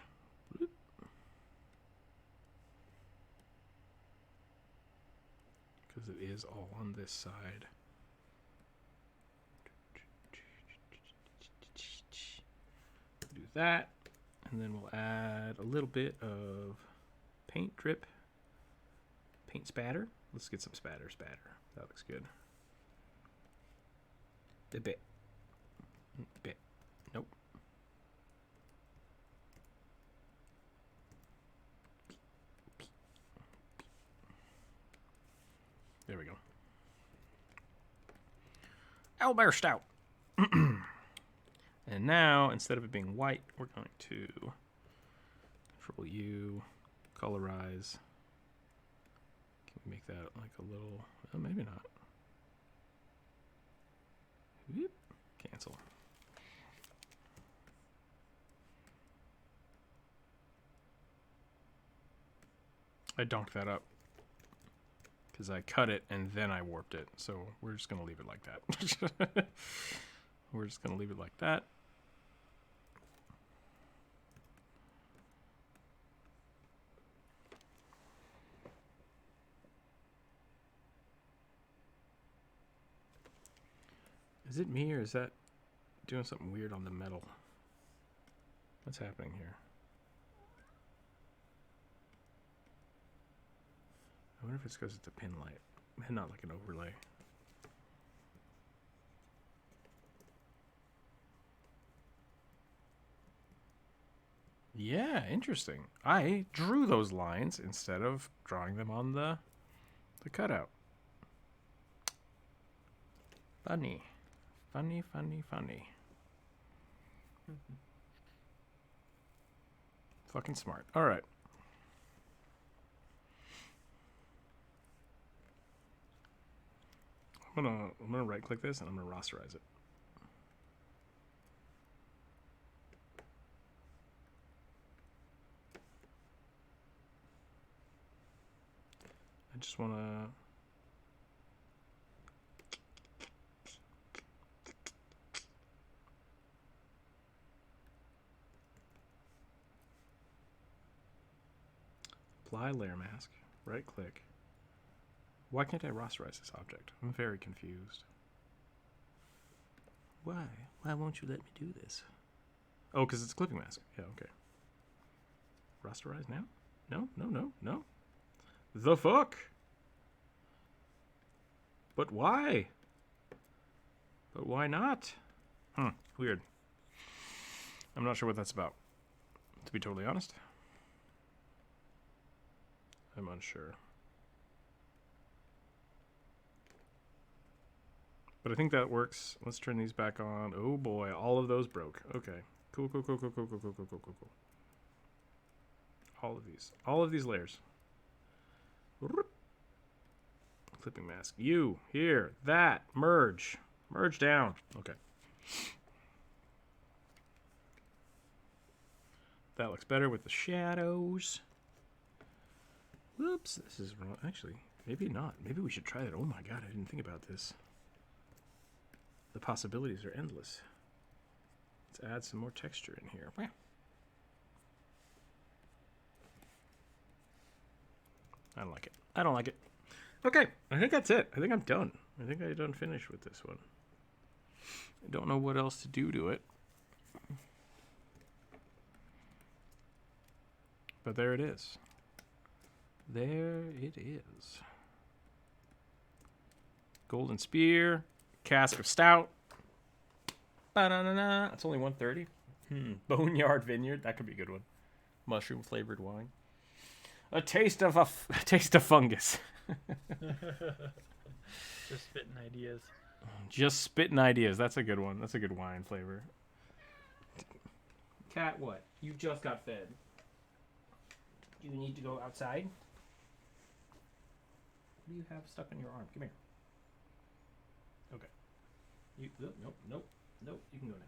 Because it is all on this side. Do that. And then we'll add a little bit of paint drip. Paint spatter. Let's get some spatter. That looks good. A bit. Nope. There we go. Owlbear Stout. And now, instead of it being white, we're going to Control U, colorize. Can we make that like a little, maybe not. Whoop. Cancel. I dunked that up because I cut it and then I warped it. So we're just going to leave it like that. We're just going to leave it like that. Is it me or is that doing something weird on the metal? What's happening here? I wonder if it's because it's a pin light and not like an overlay. Yeah, interesting. I drew those lines instead of drawing them on the cutout. Funny. Funny. Fucking smart. All right. I'm gonna right click this and I'm gonna rasterize it. I just wanna apply layer mask, right click. Why can't I rasterize this object? I'm very confused. Why? Why won't you let me do this? Oh, because it's a clipping mask. Yeah, okay. Rasterize now? No, no, no, no. The fuck? But why? But why not? Weird. I'm not sure what that's about, to be totally honest. I'm unsure. But I think that works. Let's turn these back on. Oh boy, all of those broke. Okay. Cool, cool, cool, cool, cool, cool, cool, cool, cool, cool, cool. All of these layers. Clipping mask. You, here, that, merge. Merge down. Okay. That looks better with the shadows. Whoops, this is wrong. Actually, maybe not. Maybe we should try that. Oh my god, I didn't think about this. The possibilities are endless. Let's add some more texture in here. Wow. I don't like it. I don't like it. Okay, I think that's it. I think I'm done. I think I done finished with this one. I don't know what else to do to it. But there it is. There it is. Golden spear, cask of stout. Ba-na-na-na. It's only 130. Boneyard Vineyard. That could be a good one. Mushroom flavored wine. A taste of fungus. Just spitting ideas. Just spitting ideas. That's a good one. That's a good wine flavor. Cat, what? You just got fed. Do you need to go outside? What do you have stuck in your arm? Come here. Okay. You nope, nope, nope. You can go now.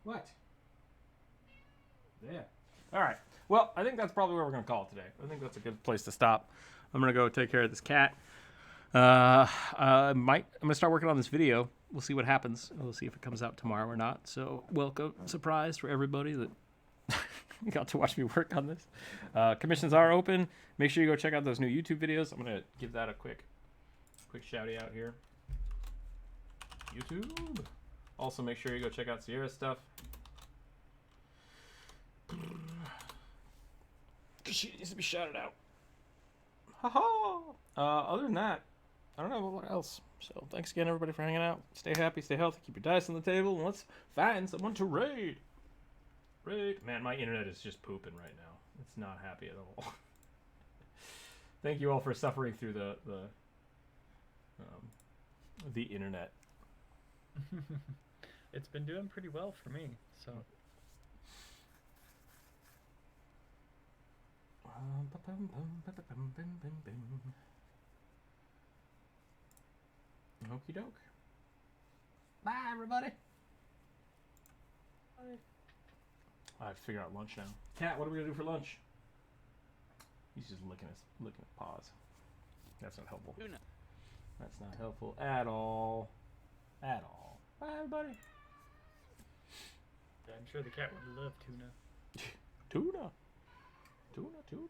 What? There. All right. Well, I think that's probably where we're going to call it today. I think that's a good place to stop. I'm going to go take care of this cat. I'm going to start working on this video. We'll see what happens. We'll see if it comes out tomorrow or not. So, welcome, surprise for everybody that got to watch me work on this. Commissions are open. Make sure you go check out those new YouTube videos. I'm going to give that a quick shouty out here. YouTube. Also, make sure you go check out Sierra's stuff. She needs to be shouted out. Other than that, I don't know what else. So thanks again, everybody, for hanging out. Stay happy, stay healthy, keep your dice on the table, and let's find someone to raid. Raid. Man, my internet is just pooping right now. It's not happy at all. Thank you all for suffering through the internet. It's been doing pretty well for me, so. Okie doke. Bye, everybody. Bye. I have to figure out lunch now. Cat, what are we gonna do for lunch? He's just looking at paws. That's not helpful. Tuna. That's not helpful at all. At all. Bye, everybody. I'm sure the cat would love tuna. Tuna. Tuna, tuna.